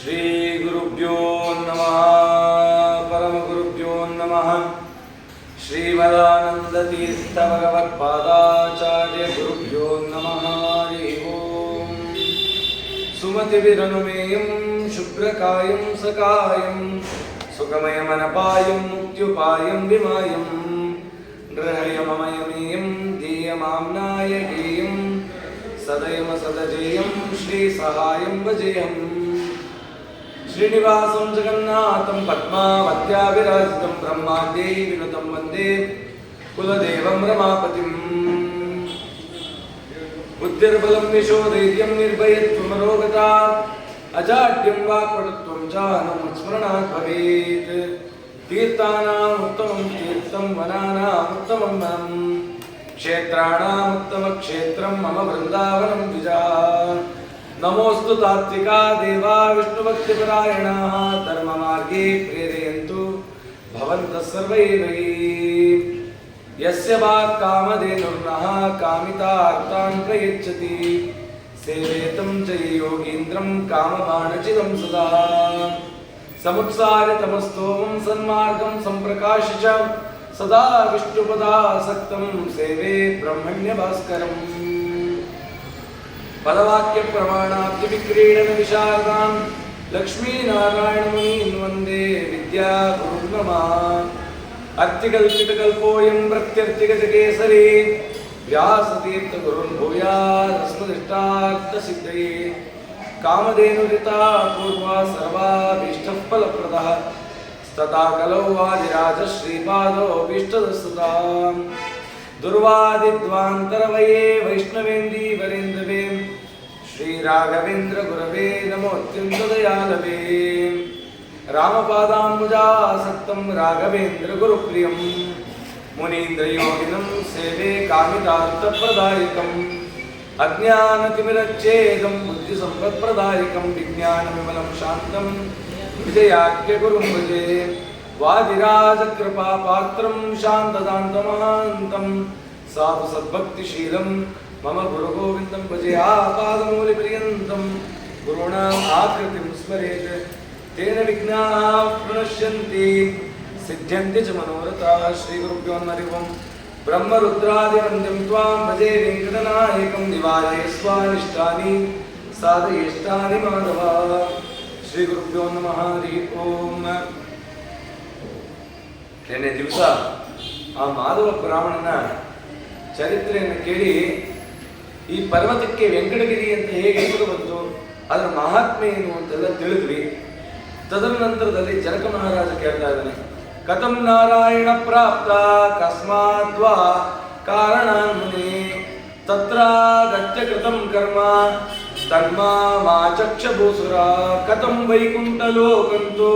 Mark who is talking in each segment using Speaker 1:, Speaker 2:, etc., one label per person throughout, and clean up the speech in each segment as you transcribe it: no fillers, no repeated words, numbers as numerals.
Speaker 1: ಶ್ರೀ ಗುರುಭ್ಯೋ ನಮಃ ಪರಮಗುರುಭ್ಯೋ ನಮಃ ಶ್ರೀಮದಾನಂದತೀರ್ಥ ಭಗವತ್ಪಾದಾಚಾರ್ಯ ಗುರುಭ್ಯೋ ನಮಃ ಹರಿ ಓಂ ಸುಮತಿಭಿರನುಮೇಯಂ ಶುಭ್ರಕಾಯಂ ಸಕಾಯಂ ಸುಖಮಯಮನಪಾಯಂ ಮುಕ್ತ್ಯುಪಾಯಂ ವಿಮಾಯಂ ಗೃಹಯಮಮಯಮೇಯಂ ಧ್ಯೇಯಮಾಮ್ನಾಯ ಗೇಯಂ ಸದಯಮ ಸದಜೇಯಂ ಶ್ರೀ ಸಹಾಯಂ ಭಜೇಯಂ ಶ್ರೀನಿವಾಸಂ ಜಗನ್ನಾಥಂ ಪದ್ಮಾವತ್ಯಾಭಿರಾಜಿತಂ ಬ್ರಹ್ಮಾಂಡೇ ವಿನುತಂ ವಂದೇ ಕುಲದೇವಂ ರಮಾಪತಿಂ ಬುದ್ಧಿರ್ಬಲಂ ಯಶೋಧೈರ್ಯಂ ನಿರ್ಭಯತ್ವಮರೋಗತಾ ಅಜಾಡ್ಯಂ ವಾಕ್ಪಟುತ್ವಂ ಚ ಸ್ಮರಣಾತ್ ಭವೇತ್ ತೀರ್ಥಾನಾಂ ಉತ್ತಮಂ ತೀರ್ಥಂ ವನಾನಾಂ ಉತ್ತಮಂ ವನಂ ಕ್ಷೇತ್ರಾಣಾಂ ಉತ್ತಮ ಕ್ಷೇತ್ರಂ ಮಮ ವೃಂದಾವನಂ ದ್ವಿಜಾ ನಮೋಸ್ತು ತಾತ್ವಿಕಾ ದೇವಾ ವಿಷ್ಣುಭಕ್ತಿಪರಾಯಣಾಃ ಧರ್ಮಮಾರ್ಗೇ ಪ್ರೇರಯन्तु ಭವಂತಃ ಸರ್ವೈರ್ವೈ ಯಸ್ಯ ವಾಕ್ ಕಾಮಧೇನುರ್ನಃ ಕಾಮಿತಾರ್ಥಾನ್ ಪ್ರಯಚ್ಛತಿ ಸೇವೇತಂ ಚ ಯೋಗೀಂದ್ರಂ ಕಾಮಬಾಣಚಿದಂ ಸದಾ ಸಮುತ್ಸಾರ್ಯ ತಮಸ್ತೋಮಂ ಸನ್ಮಾರ್ಗಂ ಸಂಪ್ರಕಾಶ ಚ ಸದಾ ವಿಷ್ಣುಪದಾಸಕ್ತಂ ಸೇವೆ ಬ್ರಹ್ಮಣ್ಯ ಭಾಸ್ಕರಂ ಪದವಾಕ್ಯ ಪ್ರಮಾಣಾಬ್ಧಿ ವಿಕ್ರೀಡನ ವಿಶಾರದಾಂ ಲಕ್ಷ್ಮೀನಾರಾಯಣ ಮುನೀನ್ ವಂದೇ ವಿದ್ಯಾ ಗುರುನ್ ನಮಃ ಅರ್ಥಿಕಲ್ಪಿತಕಲ್ಪೋಯಂ ಪ್ರತ್ಯರ್ಥಿಗಜಕೇಸರಿ ವ್ಯಾಸತೀರ್ಥ ಗುರುನ್ ಭೂಯಾತ್ ಅಸ್ಮದಿಷ್ಟಾರ್ಥ ಸಿದ್ಧಯೇ ಕಾಮಧೇನುರಿತಾ ಪೂರ್ವಾ ಸರ್ವಾಭೀಷ್ಟಃ ಫಲಪ್ರದಃ ತಥಾ ಕಲೌ ವಾದಿರಾಜ ಶ್ರೀಪಾದೋ ಭೀಷ್ಟದಸ್ತುತಾಂ ದುರ್ವಾದಿದ್ವಾಂತರವಯೇ ವೈಷ್ಣವೇಂದಿ ವರೇಂದ್ರವೇ ಶ್ರೀ ರಾಘವೇಂದ್ರ ಗುರವೇ ನಮೋತ್ಯಂತ ದಯಾಲವೇ ರಾಮಪಾದಾಂಬುಜಾಸಕ್ತಂ ರಾಘವೇಂದ್ರ ಗುರುಪ್ರಿಯಂ ಮುನೀಂದ್ರ ಯೋಗಿನಂ ಸೇವೆ ಕಾಮಿತಾರ್ಥಪ್ರದಾಯಕಂ ಅಜ್ಞಾನತಿಮಿರಚ್ಛೇದಂ ಬುದ್ಧಿ ಸಂಪತ್ಪ್ರದಾಯಕಂ ವಿಜ್ಞಾನವಿಮಲಂ ಶಾಂತಂ ವಿಜಯಾಖ್ಯ ಗುರುಂ ಭಜೆ ವಾದಿರಾಜ ಕೃಪಾ ಪಾತ್ರಂ ಶಾಂತದಾಂತಮಹಾಂತಂ ಸಾಧು ಸದ್ಭಕ್ತಿಶೀಲಂ ಮಮ ಗುರು ಗೋವಿಂದಂ ಭಜೆ ಆಪಾದಮೂಲಿ ಪರ್ಯಂತಂ ಗುರುಣಾಂ ಆಕೃತಿಂ ಸ್ಮರೇತ್ ತೇನ ವಿಘ್ನಾಃ ಪ್ರಣಶ್ಯಂತಿ ಸಿದ್ಧ್ಯಂತಿ ಚ ಮನೋರಥಾಃ ಶ್ರೀ ಗುರುಭ್ಯೋ ನಮಃ ಬ್ರಹ್ಮರುದ್ರಾದಿವಂದ್ಯಂ ತ್ವಾಂ ಭಜೆ ವೆಂಕಟನಾಯಕಂ ನಿವಾರಯ ಸ್ವಾನಿಷ್ಟಾನಿ ಸಾಧಯೇಷ್ಟಾನಿ ಮಾಧವ ಶ್ರೀ ಗುರುಭ್ಯೋ ನಮಃ ಹರಿ ಓಂ ನಿನ್ನೆ ದಿವಸ ಆ ಮಾಧವ ಬ್ರಾಹ್ಮಣನ ಚರಿತ್ರೆಯನ್ನು ಕೇಳಿ ಈ ಪರ್ವತಕ್ಕೆ ವೆಂಕಟಗಿರಿ ಅಂತ ಹೇಗೆ ಹೆಸರು ಬಂತು, ಅದರ ಮಹಾತ್ಮೆ ಏನು ಅಂತೆಲ್ಲ ತಿಳಿದ್ವಿ. ತದನಂತರದಲ್ಲಿ ಜನಕ ಮಹಾರಾಜ ಕೇಳ್ತಾ ಇದ್ದಾನೆ, ಕಥಂ ನಾರಾಯಣ ಪ್ರಾಪ್ತ ಕಸ್ಮಾದ್ವಾ ಕಾರಣಾನ್ಮುನಿ ತತ್ರ ಗತ್ಯ ಕೃತಂ ಕರ್ಮ ತನ್ಮಾ ವಾಚಕ್ಷ ಭೂಸುರ ಕಥಂ ವೈಕುಂಠಲೋಕಂತು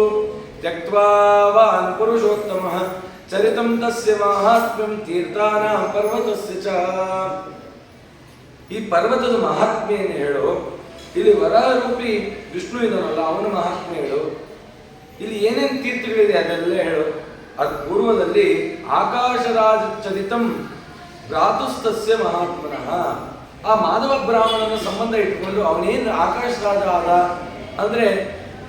Speaker 1: ತ್ಯಕ್ತ್ವಾ ವಾನ್ ಪುರುಷೋತ್ತಮಃ ಚರಿತಂ ತಸ್ಯ ಮಹಾತ್ಮ್ಯಂ ತೀರ್ಥಾನಾಂ ಪರ್ವತಸ್ಯ ಚ. ಈ ಪರ್ವತದ ಮಹಾತ್ಮೆಯನ್ನು ಹೇಳು, ಇಲ್ಲಿ ವರಾರೂಪಿ ವಿಷ್ಣು ಇದನಲ್ಲ ಅವನ ಮಹಾತ್ಮೆ ಹೇಳು, ಇಲ್ಲಿ ಏನೇನು ತೀರ್ಥಗಳಿದೆ ಅದೆಲ್ಲ ಹೇಳು. ಅದು ಪೂರ್ವದಲ್ಲಿ ಆಕಾಶರಾಜ ಚರಿತಂ ಭ್ರಾತುಸ್ತಸ್ಯ ಮಹಾತ್ಮನಃ, ಆ ಮಾಧವ ಬ್ರಾಹ್ಮಣನ ಸಂಬಂಧ ಇಟ್ಕೊಂಡು ಅವನೇನು ಆಕಾಶರಾಜ ಆದ ಅಂದ್ರೆ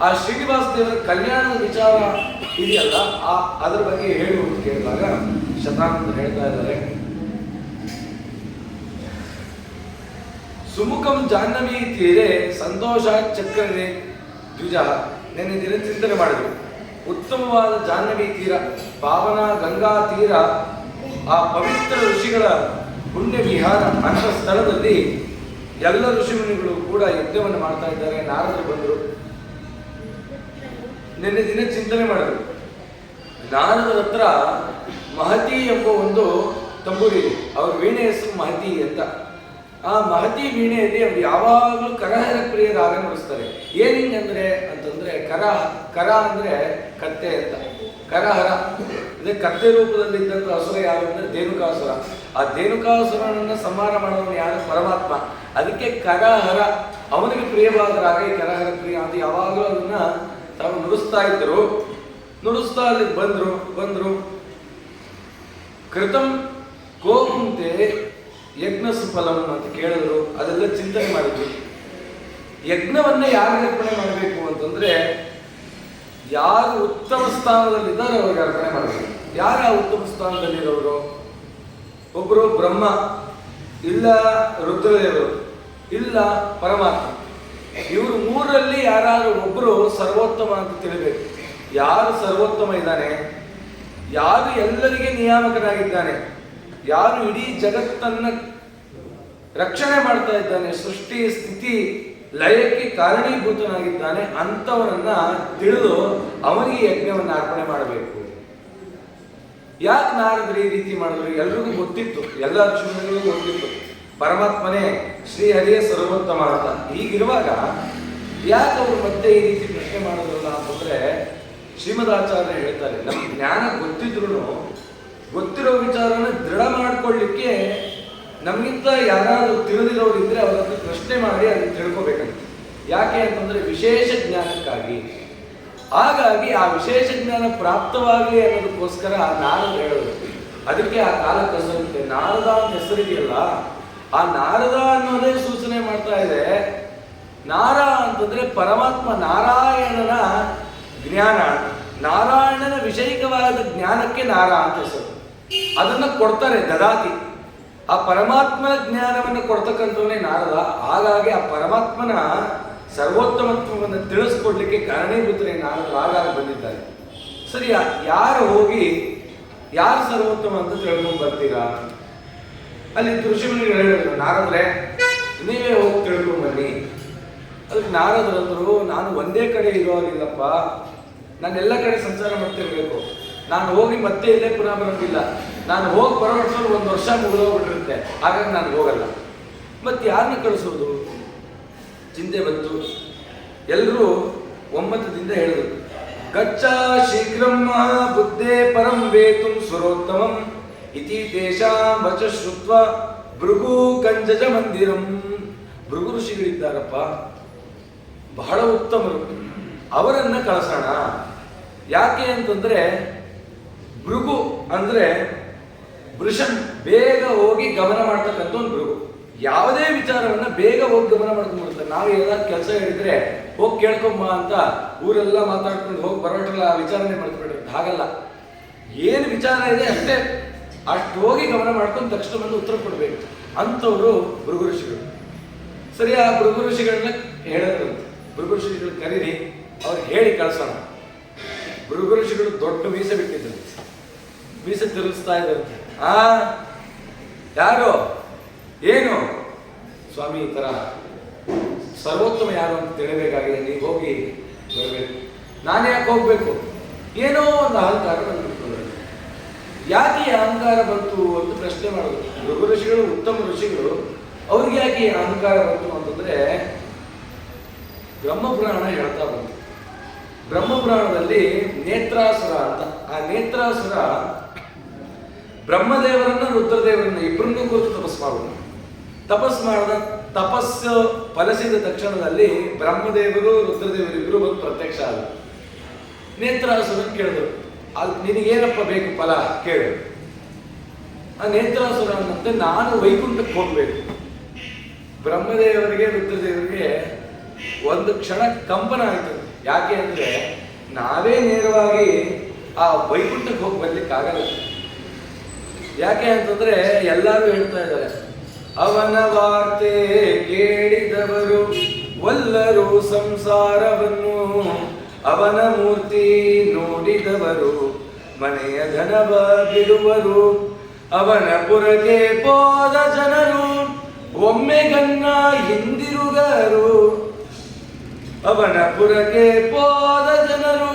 Speaker 1: ಆ ಶ್ರೀನಿವಾಸ ದೇವರ ಕಲ್ಯಾಣದ ವಿಚಾರ ಇದೆಯಲ್ಲ ಅದರ ಬಗ್ಗೆ ಹೇಳು ಅಂತ ಕೇಳಿದಾಗ ಶತಾನಂದ ಹೇಳ್ತಾ ಇದ್ದಾರೆ, ಸುಮುಖಂ ಜಾಹ್ನವಿ ತೀರೆ ಸಂತೋಷ ಚಕ್ರನೇ ದ್ವಿಜ. ನೆನ್ನೆ ದಿನ ಚಿಂತನೆ ಮಾಡಿದ್ರು, ಉತ್ತಮವಾದ ಜಾಹ್ನವಿ ತೀರ, ಪಾವನ ಗಂಗಾ ತೀರ, ಆ ಪವಿತ್ರ ಋಷಿಗಳ ಪುಣ್ಯ ವಿಹಾರ ಅಂತ ಸ್ಥಳದಲ್ಲಿ ಎಲ್ಲ ಋಷಿಮುನಿಗಳು ಕೂಡ ಯಜ್ಞವನ್ನು ಮಾಡ್ತಾ ಇದ್ದಾರೆ. ನಾರದರು ಬಂದರು, ನಿನ್ನೆ ದಿನ ಚಿಂತನೆ ಮಾಡಿದ್ರು. ನಾರದರ ಹತ್ರ ಮಹತಿ ಎಂಬ ಒಂದು ತಂಬೂರಿ ಇದೆ, ಅವ್ರ ವೀಣೆ ಹೆಸರು ಮಹತಿ ಅಂತ. ಆ ಮಹತಿ ವೀಣೆಯಲ್ಲಿ ಅವ್ರು ಯಾವಾಗಲೂ ಕರಹರ ಪ್ರಿಯ ರಾಗ ನುಡಿಸ್ತಾರೆ. ಏನಿಂಗ್ ಅಂದ್ರೆ ಅಂತಂದ್ರೆ ಕರ ಅಂದ್ರೆ ಕತ್ತೆ ಅಂತ, ಕರಹರ ಅಂದ್ರೆ ಕತ್ತೆ ರೂಪದಲ್ಲಿ ಇದ್ದಂಥ ಅಸುರ ಯಾರು ಅಂದ್ರೆ ಧೇನುಕಾಸುರ. ಆ ಧೇನುಕಾಸುರನನ್ನ ಸಂಹಾರ ಮಾಡೋನು ಯಾರು? ಪರಮಾತ್ಮ. ಅದಕ್ಕೆ ಕರಹರ, ಅವನಿಗೆ ಪ್ರಿಯವಾದ ರಾಗ ಈ ಕರಹರ ಪ್ರಿಯ ಅಂತ ಯಾವಾಗಲೂ ಅದನ್ನ ತಾವು ನುಡಿಸ್ತಾ ಇದ್ದರು. ನುಡಿಸ್ತಾ ಅಲ್ಲಿ ಬಂದ್ರು ಕೃತಂ ಕೋಕುಂತೆ ಯಜ್ಞ ಸುಫಲಂ ಅಂತ ಕೇಳಿದ್ರು. ಅದೆಲ್ಲ ಚಿಂತನೆ ಮಾಡಿದ್ರು. ಯಜ್ಞವನ್ನ ಯಾರು ಅರ್ಪಣೆ ಮಾಡಬೇಕು ಅಂತ ಅಂತಂದ್ರೆ ಯಾರು ಉತ್ತಮ ಸ್ಥಾನದಲ್ಲಿದ್ದಾರೆ ಅವ್ರಿಗೆ ಅರ್ಪಣೆ ಮಾಡಬೇಕು. ಯಾರು ಆ ಉತ್ತಮ ಸ್ಥಾನದಲ್ಲಿರೋರು? ಒಬ್ಬರು ಬ್ರಹ್ಮ, ಇಲ್ಲ ರುದ್ರದೇವರು, ಇಲ್ಲ ಪರಮಾತ್ಮ. ಇವರು ಮೂರರಲ್ಲಿ ಯಾರಾದ್ರೂ ಒಬ್ಬರು ಸರ್ವೋತ್ತಮ ಅಂತ ತಿಳಿಬೇಕು. ಯಾರು ಸರ್ವೋತ್ತಮ ಇದ್ದಾನೆ, ಯಾರು ಎಲ್ಲರಿಗೆ ನಿಯಾಮಕನಾಗಿದ್ದಾನೆ, ಯಾರು ಇಡೀ ಜಗತ್ತನ್ನ ರಕ್ಷಣೆ ಮಾಡ್ತಾ ಇದ್ದಾನೆ, ಸೃಷ್ಟಿ ಸ್ಥಿತಿ ಲಯಕ್ಕೆ ಕಾರಣೀಭೂತನಾಗಿದ್ದಾನೆ, ಅಂಥವನನ್ನ ತಿಳಿದು ಅವನಿಗೆ ಯಜ್ಞವನ್ನು ಅರ್ಪಣೆ ಮಾಡಬೇಕು. ಯಾಕೆ ನಾರದರು ಈ ರೀತಿ ಮಾಡಿದ್ರು? ಎಲ್ರಿಗೂ ಗೊತ್ತಿತ್ತು, ಎಲ್ಲ ಋಷಿಗಳಿಗೂ ಗೊತ್ತಿತ್ತು ಪರಮಾತ್ಮನೇ ಶ್ರೀಹರಿಯೇ ಸರ್ವೋತ್ತಮ ಅಂತ. ಹೀಗಿರುವಾಗ ಯಾಕೆ ಅವರು ಮತ್ತೆ ಈ ರೀತಿ ಪ್ರಶ್ನೆ ಮಾಡಿದ್ರಲ್ಲ ಅಂತಂದ್ರೆ, ಶ್ರೀಮದಾಚಾರ್ಯ ಹೇಳ್ತಾರೆ, ನಮ್ಗೆ ಜ್ಞಾನ ಗೊತ್ತಿದ್ರು ಗೊತ್ತಿರೋ ವಿಚಾರನ ದೃಢ ಮಾಡ್ಕೊಳ್ಳಿಕ್ಕೆ ನಮಗಿಂತ ಯಾರಾದ್ರೂ ತಿಳಿದಿರೋರು ಇದ್ರೆ ಅವ್ರ ಹತ್ರ ಪ್ರಶ್ನೆ ಮಾಡಿ ಅದನ್ನು ತಿಳ್ಕೊಬೇಕಂತ. ಯಾಕೆ ಅಂತಂದ್ರೆ ವಿಶೇಷ ಜ್ಞಾನಕ್ಕಾಗಿ. ಹಾಗಾಗಿ ಆ ವಿಶೇಷ ಜ್ಞಾನ ಪ್ರಾಪ್ತವಾಗಲಿ ಅನ್ನೋದಕ್ಕೋಸ್ಕರ ನಾರದ ಹೇಳೋದು. ಅದಕ್ಕೆ ಆ ಕಾಲ ಕಸರುತ್ತೆ. ನಾರದ ಅಂತ ಹೆಸರಿದೆಯಲ್ಲ, ಆ ನಾರದ ಅನ್ನೋದೇ ಸೂಚನೆ ಮಾಡ್ತಾ ಇದೆ. ನಾರ ಅಂತಂದ್ರೆ ಪರಮಾತ್ಮ ನಾರಾಯಣನ ಜ್ಞಾನ, ನಾರಾಯಣನ ವಿಷಯಿಕವಾದ ಜ್ಞಾನಕ್ಕೆ ನಾರ ಅಂತ ಹೆಸರು. ಅದನ್ನ ಕೊಡ್ತಾರೆ ದದಾತಿ. ಆ ಪರಮಾತ್ಮನ ಜ್ಞಾನವನ್ನು ಕೊಡ್ತಕ್ಕಂಥವನೇ ನಾರದ. ಹಾಗಾಗಿ ಆ ಪರಮಾತ್ಮನ ಸರ್ವೋತ್ತಮತ್ವವನ್ನು ತಿಳಿಸ್ಕೊಡ್ಲಿಕ್ಕೆ ಕಾರಣೀಭೂತರೇ ನಾರದರು ಹಾಗಾಗಿ ಬಂದಿದ್ದಾರೆ. ಸರಿ, ಯಾರು ಹೋಗಿ ಯಾರು ಸರ್ವೋತ್ತಮ ಅಂತ ತಿಳ್ಕೊಂಡ್ ಬರ್ತೀರಾ? ಅಲ್ಲಿ ಋಷಿಮುನಿಗಳು ಹೇಳಿದ್ರು, ನಾರದ್ರೆ ನೀವೇ ಹೋಗಿ ತಿಳ್ಕೊಂಡ್ ಬನ್ನಿ. ಅದಕ್ಕೆ ನಾರದರಂದ್ರು, ನಾನು ಒಂದೇ ಕಡೆ ಇರೋರಿಲ್ಲಪ್ಪ, ನಾನು ಎಲ್ಲ ಕಡೆ ಸಂಚಾರ ಮಾಡ್ತಿರ್ಬೇಕು. ನಾನು ಹೋಗಿ ಮತ್ತೆ ಇಲ್ಲೇ ಪುನಃ ಬರೋದಿಲ್ಲ. ನಾನು ಹೋಗಿ ಬರೋ ವರ್ಷದಲ್ಲಿ 1 ವರ್ಷ ಮುಗಿದೋಗ್ಬಿಟ್ಟಿರುತ್ತೆ. ಹಾಗಾಗಿ ನಾನು ಹೋಗಲ್ಲ. ಮತ್ತೆ ಯಾರನ್ನ ಕಳಿಸೋದು? ಚಿಂತೆ ಬಂತು. ಎಲ್ಲರೂ ಒಮ್ಮತದಿಂದ ಹೇಳಿದ್ರು, ಗಚ್ಚ ಶೀಘ್ರಂ ಬುದ್ಧೇ ಪರಂ ವೇತುಂ ಸುರೋತ್ತಮಂ ಇತಿ ತೇಷಾಂ ವಚ ಶ್ರುತ್ವ ಭೃಗು ಕಂಜಜ ಮಂದಿರಂ. ಭೃಗು ಋಷಿಗಳಿದ್ದಾರಪ್ಪ, ಬಹಳ ಉತ್ತಮರು, ಅವರನ್ನ ಕಳಿಸೋಣ. ಯಾಕೆ ಅಂತಂದ್ರೆ ಭೃಗು ಅಂದ್ರೆ ವೃಷನ್, ಬೇಗ ಹೋಗಿ ಗಮನ ಮಾಡ್ತಕ್ಕಂಥ ಒಂದು ಭೃಗು. ಯಾವುದೇ ವಿಚಾರವನ್ನ ಬೇಗ ಹೋಗಿ ಗಮನ ಮಾಡ್ಕೊಂಡ್ಬಿಡ್ತಾರೆ. ನಾವು ಏನಾದ್ರು ಕೆಲಸ ಹೇಳಿದ್ರೆ ಹೋಗಿ ಕೇಳ್ಕೊಂಬ ಅಂತ ಊರೆಲ್ಲ ಮಾತಾಡ್ಕೊಂಡು ಹೋಗಿ ಬರೋಟಲ್ಲ ವಿಚಾರಣೆ ಮಾಡ್ಕೊಂಡ್ಬಿಟ್ಟಿರ್ತಾರೆ. ಹಾಗಲ್ಲ, ಏನು ವಿಚಾರ ಇದೆ ಅಷ್ಟೇ ಅಷ್ಟು ಹೋಗಿ ಗಮನ ಮಾಡ್ಕೊಂಡು ತಕ್ಷಣ ಬಂದು ಉತ್ತರ ಕೊಡ್ಬೇಕು. ಅಂಥವ್ರು ಭೃಗು ಋಷಿಗಳು. ಸರಿ, ಆ ಭೃಗು ಋಷಿಗಳನ್ನ ಹೇಳಿದ್ರು, ಭೃಗು ಋಷಿಗಳು ಕರೀರಿ, ಅವ್ರಿಗೆ ಹೇಳಿ ಕಳ್ಸೋಣ. ಭೃಗು ಋಷಿಗಳು ದೊಡ್ಡ ಮೀಸೆ ಬಿಟ್ಟಿದ್ರು, ಮೀಸೆ ತಿರುಗಿಸ್ತಾ ಇದ್ದಂತೆ. ಯಾರು ಏನು ಸ್ವಾಮಿ, ಈ ತರ ಸರ್ವೋತ್ತಮ ಯಾರು ಅಂತ ತಿಳಿಬೇಕಾಗಿದೆ, ನೀವು ಹೋಗಿ ಬರಬೇಕು. ನಾನು ಯಾಕೆ ಹೋಗ್ಬೇಕು? ಏನೋ ಒಂದು ಅಹಂಕಾರ ಬಂದ್ಬಿಟ್ಟು, ಯಾಕೆ ಅಹಂಕಾರ ಬಂತು ಅಂತ ಪ್ರಶ್ನೆ ಮಾಡೋದು. ಭೃಗು ಋಷಿಗಳು ಉತ್ತಮ ಋಷಿಗಳು, ಅವ್ರಿಗೆ ಯಾಕೆ ಅಹಂಕಾರ ಬಂತು ಅಂತಂದ್ರೆ ಬ್ರಹ್ಮಪುರಾಣ ಹೇಳ್ತಾ ಬಂತು. ಬ್ರಹ್ಮಪುರಾಣದಲ್ಲಿ ನೇತ್ರಾಸುರ ಅಂತ, ಆ ನೇತ್ರಾಸುರ ಬ್ರಹ್ಮದೇವರನ್ನ ರುದ್ರದೇವರನ್ನ ಇಬ್ಬರನ್ನೂ ಕುರಿತು ತಪಸ್ ಮಾಡಿದ ತಪಸ್ಸು ಫಲಿಸಿದ ತಕ್ಷಣದಲ್ಲಿ ಬ್ರಹ್ಮದೇವರು ರುದ್ರದೇವರು ಇಬ್ಬರು ಬಂದು ಪ್ರತ್ಯಕ್ಷ ಆದರು. ನೇತ್ರಾಸುರನ್ ಕೇಳಿದ್ರು, ಅಲ್ಲಿ ನಿನಗೇನಪ್ಪ ಬೇಕು ಫಲ ಕೇಳು. ಆ ನೇತ್ರಾಸುರ ಅನ್ನಂತೆ, ನಾನು ವೈಕುಂಠಕ್ಕೆ ಹೋಗ್ಬೇಕು. ಬ್ರಹ್ಮದೇವರಿಗೆ ರುದ್ರದೇವರಿಗೆ ಒಂದು ಕ್ಷಣ ಕಂಪನ ಆಯಿತು. ಯಾಕೆ ಅಂದ್ರೆ ನಾವೇ ನೇರವಾಗಿ ಆ ವೈಕುಂಠಕ್ಕೆ ಹೋಗಿ ಬರ್ಲಿಕ್ಕೆ ಆಗಲ್ಲ. ಯಾಕೆ ಅಂತಂದ್ರೆ ಎಲ್ಲರೂ ಹೇಳ್ತಾ ಇದ್ದಾರೆ, ಅವನ ವಾರ್ತೆ ಕೇಳಿದವರು ಒಲ್ಲರು ಸಂಸಾರವನ್ನು, ಅವನ ಮೂರ್ತಿ ನೋಡಿದವರು ಮನೆಯ ಧನವ ಬಿಡುವರು, ಅವನ ಪುರಕ್ಕೆ ಹೋದ ಜನರು ಒಮ್ಮೆಗನ್ನ ಹಿಂದಿರುಗರು, ಅವನ ಪುರಕ್ಕೆ ಹೋದ ಜನರು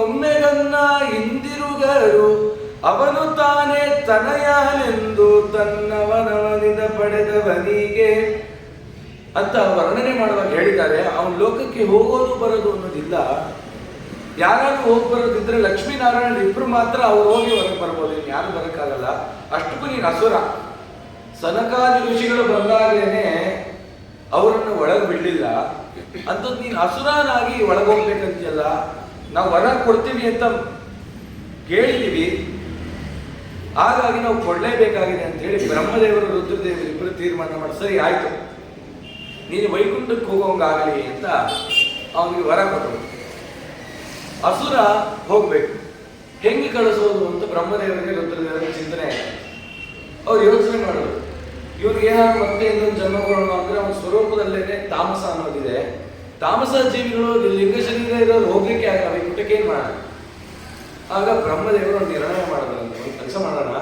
Speaker 1: ಒಮ್ಮೆಗನ್ನ ಹಿಂದಿರುಗರು, ಅವನು ತಾನೇ ತನಯನೆಂದು ತನ್ನವನವನಿಂದ ಪಡೆದವನಿಗೆ ಅಂತ ವರ್ಣನೆ ಮಾಡುವಾಗ ಹೇಳಿದ್ದಾರೆ. ಅವನ ಲೋಕಕ್ಕೆ ಹೋಗೋದು ಬರೋದು ಅನ್ನೋದಿಲ್ಲ. ಯಾರಾದ್ರೂ ಹೋಗಿ ಬರೋದಿದ್ರೆ ಲಕ್ಷ್ಮೀನಾರಾಯಣ ಇಬ್ರು ಮಾತ್ರ ಅವ್ರು ಹೋಗಿ ಹೊರಗೆ ಬರ್ಬೋದು, ಯಾರು ಬರೋಕ್ಕಾಗಲ್ಲ. ಅಷ್ಟಕ್ಕೂ ನೀನು ಅಸುರ. ಸನಕಾದಿ ಋಷಿಗಳು ಬಂದಾಗಲೇನೆ ಅವರನ್ನು ಒಳಗೆ ಬಿಡಲಿಲ್ಲ. ಅಂಥದ್ದು ನೀನು ಅಸುರನಾಗಿ ಒಳಗೋಗ್ಬೇಕಂತಿಯಲ್ಲ, ನಾವು ಹೊರಗೆ ಕೊಡ್ತೀವಿ ಅಂತ ಕೇಳಿದ್ದೀವಿ, ಹಾಗಾಗಿ ನಾವು ಕೊಡಲೇಬೇಕಾಗಿದೆ ಅಂತ ಹೇಳಿ ಬ್ರಹ್ಮದೇವರು ರುದ್ರದೇವರು ಇಬ್ಬರು ತೀರ್ಮಾನ ಮಾಡಿ, ಸರಿ ಆಯ್ತು ನೀನು ವೈಕುಂಠಕ್ಕೆ ಹೋಗೋಂಗಾಗಲಿ ಅಂತ ಅವನಿಗೆ ವರ ಕೊಟ್ಟರು. ಅಸುರ ಹೋಗ್ಬೇಕು, ಹೆಂಗೆ ಕಳಿಸೋದು ಅಂತ ಬ್ರಹ್ಮದೇವರಿಗೆ ರುದ್ರದೇವರಿಗೆ ಚಿಂತನೆ ಆಯ್ತು. ಅವ್ರು ಯೋಚನೆ ಮಾಡೋದು, ಇವ್ರಿಗೆ ಏನಾದ್ರು ಮತ್ತೆ ಇನ್ನೊಂದು ಜನ್ಮ ಕೊಡೋಣ ಅಂದ್ರೆ ಅವನ ಸ್ವರೂಪದಲ್ಲೇನೆ ತಾಮಸ ಅನ್ನೋದಿದೆ. ತಾಮಸ ಜೀವಿಗಳು ಲಿಂಗ ಶರೀರ ಇರೋರು ಹೋಗ್ಲಿಕ್ಕೆ ಆಗಲ್ಲ, ವೈಕುಂಠಕ್ಕೆ ಏನ್ ಮಾಡೋಣ? ಆಗ ಬ್ರಹ್ಮದೇವರು ಒಂದು ನಿರ್ಣಯ ಮಾಡಿದ್ರಂತೆ, ಒಂದು ಕೆಲಸ ಮಾಡೋಣ,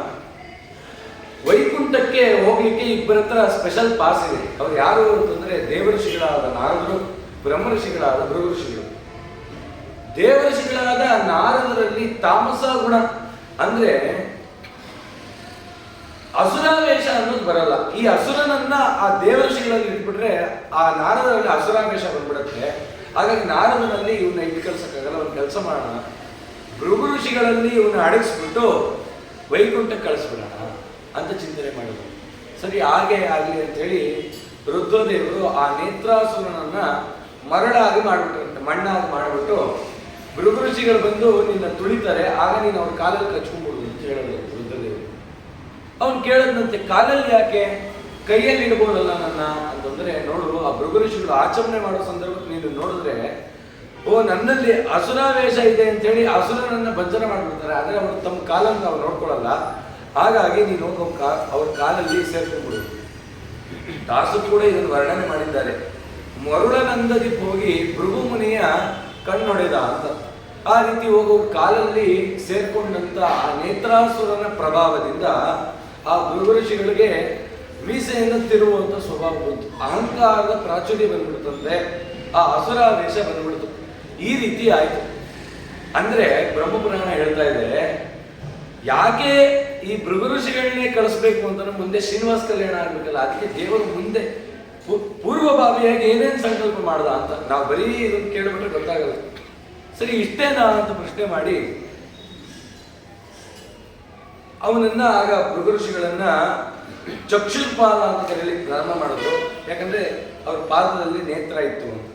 Speaker 1: ವೈಕುಂಠಕ್ಕೆ ಹೋಗ್ಲಿಕ್ಕೆ ಇಬ್ಬರ ಹತ್ರ ಸ್ಪೆಷಲ್ ಪಾಸ್ ಇದೆ. ಅವ್ರು ಯಾರು ಅಂತಂದ್ರೆ ದೇವಋಷಿಗಳಾದ ನಾರದರು, ಬ್ರಹ್ಮ ಋಷಿಗಳಾದ ಭೃಗು ಋಷಿಗಳು. ದೇವಋಷಿಗಳಾದ ನಾರದರಲ್ಲಿ ತಾಮಸ ಗುಣ ಅಂದ್ರೆ ಅಸುರಾವೇಶ ಅನ್ನೋದು ಬರಲ್ಲ. ಈ ಅಸುರನನ್ನ ಆ ದೇವಋಷಿಗಳಲ್ಲಿ ಇಟ್ಬಿಟ್ರೆ ಆ ನಾರದರಲ್ಲಿ ಅಸುರಾವೇಶ ಬಂದ್ಬಿಡುತ್ತೆ. ಹಾಗಾಗಿ ನಾರದನಲ್ಲಿ ಇವನ್ನ ಇಟ್ಟು ಕಳ್ಸಕ್ಕಾಗಲ್ಲ, ಒಂದು ಕೆಲಸ ಮಾಡೋಣ, ಭೃಗು ಋಷಿಗಳಲ್ಲಿ ಇವನ್ನ ಅಡಗಿಸ್ಬಿಟ್ಟು ವೈಕುಂಠಕ್ಕೆ ಕಳಿಸ್ಬಿಡೋಣ ಅಂತ ಚಿಂತನೆ ಮಾಡಿದ್ರು. ಸರಿ, ಹಾಗೆ ಆಗಲಿ ಅಂತ ಹೇಳಿ ರುದ್ರದೇವರು ಆ ನೇತ್ರಾಸುರನನ್ನ ಮರಳಾಗಿ ಮಾಡಿಬಿಟ್ರಂತೆ, ಮಣ್ಣಾಗಿ ಮಾಡಿಬಿಟ್ಟು ಭೃಗು ಋಷಿಗಳು ಬಂದು ನಿನ್ನ ತುಳಿತಾರೆ, ಆಗ ನೀನು ಅವ್ರ ಕಾಲಲ್ಲಿ ಕಚ್ಕೊಂಡ್ಬಿಡು ಅಂತ ಹೇಳಿದ್ರು ರುದ್ರದೇವರು. ಅವ್ನು ಕೇಳದಂತೆ, ಕಾಲಲ್ಲಿ ಯಾಕೆ, ಕೈಯಲ್ಲಿ ಇಡ್ಬೋದಲ್ಲ ನನ್ನ ಅಂತಂದ್ರೆ, ನೋಡು ಆ ಭೃಗು ಋಷಿಗಳು ಆಚರಣೆ ಮಾಡೋ ಸಂದರ್ಭಕ್ಕೆ ನೀನು ನೋಡಿದ್ರೆ ನನ್ನಲ್ಲಿ ಅಸುರಾವೇಶ ಇದೆ ಅಂತ ಹೇಳಿ ಅಸುರನನ್ನ ಭಂಜನ ಮಾಡ್ಬಿಡ್ತಾರೆ. ಆದ್ರೆ ಅವರು ತಮ್ಮ ಕಾಲನ್ನು ಅವ್ರು ನೋಡ್ಕೊಳ್ಳಲ್ಲ. ಹಾಗಾಗಿ ನೀನು ಅವ್ರ ಕಾಲಲ್ಲಿ ಸೇರ್ಕೊಂಡ್ಬಿಡು. ದಾಸು ಕೂಡ ಇದನ್ನು ವರ್ಣನೆ ಮಾಡಿದ್ದಾರೆ. ಮರುಳನಂದದಿ ಹೋಗಿ ಭೃಗು ಮುನಿಯ ಕಣ್ಣೊಡೆದ ಅಂತ. ಆ ರೀತಿ ಹೋಗೋ ಕಾಲಲ್ಲಿ ಸೇರ್ಕೊಂಡಂತ ಆ ನೇತ್ರಾಸುರನ ಪ್ರಭಾವದಿಂದ ಆ ಭೃಗು ಋಷಿಗಳಿಗೆ ಮೀಸೆಯನ್ನು ತಿರುವಂತ ಸ್ವಭಾವ ಬಂತು, ಅಹಂಕಾರದ ಪ್ರಾಚುರ್ಯ ಬಂದ್ಬಿಡ್ತಂತೆ, ಆ ಅಸುರಾವೇಶ ಬಂದ್ಬಿಡ್ತು. ಈ ರೀತಿ ಆಯ್ತು. ಅಂದ್ರೆ ಬ್ರಹ್ಮಪುರಾಣ ಹೇಳ್ತಾ ಇದೆ, ಯಾಕೆ ಈ ಭೃಗು ಋಷಿಗಳನ್ನೇ ಕಳಿಸ್ಬೇಕು ಅಂತಂದ್ರೆ ಮುಂದೆ ಶ್ರೀನಿವಾಸ ಕಲ್ಯಾಣ ಆಗ್ಬೇಕಲ್ಲ, ಅದಕ್ಕೆ ದೇವರು ಮುಂದೆ ಪೂರ್ವಭಾವಿಯಾಗಿ ಏನೇನು ಸಂಕಲ್ಪ ಮಾಡ್ದ ಅಂತ. ನಾವು ಬರೀ ಇದನ್ನು ಕೇಳ್ಬಿಟ್ರೆ ಗೊತ್ತಾಗಲ್ಲ. ಸರಿ, ಇಷ್ಟೇನಾ ಅಂತ ಪ್ರಶ್ನೆ ಮಾಡಿ ಅವನನ್ನ ಆಗ ಭೃಗು ಋಷಿಗಳನ್ನ ಚಕ್ಷುರ್ಪಾದ ಅಂತ ಕರೀಲಿಕ್ಕೆ ಪ್ರಾರಂಭ ಮಾಡಿದ್ರು. ಯಾಕಂದ್ರೆ ಅವ್ರ ಪಾದದಲ್ಲಿ ನೇತ್ರ ಇತ್ತು ಅಂತ.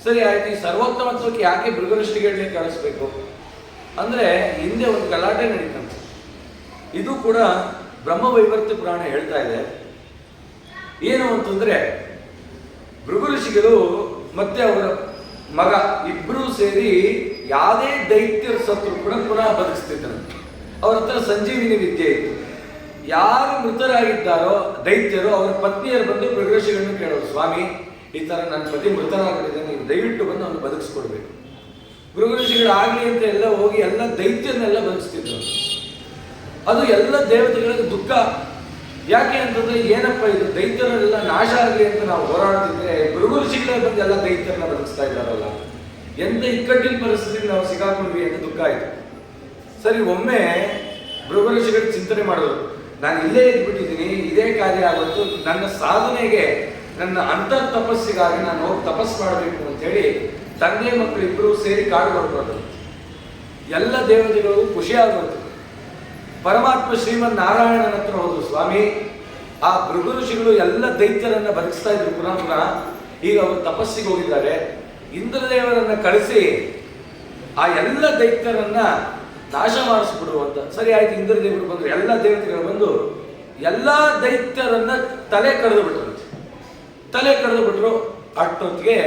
Speaker 1: ಸರಿ ಆಯ್ತು, ಈ ಸರ್ವೋತ್ತಮತ್ವಕ್ಕೆ ಯಾಕೆ ಭೃಗು ಋಷಿಗಳನ್ನೇ ಕಳಿಸ್ಬೇಕು ಅಂದ್ರೆ ಹಿಂದೆ ಒಂದು ಗಲಾಟೆ ನಡೀತಂತೆ. ಇದು ಕೂಡ ಬ್ರಹ್ಮವೈವರ್ತ ಪುರಾಣ ಹೇಳ್ತಾ ಇದೆ. ಏನು ಅಂತಂದ್ರೆ ಭೃಗು ಋಷಿಗಳು ಮತ್ತೆ ಅವರ ಮಗ ಇಬ್ರು ಸೇರಿ ಯಾವುದೇ ದೈತ್ಯರ ಸತ್ರು ಕೂಡ ಪುನಃ ಬದುಕಿಸ್ತಿದ್ರಂತೆ. ಅವ್ರ ಹತ್ರ ಸಂಜೀವಿನಿ ವಿದ್ಯೆ ಇತ್ತು. ಯಾರು ಮೃತರಾಗಿದ್ದಾರೋ ದೈತ್ಯರು, ಅವರ ಪತ್ನಿಯರು ಬಂದು ಭೃಗು ಋಷಿಗಳನ್ನು ಕೇಳೋರು, ಸ್ವಾಮಿ ಈ ತರ ನನ್ನ ಪತಿ ಮೃತನಾಗಿದ್ದಾನೆ, ನೀವು ದಯವಿಟ್ಟು ಬಂದು ಅವನು ಬದುಕಿಸ್ಕೊಡ್ಬೇಕು. ಭೃಗು ಋಷಿಗಳು ಆಗ್ಲಿ ಅಂತ ಎಲ್ಲ ಹೋಗಿ ಎಲ್ಲ ದೈತ್ಯರನ್ನೆಲ್ಲ ಬದುಕಿಸ್ತಿದ್ರು. ಅದು ಎಲ್ಲ ದೇವತೆಗಳಿಗೆ ದುಃಖ. ಯಾಕೆ ಅಂತಂದ್ರೆ ಏನಪ್ಪ ಇದು ದೈತ್ಯರೆಲ್ಲ ನಾಶ ಆಗಲಿ ಅಂತ ನಾವು ಹೋರಾಡ್ತಿದ್ರೆ ಭೃಗು ಋಷಿಗಳೇ ಬಂದು ಎಲ್ಲ ದೈತ್ಯರನ್ನ ಬದುಕಿಸ್ತಾ ಇದ್ದಾರಲ್ಲ, ಎಂತ ಇಕ್ಕಟ್ಟಿನ ಪರಿಸ್ಥಿತಿಗೆ ನಾವು ಸಿಗಾಕೊಂಡ್ವಿ ಅಂತ ದುಃಖ ಆಯ್ತು. ಸರಿ, ಒಮ್ಮೆ ಭೃಗು ಋಷಿಗಳು ಚಿಂತನೆ ಮಾಡಿದ್ರು, ನಾನು ಇಲ್ಲೇ ಇದ್ಬಿಟ್ಟಿದ್ದೀನಿ, ಇದೇ ಕಾರ್ಯ ಆಗೋದು, ನನ್ನ ಸಾಧನೆಗೆ ನನ್ನ ಅಂತರ್ ತಪಸ್ಸಿಗಾಗಿ ನಾನು ಹೋಗಿ ತಪಸ್ ಮಾಡಬೇಕು ಅಂತ ಹೇಳಿ ತಂದೆ ಮಕ್ಕಳು ಇಬ್ಬರು ಸೇರಿ ಕಾಡು ಹೊರಟರು. ಎಲ್ಲ ದೇವತೆಗಳಿಗೂ ಖುಷಿ ಆಗೋದು. ಪರಮಾತ್ಮ ಶ್ರೀಮನ್ ನಾರಾಯಣನ ಹತ್ರ ಹೋದ್ರು, ಸ್ವಾಮಿ ಆ ಭೃಗು ಋಷಿಗಳು ಎಲ್ಲ ದೈತ್ಯರನ್ನ ಬದುಕಿಸ್ತಾ ಇದ್ರು ಪುನಃ. ಈಗ ಅವರು ತಪಸ್ಸಿಗೆ ಹೋಗಿದ್ದಾರೆ, ಇಂದ್ರದೇವರನ್ನ ಕಳಿಸಿ ಆ ಎಲ್ಲ ದೈತ್ಯರನ್ನ ನಾಶ ಮಾಡಿಸ್ಬಿಡು ಅಂತ. ಸರಿ ಆಯ್ತು, ಇಂದ್ರದೇವರು ಬಂದ್ರು, ಎಲ್ಲ ದೇವತೆಗಳು ಬಂದು ಎಲ್ಲ ದೈತ್ಯರನ್ನ ತಲೆ ಕಡಿದು ಬಿಟ್ರು. ಅಷ್ಟೊತ್ತಿಗೆ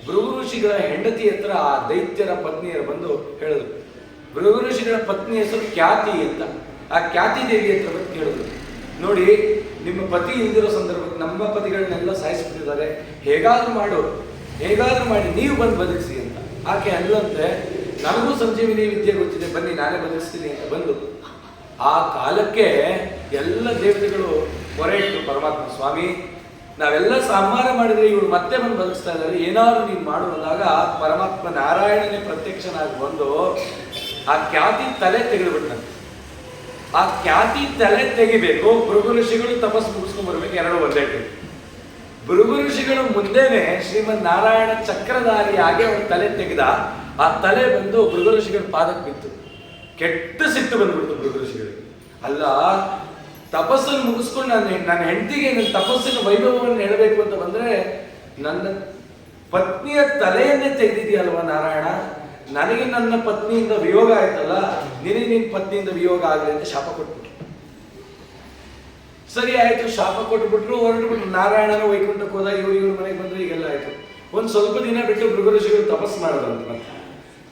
Speaker 1: ಭೃಗು ಋಷಿಗಳ ಹೆಂಡತಿ ಹತ್ರ ಆ ದೈತ್ಯರ ಪತ್ನಿಯರು ಬಂದು ಹೇಳಿದ್ರು. ಭೃಗು ಋಷಿಗಳ ಪತ್ನಿ ಹೆಸರು ಖ್ಯಾತಿ ಅಂತ. ಆ ಖ್ಯಾತಿ ದೇವಿ ಹತ್ರ ಬಂದು ಕೇಳಿದ್ರು, ನೋಡಿ ನಿಮ್ಮ ಪತಿ ಇಲ್ದಿರೋ ಸಂದರ್ಭಕ್ಕೆ ನಮ್ಮ ಪತಿಗಳನ್ನೆಲ್ಲ ಸಾಯಿಸ್ಬಿಟ್ಟಿದ್ದಾರೆ, ಹೇಗಾದ್ರೂ ಮಾಡಿ ನೀವು ಬಂದು ಬದುಕಿಸಿ ಅಂತ. ಆಕೆ ಅಲ್ಲಂತೆ, ನನಗೂ ಸಂಜೀವಿನಿ ವಿದ್ಯೆ ಗೊತ್ತಿದೆ, ಬನ್ನಿ ನಾನೇ ಬದುಕಿಸ್ತೀನಿ ಅಂತ ಬಂದು ಆ ಕಾಲಕ್ಕೆ ಎಲ್ಲ ದೇವತೆಗಳು ಮೊರೆ ಇಟ್ಟರು ಪರಮಾತ್ಮ, ಸ್ವಾಮಿ ನಾವೆಲ್ಲ ಸಂಹಾರ ಮಾಡಿದ್ರೆ ಇವರು ಮತ್ತೆ ಬಂದು ಬದುಕಿಸ್ತಾ ಇದ್ದಾರೆ, ಏನಾದ್ರು ನೀನು ಮಾಡುವುದಾಗ ಪರಮಾತ್ಮ ನಾರಾಯಣನೇ ಪ್ರತ್ಯಕ್ಷನಾಗಿ ಬಂದು ಆ ಖ್ಯಾತಿ ತಲೆ ತೆಗೆದುಬಿಟ್ಟಂತೆ. ಆ ಖ್ಯಾತಿ ತಲೆ ತೆಗಿಬೇಕು, ಭೃಗು ಋಷಿಗಳು ತಪಸ್ಸು ಮುಗಿಸ್ಕೊಂಡ್ ಬರ್ಬೇಕು, ಎರಡು ಒಂದೇ. ಭೃಗು ಋಷಿಗಳು ಮುಂದೆನೆ ಶ್ರೀಮನ್ ನಾರಾಯಣ ಚಕ್ರಧಾರಿಯಾಗಿ ಅವರ ತಲೆ ತೆಗೆದ. ಆ ತಲೆ ಬಂದು ಭೃಗು ಋಷಿಗಳ ಪಾದಕ್ಕೆ ಬಿತ್ತು. ಕೆಟ್ಟ ಸಿಟ್ಟು ಬಂದ್ಬಿಡ್ತು ಭೃಗು ಋಷಿಗಳಿಗೆ. ಅಲ್ಲ, ತಪಸ್ಸನ್ನು ಮುಗಿಸ್ಕೊಂಡು ನನ್ನ ಹೆಂಡತಿಗೆ ನನ್ನ ತಪಸ್ಸಿನ ವೈಭವವನ್ನು ಹೇಳಬೇಕು ಅಂತ ಬಂದ್ರೆ ನನ್ನ ಪತ್ನಿಯ ತಲೆಯನ್ನೇ ತೆಗೆದಿದೆಯಲ್ವ ನಾರಾಯಣ, ನನಗೆ ನನ್ನ ಪತ್ನಿಯಿಂದ ವಿಯೋಗ ಆಯ್ತಲ್ಲ, ನಿನಗೆ ನಿನ್ನ ಪತ್ನಿಯಿಂದ ವಿಯೋಗ ಆಗಲಿ ಅಂತ ಶಾಪ ಕೊಟ್ಬಿಟ್ರು. ಸರಿ ಆಯ್ತು, ಶಾಪ ಕೊಟ್ಬಿಟ್ರು, ಹೊರಟುಬಿಟ್ರು. ನಾರಾಯಣನ ವೈಕುಂಠಕ್ಕೆ ಹೋದ, ಇವ್ರ ಮನೆಗೆ ಬಂದ್ರು, ಈಗೆಲ್ಲ ಆಯ್ತು. ಒಂದು ಸ್ವಲ್ಪ ದಿನ ಬಿಟ್ಟು ಭೃಗು ಋಷಿಗಳು ತಪಸ್ ಮಾಡೋದಂತ.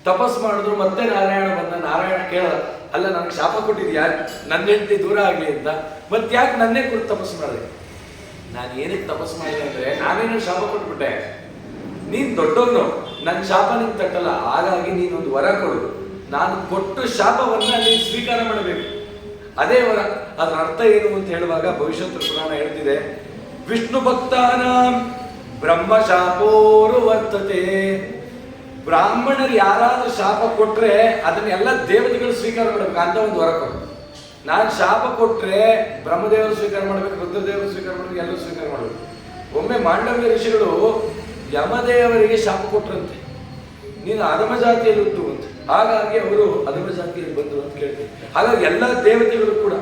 Speaker 1: ತಪಸ್ ಮಾಡಿದ್ರು, ಮತ್ತೆ ನಾರಾಯಣ ಬಂದ. ನಾರಾಯಣ ಕೇಳದ, ಅಲ್ಲ ನನಗೆ ಶಾಪ ಕೊಟ್ಟಿದ್ಯಾ ನನ್ನ ಹೆಂಡತಿ ದೂರ ಆಗಲಿ ಅಂತ, ಮತ್ತೆ ಯಾಕೆ ನನ್ನೇ ಕುರಿತು ತಪಸ್ಸು ಮಾಡಿದೆ? ನಾನು ಏನಕ್ಕೆ ತಪಸ್ಸು ಮಾಡಿದೆ ಅಂದರೆ ನಾನೇನು ಶಾಪ ಕೊಟ್ಬಿಟ್ಟೆ, ನೀನು ದೊಡ್ಡವನು, ನನ್ನ ಶಾಪ ನಿಂಗೆ ತಟ್ಟಲ್ಲ, ಹಾಗಾಗಿ ನೀನೊಂದು ವರ ಕೊಡು, ನಾನು ಕೊಟ್ಟು ಶಾಪವನ್ನ ನೀನು ಸ್ವೀಕಾರ ಮಾಡಬೇಕು, ಅದೇ ವರ. ಅದರ ಅರ್ಥ ಏನು ಅಂತ ಹೇಳುವಾಗ ಭವಿಷ್ಯತ್ ಪುರಾಣ ಹೇಳ್ತಿದೆ, ವಿಷ್ಣು ಭಕ್ತಾನಾಂ ಬ್ರಹ್ಮ ಶಾಪೋರು ವರ್ತತೆ. ಬ್ರಾಹ್ಮಣರು ಯಾರಾದ್ರೂ ಶಾಪ ಕೊಟ್ರೆ ಅದನ್ನೆಲ್ಲ ದೇವತೆಗಳು ಸ್ವೀಕಾರ ಮಾಡಬೇಕು ಅಂತ ಒಂದು ವರ ಕೊಡು. ನಾನು ಶಾಪ ಕೊಟ್ರೆ ಬ್ರಹ್ಮದೇವರು ಸ್ವೀಕಾರ ಮಾಡಬೇಕು, ರುದ್ರದೇವರು ಸ್ವೀಕಾರ ಮಾಡಬೇಕು, ಎಲ್ಲರೂ ಸ್ವೀಕಾರ ಮಾಡಬೇಕು. ಒಮ್ಮೆ ಮಾಂಡವ್ಯ ಋಷಿಗಳು ಯಮದೇವರಿಗೆ ಶಾಪ ಕೊಟ್ರಂತೆ, ನೀನು ಅಧಮ ಜಾತಿಯಲ್ಲಿ ಹುಟ್ಟು ಅಂತ. ಹಾಗಾಗಿ ಅವರು ಅಧಮ ಜಾತಿಯಲ್ಲಿ ಬಂದರು ಅಂತ ಕೇಳ್ತೀವಿ. ಹಾಗಾಗಿ ಎಲ್ಲ ದೇವತೆಗಳು ಕೂಡ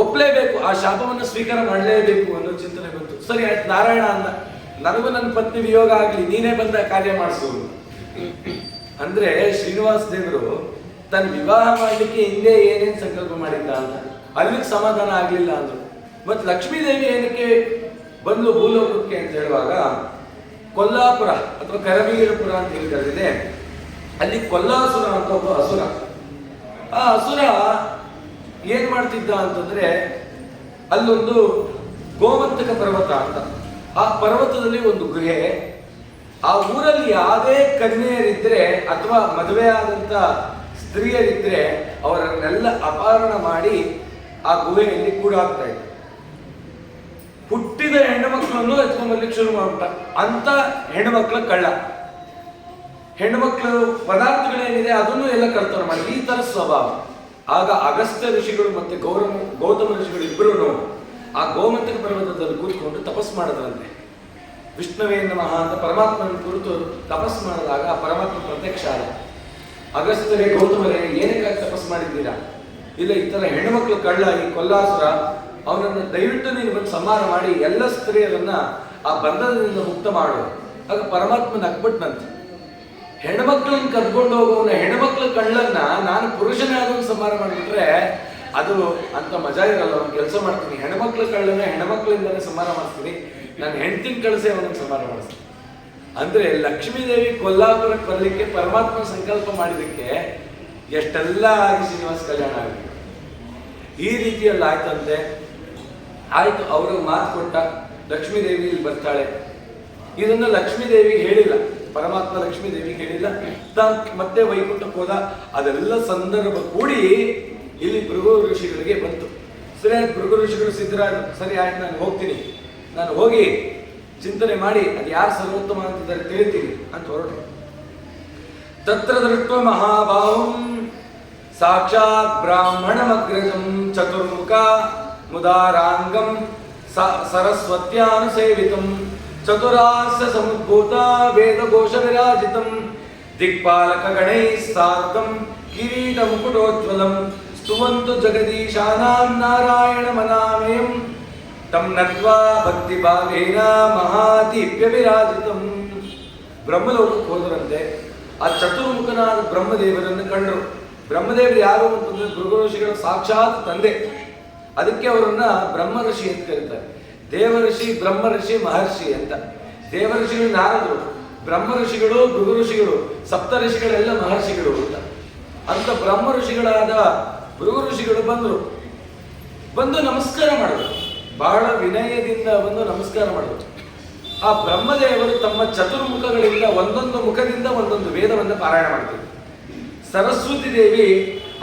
Speaker 1: ಒಪ್ಪಲೇಬೇಕು, ಆ ಶಾಪವನ್ನು ಸ್ವೀಕಾರ ಮಾಡಲೇಬೇಕು ಅನ್ನೋ ಚಿಂತನೆ ಬಂತು. ಸರಿ ಆಯ್ತು, ನಾರಾಯಣ ಅಂದ, ನನಗೂ ನನ್ನ ಪತ್ನಿ ವಿಯೋಗ ಆಗಲಿ, ನೀನೇ ಬಂದ ಕಾರ್ಯ ಮಾಡಿಸು ಅಂದ್ರೆ ಶ್ರೀನಿವಾಸ ದೇವರು ತನ್ನ ವಿವಾಹ ಮಾಡಲಿಕ್ಕೆ ಹಿಂದೆ ಏನೇನು ಸಂಕಲ್ಪ ಮಾಡಿದ್ದ ಅಂತ ಅಲ್ಲಿಗೆ ಸಮಾಧಾನ ಆಗಲಿಲ್ಲ ಅಂದ್ರು. ಮತ್ತು ಲಕ್ಷ್ಮೀದೇವಿ ಏನಕ್ಕೆ ಬಂದು ಭೂಲೋಕಕ್ಕೆ ಅಂತ ಹೇಳುವಾಗ, ಕೊಲ್ಲಾಪುರ ಅಥವಾ ಕರವೀರಪುರ ಅಂತ ಹೇಳಿ ಕರೆದಿದೆ, ಅಲ್ಲಿ ಕೊಲ್ಲಾಸುರ ಅಂತ ಒಬ್ಬ ಅಸುರ. ಆ ಅಸುರ ಏನ್ ಮಾಡ್ತಿದ್ದ ಅಂತಂದ್ರೆ, ಅಲ್ಲೊಂದು ಗೋವಂತಕ ಪರ್ವತ ಅಂತ, ಆ ಪರ್ವತದಲ್ಲಿ ಒಂದು ಗುಹೆ. ಆ ಊರಲ್ಲಿ ಯಾವುದೇ ಕನ್ಯೆಯರಿದ್ರೆ ಅಥವಾ ಮದುವೆ ಆದಂತ ಸ್ತ್ರೀಯರಿದ್ರೆ ಅವರನ್ನೆಲ್ಲ ಅಪಹರಣ ಮಾಡಿ ಆ ಗುಹೆಯಲ್ಲಿ ಕೂಡಾಕ್ತಾ ಇದ್ರು. ಹುಟ್ಟಿದ ಹೆಣ್ಣು ಮಕ್ಕಳನ್ನು ಎತ್ಕೊಂಡ್ಬರ್ಲಿಕ್ಕೆ ಶುರು ಮಾಡ್ಬಿಟ್ಟ. ಅಂತ ಹೆಣ್ಣು ಮಕ್ಕಳ ಕಳ್ಳ, ಹೆಣ್ಣು ಮಕ್ಕಳು ಪದಾರ್ಥಗಳೇನಿದೆ ಅದನ್ನು ಎಲ್ಲ ಕಳ್ತನ ಮಾಡಿ, ಈ ತರ ಸ್ವಭಾವ. ಆಗ ಅಗಸ್ತ್ಯ ಋಷಿಗಳು ಮತ್ತೆ ಗೌತಮ ಋಷಿಗಳು ಇಬ್ಬರು ಆ ಗೋಮಂತಕ ಪರ್ವತದಲ್ಲಿ ಕೂತ್ಕೊಂಡು ತಪಸ್ ಮಾಡಿದ್ರಂತೆ. ವಿಷ್ಣುವೇ ನಮಃ ಅಂತ ಪರಮಾತ್ಮನ ಕುರಿತು ತಪಸ್ ಮಾಡಿದಾಗ ಆ ಪರಮಾತ್ಮ ಪ್ರತ್ಯಕ್ಷ ಆದ. ಅಗಸ್ತ್ಯರೇ, ಗೌತಮರೇ, ಏನಕ್ಕಾಗಿ ತಪಸ್ ಮಾಡಿದ್ದೀರಾ? ಇಲ್ಲ, ಈ ತರ ಹೆಣ್ಣು ಮಕ್ಕಳು ಕಳ್ಳ ಈ ಕೊಲ್ಲಾಸುರ, ಅವನನ್ನು ದಯವಿಟ್ಟು ನೀನು ಬಂದು ಸಂಹಾರ ಮಾಡಿ ಎಲ್ಲ ಸ್ತ್ರೀಯರನ್ನ ಆ ಬಂಧನದಿಂದ ಮುಕ್ತ ಮಾಡು. ಆಗ ಪರಮಾತ್ಮ ನಕ್ಬಿಟ್ನಂತೆ, ಹೆಣ್ಮಕ್ಳನ್ನ ಕರ್ಕೊಂಡು ಹೋಗೋನ ಹೆಣ್ಮಕ್ಳ ಕಳ್ಳನ್ನ ನಾನು ಪುರುಷನೇ ಆದವನು ಸಂಹಾರ ಮಾಡಿಬಿಟ್ರೆ ಅದು ಅಂತ ಮಜಾ ಇರಲ್ಲ. ಅವ್ನು ಕೆಲಸ ಮಾಡ್ತೀನಿ, ಹೆಣ್ಮಕ್ಳ ಕಳ್ಳನ ಹೆಣ್ಮಕ್ಳಿಂದಲೇ ಸಂಹಾರ ಮಾಡ್ತೀನಿ, ನಾನು ಹೆಂಡ್ತಿನ ಕಳಿಸಿ ಅವನಿಗೆ ಸಂಹಾರ ಮಾಡಿಸ್ತೀನಿ. ಅಂದ್ರೆ ಲಕ್ಷ್ಮೀದೇವಿ ಕೊಲ್ಲಾಪುರಕ್ಕೆ ಬರಲಿಕ್ಕೆ ಪರಮಾತ್ಮ ಸಂಕಲ್ಪ ಮಾಡಿದಕ್ಕೆ ಎಷ್ಟೆಲ್ಲ ಆಗಿ ಶ್ರೀನಿವಾಸ ಕಲ್ಯಾಣ ಆಗಿದೆ. ಈ ರೀತಿಯಲ್ಲಿ ಆಯ್ತಂತೆ. ಆಯ್ತು, ಅವ್ರಿಗೆ ಮಾತು ಕೊಟ್ಟ, ಲಕ್ಷ್ಮೀದೇವಿ ಇಲ್ಲಿ ಬರ್ತಾಳೆ. ಇದನ್ನ ಲಕ್ಷ್ಮೀದೇವಿಗೆ ಹೇಳಿಲ್ಲ, ಪರಮಾತ್ಮ ಲಕ್ಷ್ಮೀದೇವಿಗೆ ಹೇಳಿಲ್ಲ. ಮತ್ತೆ ವೈಕುಂಠಕ್ಕೆ ಹೋದ. ಅದೆಲ್ಲ ಸಂದರ್ಭ ಕೂಡಿ ಇಲ್ಲಿ ಭೃಗು ಋಷಿಗಳಿಗೆ ಬಂತು. ಸರಿ ಆಯ್ತು, ಭೃಗು ಋಷಿಗಳು ಸಿದ್ಧರಾದ್ರು. ಸರಿ ಆಯ್ತು, ನಾನು ಹೋಗ್ತೀನಿ, ನಾನು ಹೋಗಿ ಚಿಂತನೆ ಮಾಡಿ ಅದು ಯಾರು ಸರ್ವೋತ್ತಮ ಅಂತಿದ್ದಾರೆ ತಿಳಿತೀನಿ ಅಂತ ಹೊರಟರು. ತತ್ರ ದೃಷ್ಟ ಮಹಾಬಾಹುಂ ಸಾಕ್ಷಾತ್ ಬ್ರಾಹ್ಮಣಮಗ್ರಜಂ ಚತುರ್ಮುಖ ಮುದಾರಾಂಗಂ ಸರಸ್ವತ್ಯಾನುಸೇವಿತಂ ಚತುರಾಸ್ಯ ಸಮುದ್ಭೂತ ವೇದಘೋಷ ವಿರಾಜಿತಂ ದಿಕ್ಪಾಲಕ ಗಣೈ ಸಾರ್ಧಂ ಕಿರೀಟ ಮುಕುಟೋಜ್ವಲಂ ಸ್ತುವಂತು ಜಗದೀಶಾನಾಂ ನಾರಾಯಣ ಮನಾಮಯಂ ತಂ ನತ್ವಾ ಭಕ್ತಿ ಭಾವೇನ ಮಹಾದೀಪ್ಯ ವಿರಾಜಿತಂ. ಬ್ರಹ್ಮಲೋಕಕ್ಕೆ ಹೋದರಂತೆ. ಆ ಚತುರ್ಮುಖನಾದ ಬ್ರಹ್ಮದೇವರನ್ನು ಕಂಡರು. ಬ್ರಹ್ಮದೇವರು ಯಾರು ಅಂತಂದ್ರೆ ಭೃಗು ಋಷಿಗಳ ಸಾಕ್ಷಾತ್ ತಂದೆ. ಅದಕ್ಕೆ ಅವರನ್ನ ಬ್ರಹ್ಮ ಋಷಿ ಅಂತ ಕರೀತಾರೆ. ದೇವಋಷಿ, ಬ್ರಹ್ಮ ಋಷಿ, ಮಹರ್ಷಿ ಅಂತ. ದೇವ ಋಷಿಗಳು ನಾರದರು, ಬ್ರಹ್ಮ ಋಷಿಗಳು ಭೃಗು ಋಷಿಗಳು, ಸಪ್ತ ಋಷಿಗಳೆಲ್ಲ ಮಹರ್ಷಿಗಳು ಅಂತ ಬ್ರಹ್ಮ ಋಷಿಗಳಾದ ಭೃಗು ಋಷಿಗಳು ಬಂದು ನಮಸ್ಕಾರ ಮಾಡಿದ್ರು. ಬಹಳ ವಿನಯದಿಂದ ಬಂದು ನಮಸ್ಕಾರ ಮಾಡಿದ್ರು. ಆ ಬ್ರಹ್ಮದೇವರು ತಮ್ಮ ಚತುರ್ಮುಖಗಳಿಂದ ಒಂದೊಂದು ಮುಖದಿಂದ ಒಂದೊಂದು ವೇದವನ್ನು ಪಾರಾಯಣ ಮಾಡ್ತಿದ್ರು. ಸರಸ್ವತಿ ದೇವಿ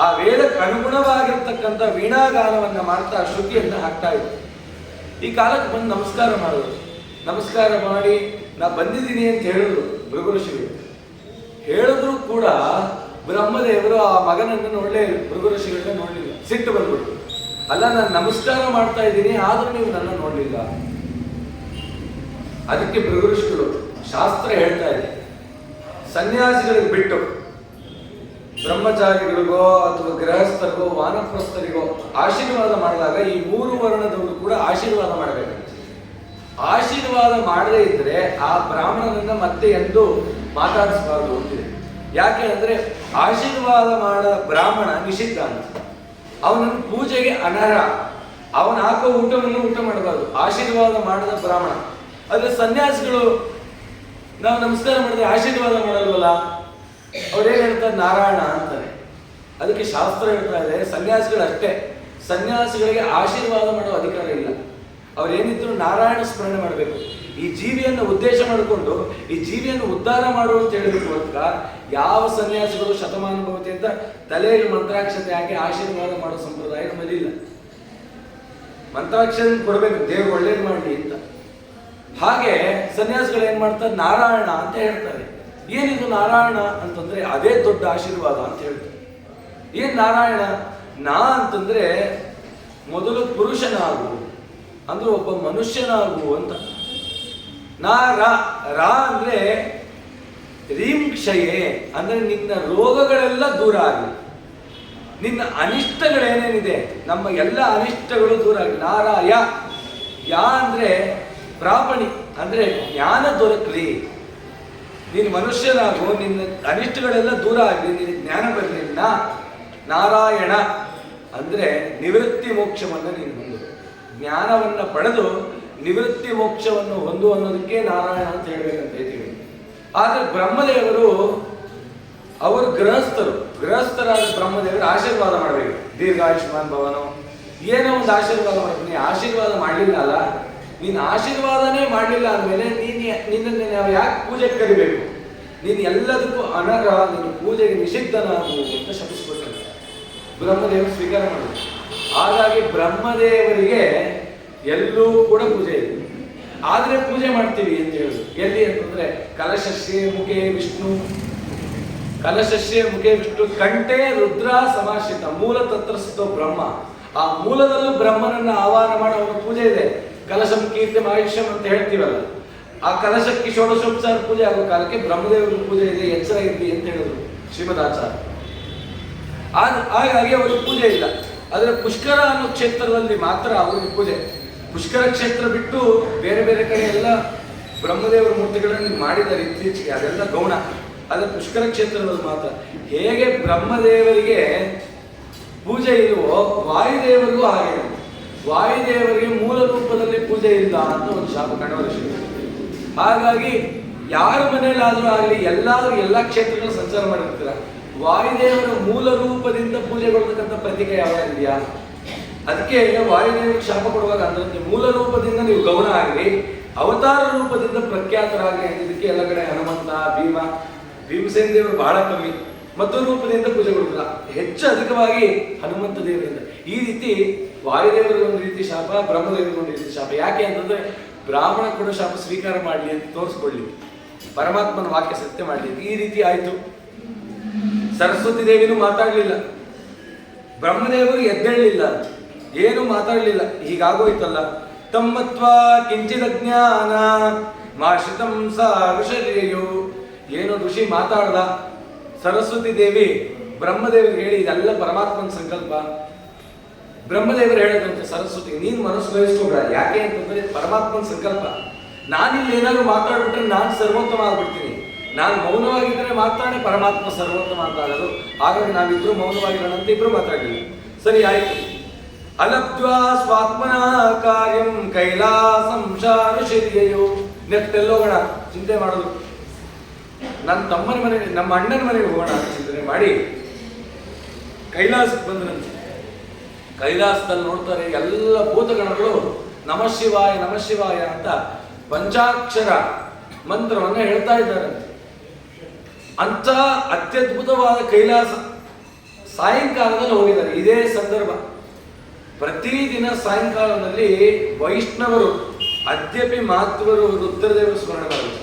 Speaker 1: ಆ ವೇದಕ್ಕೆ ಅನುಗುಣವಾಗಿರ್ತಕ್ಕಂಥ ವೀಣಾಗಾನವನ್ನ ಮಾಡ್ತಾ ಶ್ರುತಿಯನ್ನ ಹಾಕ್ತಾ ಇದ್ರು. ಈ ಕಾಲಕ್ಕೆ ಬಂದು ನಮಸ್ಕಾರ ಮಾಡಿದ್ರು. ನಮಸ್ಕಾರ ಮಾಡಿ ನಾ ಬಂದಿದ್ದೀನಿ ಅಂತ ಹೇಳಿದ್ರು ಭೃಗು ಋಷಿಗಳು. ಹೇಳಿದ್ರು ಕೂಡ ಬ್ರಹ್ಮದೇವರು ಆ ಮಗನನ್ನು ನೋಡಲೇ ಇಲ್ಲ, ಭೃಗು ಋಷಿಗಳನ್ನ ನೋಡಲಿಲ್ಲ. ಸಿಟ್ಟು ಬಂದ್ಬಿಟ್ಟು, ಅಲ್ಲ ನಾನು ನಮಸ್ಕಾರ ಮಾಡ್ತಾ ಇದ್ದೀನಿ ಆದ್ರೂ ನೀವು ನನ್ನ ನೋಡ್ಲಿಲ್ಲ. ಅದಕ್ಕೆ ಭೃಗು ಋಷಿಗಳು ಶಾಸ್ತ್ರ ಹೇಳ್ತಾ ಇದೆ, ಸನ್ಯಾಸಿಗಳಿಗೆ ಬಿಟ್ಟು ಬ್ರಹ್ಮಚಾರಿಗಳಿಗೋ ಅಥವಾ ಗೃಹಸ್ಥರಿಗೋ ವಾನಪ್ರಸ್ಥರಿಗೋ ಆಶೀರ್ವಾದ ಮಾಡಿದಾಗ ಈ ಮೂರು ವರ್ಣದವರು ಕೂಡ ಆಶೀರ್ವಾದ ಮಾಡಬೇಕಂತೆ. ಆಶೀರ್ವಾದ ಮಾಡದೇ ಇದ್ರೆ ಆ ಬ್ರಾಹ್ಮಣನನ್ನ ಮತ್ತೆ ಎಂದು ಮಾತಾಡಿಸಬಾರದು ಅಂತಿದೆ. ಯಾಕೆ ಅಂದ್ರೆ ಆಶೀರ್ವಾದ ಮಾಡದ ಬ್ರಾಹ್ಮಣ ನಿಷಿದ್ಧ ಅಂತ, ಅವನನ್ನು ಪೂಜೆಗೆ ಅನರ್ಹ, ಅವನ ಹಾಕೋ ಊಟವನ್ನು ಊಟ ಮಾಡಬಾರ್ದು. ಆಶೀರ್ವಾದ ಮಾಡದ ಬ್ರಾಹ್ಮಣ. ಆದ್ರೆ ಸನ್ಯಾಸಿಗಳು ನಾವು ನಮಸ್ಕಾರ ಮಾಡಿದ್ರೆ ಆಶೀರ್ವಾದ ಮಾಡಲ್ವಲ್ಲ, ಅವ್ರೇನು ಹೇಳ್ತಾರೆ? ನಾರಾಯಣ ಅಂತಾರೆ. ಅದಕ್ಕೆ ಶಾಸ್ತ್ರ ಹೇಳ್ತಾ ಇದೆ, ಸನ್ಯಾಸಿಗಳಷ್ಟೇ, ಸನ್ಯಾಸಿಗಳಿಗೆ ಆಶೀರ್ವಾದ ಮಾಡೋ ಅಧಿಕಾರ ಇಲ್ಲ. ಅವ್ರೇನಿದ್ರು ನಾರಾಯಣ ಸ್ಮರಣೆ ಮಾಡಬೇಕು. ಈ ಜೀವಿಯನ್ನು ಉದ್ದೇಶ ಮಾಡಿಕೊಂಡು ಈ ಜೀವಿಯನ್ನು ಉದ್ಧಾರ ಮಾಡು ಅಂತ ಹೇಳಬೇಕು ಅಂತ ಯಾವ ಸನ್ಯಾಸಿಗಳು ಶತಮಾನ ಭವತಿ ಅಂತ ತಲೆಯಲ್ಲಿ ಮಂತ್ರಾಕ್ಷತೆ ಹಾಕಿ ಆಶೀರ್ವಾದ ಮಾಡೋ ಸಂಪ್ರದಾಯ ನಮ್ಮಲ್ಲಿ ಇಲ್ಲ. ಮಂತ್ರಾಕ್ಷತೆ ಕೊಡಬೇಕು, ದೇವ್ರು ಒಳ್ಳೇದು ಮಾಡಲಿ ಅಂತ. ಹಾಗೆ ಸನ್ಯಾಸಿಗಳು ಏನ್ ಮಾಡ್ತಾರೆ? ನಾರಾಯಣ ಅಂತ ಹೇಳ್ತಾರೆ. ಏನಿದು ನಾರಾಯಣ ಅಂತಂದ್ರೆ ಅದೇ ದೊಡ್ಡ ಆಶೀರ್ವಾದ ಅಂತ ಹೇಳ್ತಾರೆ. ಏನ್ ನಾರಾಯಣ? ನಾ ಅಂತಂದ್ರೆ ಮೊದಲು ಪುರುಷನಾಗು ಅಂದ್ರೆ ಒಬ್ಬ ಮನುಷ್ಯನಾಗು ಅಂತ. ನಾ ರಾ ಅಂದ್ರೆ ರೀಂ ಕ್ಷಯೇ ಅಂದ್ರೆ ನಿನ್ನ ರೋಗಗಳೆಲ್ಲ ದೂರ ಆಗಲಿ, ನಿನ್ನ ಅನಿಷ್ಟಗಳೇನೇನಿದೆ ನಮ್ಮ ಎಲ್ಲ ಅನಿಷ್ಟಗಳು ದೂರ ಆಗಲಿ. ನಾರಾಯ ಯಾ ಅಂದ್ರೆ ಪ್ರಾಪಣಿ ಅಂದ್ರೆ ಜ್ಞಾನ ದೊರಕಲಿ, ನೀನು ಮನುಷ್ಯನಾಗು, ನಿನ್ನ ಅನಿಷ್ಟಗಳೆಲ್ಲ ದೂರ ಆಗಲಿ, ನಿನ್ನ ಜ್ಞಾನ ಬರಲಿ. ನಾರಾಯಣ ಅಂದ್ರೆ ನಿವೃತ್ತಿ ಮೋಕ್ಷವನ್ನು ನೀನು ಹೊಂದು, ಜ್ಞಾನವನ್ನ ಪಡೆದು ನಿವೃತ್ತಿ ಮೋಕ್ಷವನ್ನು ಹೊಂದು ಅನ್ನೋದಕ್ಕೆ ನಾರಾಯಣ ಅಂತ ಹೇಳ್ಬೇಕಂತ ಹೇಳ್ತೀವಿ. ಆದ್ರೆ ಬ್ರಹ್ಮದೇವರು ಅವರು ಗೃಹಸ್ಥರಾದ ಬ್ರಹ್ಮದೇವರು ಆಶೀರ್ವಾದ ಮಾಡಬೇಕು. ದೀರ್ಘಾಯುಷ್ಮಾನ್ ಭವನೋ ಏನೋ ಒಂದು ಆಶೀರ್ವಾದ ಮಾಡಬೇಕು. ನೀ ಆಶೀರ್ವಾದ ಮಾಡಲಿಲ್ಲ ಅಲ್ಲ, ನೀನು ಆಶೀರ್ವಾದನೇ ಮಾಡಲಿಲ್ಲ ಅಂದಮೇಲೆ ನಿನ್ನನ್ನು ನಾವು ಯಾಕೆ ಪೂಜೆಗೆ ಕರಿಬೇಕು? ನೀನು ಎಲ್ಲದಕ್ಕೂ ಅನರ್ಹ, ನೀನು ಪೂಜೆಗೆ ನಿಷಿದ್ಧನಾಗು ಅಂತ ಶಪಿಸ್ಬಿಡ್ತಾರೆ. ಬ್ರಹ್ಮದೇವರು ಸ್ವೀಕಾರ ಮಾಡಬೇಕು. ಹಾಗಾಗಿ ಬ್ರಹ್ಮದೇವರಿಗೆ ಎಲ್ಲೂ ಕೂಡ ಪೂಜೆ ಇದೆ. ಆದರೆ ಪೂಜೆ ಮಾಡ್ತೀವಿ ಅಂತ ಹೇಳುದು ಎಲ್ಲಿ ಅಂತಂದ್ರೆ ಕಲಶಸ್ಯೇ ಮುಖೇ ವಿಷ್ಣು, ಕಲಶಸ್ಯೇ ಮುಖೇ ವಿಷ್ಣು ಕಂಠೇ ರುದ್ರ ಸಮಾಶ್ರಿತ ಮೂಲ ತತ್ರಸ್ಥೋ ಬ್ರಹ್ಮ. ಆ ಮೂಲದಲ್ಲೂ ಬ್ರಹ್ಮನನ್ನ ಆಹ್ವಾನ ಮಾಡೋ ಒಂದು ಪೂಜೆ ಇದೆ. ಕಲಶಂ ಕೀರ್ತಿಂ ಆಯುಷ್ಯಂ ಅಂತ ಹೇಳ್ತೀವಲ್ಲ, ಆ ಕಲಶಕ್ಕೆ ಷೋಡಶೋಪಚಾರ ಪೂಜೆ ಆಗೋ ಕಾಲಕ್ಕೆ ಬ್ರಹ್ಮದೇವರ ಪೂಜೆ ಇದೆ, ಎಚ್ಚರ ಇರಲಿ ಅಂತ ಹೇಳಿದ್ರು ಶ್ರೀಮದಾಚಾರ್ಯ. ಹಾಗಾಗಿ ಅವರಿಗೆ ಪೂಜೆ ಇಲ್ಲ. ಆದರೆ ಪುಷ್ಕರ ಅನ್ನೋ ಕ್ಷೇತ್ರದಲ್ಲಿ ಮಾತ್ರ ಅವರಿಗೆ ಪೂಜೆ. ಪುಷ್ಕರ ಕ್ಷೇತ್ರ ಬಿಟ್ಟು ಬೇರೆ ಬೇರೆ ಕಡೆ ಎಲ್ಲ ಬ್ರಹ್ಮದೇವರ ಮೂರ್ತಿಗಳನ್ನು ಮಾಡಿದ್ದಾರೆ ಇತ್ತೀಚೆಗೆ, ಅದೆಲ್ಲ ಗೌಣ. ಆದರೆ ಪುಷ್ಕರ ಕ್ಷೇತ್ರದಲ್ಲಿ ಮಾತ್ರ. ಹೇಗೆ ಬ್ರಹ್ಮದೇವರಿಗೆ ಪೂಜೆ ಇಲ್ವೋ ವಾಯುದೇವರಿಗೂ ಹಾಗೆ. ವಾಯುದೇವರಿಗೆ ಮೂಲ ರೂಪದಲ್ಲಿ ಪೂಜೆ ಇಲ್ಲ ಅಂತ ಒಂದು ಶಾಪ ಕಂಡವರ ಶ್ರೀ. ಹಾಗಾಗಿ ಯಾರ ಮನೆಯಲ್ಲಾದರೂ ಆಗಲಿ ಎಲ್ಲ ಕ್ಷೇತ್ರಗಳು ಸಂಚಾರ ಮಾಡಿರ್ತೀರ, ವಾಯುದೇವರ ಮೂಲ ರೂಪದಿಂದ ಪೂಜೆಗೊಳ್ತಕ್ಕಂಥ ಪ್ರತೀಕೆ ಯಾವ್ದಿದೆಯಾ? ಅದಕ್ಕೆ ವಾಯುದೇವರಿಗೆ ಶಾಪ ಕೊಡುವಾಗ ಅಂದ್ರೆ ಮೂಲ ರೂಪದಿಂದ ನೀವು ಗೌಣ ಆಗಲಿ, ಅವತಾರ ರೂಪದಿಂದ ಪ್ರಖ್ಯಾತರಾಗಲಿ ಅಂದಿದ್ದಕ್ಕೆ ಎಲ್ಲ ಕಡೆ ಹನುಮಂತ, ಭೀಮಸೇನ ದೇವರು ಬಹಳ ಕಮ್ಮಿ, ಮಧ್ವ ರೂಪದಿಂದ ಪೂಜೆ ಕೊಡುತ್ತಿಲ್ಲ, ಹೆಚ್ಚು ಅಧಿಕವಾಗಿ ಹನುಮಂತ ದೇವರಿಂದ. ಈ ರೀತಿ ವಾಯುದೇವರಿಗೆ ಒಂದು ರೀತಿ ಶಾಪ, ಬ್ರಹ್ಮದೇವರಿಗೆ ಒಂದು ರೀತಿ ಶಾಪ. ಯಾಕೆ ಅಂತಂದ್ರೆ ಬ್ರಾಹ್ಮಣ ಕೂಡ ಶಾಪ ಸ್ವೀಕಾರ ಮಾಡಲಿ ಅಂತ ತೋರಿಸ್ಕೊಳ್ಳಿ, ಪರಮಾತ್ಮನ ವಾಕ್ಯ ಸತ್ಯ ಮಾಡಲಿ. ಈ ರೀತಿ ಆಯ್ತು. ಸರಸ್ವತಿ ದೇವಿನೂ ಮಾತಾಡ್ಲಿಲ್ಲ, ಬ್ರಹ್ಮದೇವರು ಎದ್ದೇಳಲಿಲ್ಲ, ಏನು ಮಾತಾಡ್ಲಿಲ್ಲ. ಹೀಗಾಗೋಯ್ತಲ್ಲ. ತಮ್ಮತ್ವ ಕಿಂಚಿದ ಜ್ಞಾನ ಮಾಶ್ರಿತಂ ಸ ಋಷಿಯು. ಏನು ಋಷಿ ಮಾತಾಡ್ದ, ಸರಸ್ವತಿ ದೇವಿ ಬ್ರಹ್ಮದೇವರಿಗೆ ಹೇಳಿ ಇದೆಲ್ಲ ಪರಮಾತ್ಮನ ಸಂಕಲ್ಪ. ಬ್ರಹ್ಮದೇವರು ಹೇಳದಂತೆ ಸರಸ್ವತಿ ನೀನು ಮನಸ್ಸು ವಹಿಸ್ಕೊಬೇಡ, ಯಾಕೆ ಅಂತಂದ್ರೆ ಪರಮಾತ್ಮನ ಸಂಕಲ್ಪ. ನಾನಿಲ್ಲಿ ಏನಾದ್ರು ಮಾತಾಡ್ಬಿಟ್ರೆ ನಾನು ಸರ್ವೋತ್ತಮ ಆಗ್ಬಿಡ್ತೀನಿ. ನಾನು ಮೌನವಾಗಿದ್ದರೆ ಮಾತಾಡಿ ಪರಮಾತ್ಮ ಸರ್ವೋತ್ತಮ ಅಂತ ಆಗೋದು. ಹಾಗಾಗಿ ನಾವಿಬ್ರು ಮೌನವಾಗಿರೋಣಂತ ಇಬ್ರು ಮಾತಾಡಲಿಲ್ಲ. ಸರಿ ಆಯ್ತು. ಅಲಬ್ಧ್ವಾ ಸ್ವಾತ್ಮನ ಕಾರ್ಯಂ ಕೈಲಾಸಂ ಋಷಿಯೋ. ನೆಕ್ಸ್ಟ್ ಎಲ್ಲೋಗೋಣ ಚಿಂತೆ ಮಾಡೋದು. ನನ್ನ ತಮ್ಮನ ಮನೆಗೆ, ನಮ್ಮ ಅಣ್ಣನ ಮನೆಗೆ ಹೋಗೋಣ ಅಂತ ಚಿಂತನೆ ಮಾಡಿ ಕೈಲಾಸಕ್ಕೆ ಬಂದ್ರಂತೆ. ಕೈಲಾಸದಲ್ಲಿ ನೋಡ್ತಾರೆ ಎಲ್ಲ ಭೂತಗಣಗಳು ನಮಃ ಶಿವಾಯ ಅಂತ ಪಂಚಾಕ್ಷರ ಮಂತ್ರವನ್ನ ಹೇಳ್ತಾ ಇದ್ದಾರಂತೆ. ಅಂತ ಅತ್ಯದ್ಭುತವಾದ ಕೈಲಾಸ ಸಾಯಂಕಾಲದಲ್ಲಿ ಹೋಗಿದ್ದಾರೆ. ಇದೇ ಸಂದರ್ಭ ಪ್ರತಿದಿನ ಸಾಯಂಕಾಲದಲ್ಲಿ ವೈಷ್ಣವರು ಅದ್ಯಪಿ ಮಹತ್ವರು ರುದ್ರದೇವರು ಸ್ಮರಣೆ ಮಾಡುತ್ತಾರೆ.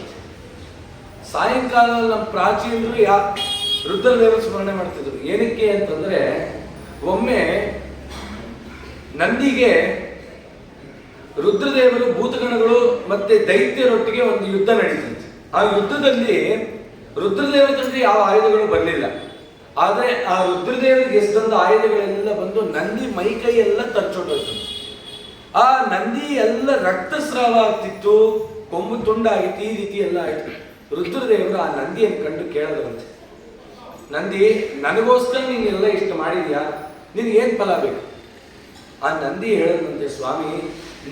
Speaker 1: ಸಾಯಂಕಾಲದಲ್ಲಿ ನಮ್ಮ ಪ್ರಾಚೀನರು ರುದ್ರದೇವರು ಸ್ಮರಣೆ ಮಾಡ್ತಿದ್ರು. ಏನಕ್ಕೆ ಅಂತಂದ್ರೆ ಒಮ್ಮೆ ನಂದಿಗೆ ರುದ್ರದೇವರು, ಭೂತಗಣಗಳು ಮತ್ತೆ ದೈತ್ಯರೊಟ್ಟಿಗೆ ಒಂದು ಯುದ್ಧ ನಡೀತಿತ್ತು. ಆ ಯುದ್ಧದಲ್ಲಿ ರುದ್ರದೇವರ ತಂದೆ ಯಾವ ಆಯುಧಗಳು ಬರಲಿಲ್ಲ. ಆದರೆ ಆ ರುದ್ರದೇವರಿಗೆ ಎಷ್ಟೊಂದು ಆಯುಧಗಳೆಲ್ಲ ಬಂದು ನಂದಿ ಮೈಕೈ ಎಲ್ಲ ತರ್ಚೊಟ್ಟೋಯ್ತು. ಆ ನಂದಿ ಎಲ್ಲ ರಕ್ತಸ್ರಾವ ಆಗ್ತಿತ್ತು, ಕೊಂಬು ತುಂಡಾಗಿತ್ತು, ಈ ರೀತಿ ಎಲ್ಲ ಆಯ್ತು. ರುದ್ರದೇವರು ಆ ನಂದಿಯನ್ನು ಕಂಡು ಕೇಳದಂತೆ, ನಂದಿ ನನಗೋಸ್ಕರ ನೀನೆಲ್ಲ ಇಷ್ಟು ಮಾಡಿದ್ಯಾ, ನಿನಗೇನು ಫಲ ಬೇಕು? ಆ ನಂದಿ ಹೇಳದಂತೆ, ಸ್ವಾಮಿ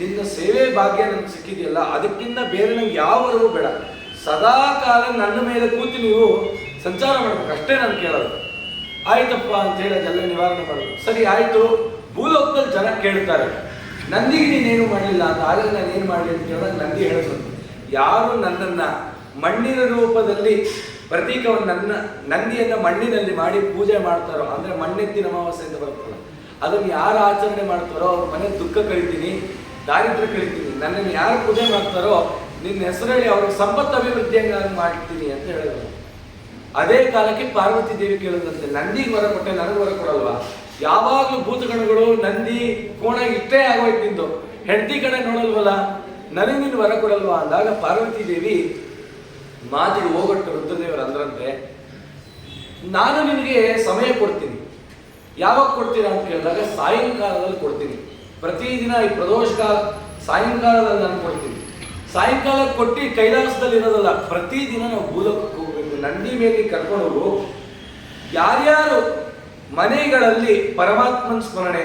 Speaker 1: ನಿನ್ನ ಸೇವೆ ಭಾಗ್ಯ ನನಗೆ ಸಿಕ್ಕಿದೆಯಲ್ಲ, ಅದಕ್ಕಿಂತ ಬೇರೆ ನಂಗೆ ಯಾವ ವರವೂ ಬೇಡ. ಸದಾ ಕಾಲ ನನ್ನ ಮೇಲೆ ಕೂತು ನೀವು ಸಂಚಾರ ಮಾಡ್ಬೇಕು ಅಷ್ಟೇ ನಾನು ಕೇಳೋದು. ಆಯ್ತಪ್ಪ ಅಂತ ಹೇಳಿ ಅದೆಲ್ಲ ನಿವಾರಣೆ ಮಾಡೋದು. ಸರಿ ಆಯ್ತು, ಭೂಲೋಕದಲ್ಲಿ ಜನ ಕೇಳ್ತಾರೆ ನಂದಿಗೆ ನೀನೇನು ಮಾಡಲಿಲ್ಲ ಅಂತ. ಆಗಲೇ ನಾನು ಏನು ಮಾಡಲಿ ಅಂತ ಕೇಳಿದಾಗ ನಂದಿ ಹೇಳಿದ್ರು, ಯಾರು ನನ್ನನ್ನು ಮಣ್ಣಿನ ರೂಪದಲ್ಲಿ ಪ್ರತೀಕವನ್ನು ನನ್ನ ನಂದಿಯನ್ನು ಮಣ್ಣಿನಲ್ಲಿ ಮಾಡಿ ಪೂಜೆ ಮಾಡ್ತಾರೋ, ಅಂದರೆ ಮಣ್ಣೆತ್ತಿನ ಅಮಾವಾಸ್ಯೆ ಅಂತ ಬರ್ತಲ್ಲ, ಅದನ್ನು ಯಾರು ಆಚರಣೆ ಮಾಡ್ತಾರೋ ಅವ್ರ ಮನೆ ದುಃಖ ಕಳಿತೀನಿ, ದಾರಿದ್ರ್ಯ ಕಳಿತೀನಿ. ನನ್ನನ್ನು ಯಾರು ಪೂಜೆ ಮಾಡ್ತಾರೋ ನಿನ್ನ ಹೆಸರು ಹೇಳಿ ಅವ್ರಿಗೆ ಸಂಪತ್ತು ಅಭಿವೃದ್ಧಿಯಂಗಾಗಿ ಮಾಡ್ತೀನಿ ಅಂತ ಹೇಳಿದ್ರು. ಅದೇ ಕಾಲಕ್ಕೆ ಪಾರ್ವತಿ ದೇವಿ ಕೇಳಿದಂತೆ, ನಂದಿಗೆ ವರ ಕೊಟ್ಟೆ ನನಗೆ ವರ ಕೊಡಲ್ವಾ? ಯಾವಾಗಲೂ ಭೂತಗಣಗಳು ನಂದಿ ಕೋಣ ಇಷ್ಟೇ ಆಗೋಯ್ತು, ನಿಂದು ಹೆಂಡತಿ ಕಡೆ ನೋಡಲ್ವಲ್ಲ, ನನಗೆ ನೀನು ವರ ಕೊಡಲ್ವಾ ಅಂದಾಗ ಪಾರ್ವತಿ ದೇವಿ ಮಾತಿಗೆ ಹೋಗೊಟ್ಟು ರುದ್ರದೇವರು ಅಂದ್ರಂತೆ, ನಾನು ನಿನಗೆ ಸಮಯ ಕೊಡ್ತೀನಿ. ಯಾವಾಗ ಕೊಡ್ತೀರಾ ಅಂತ ಕೇಳಿದಾಗ ಸಾಯಂಕಾಲದಲ್ಲಿ ಕೊಡ್ತೀನಿ. ಪ್ರತಿದಿನ ಈ ಪ್ರದೋಷ ಕಾಲ ಸಾಯಂಕಾಲದಲ್ಲಿ ನಾನು ಕೊಡ್ತೀನಿ. ಸಾಯಂಕಾಲ ಕೊಟ್ಟು ಕೈಲಾಸದಲ್ಲಿ ಇರೋದಲ್ಲ, ಪ್ರತಿದಿನ ನಾವು ಭೂಲೋಕಕ್ಕೆ ಹೋಗಬೇಕು. ನಂದಿ ಮೇಲೆ ಕರ್ಕೊಂಡು ಯಾರ್ಯಾರು ಮನೆಗಳಲ್ಲಿ ಪರಮಾತ್ಮನ ಸ್ಮರಣೆ,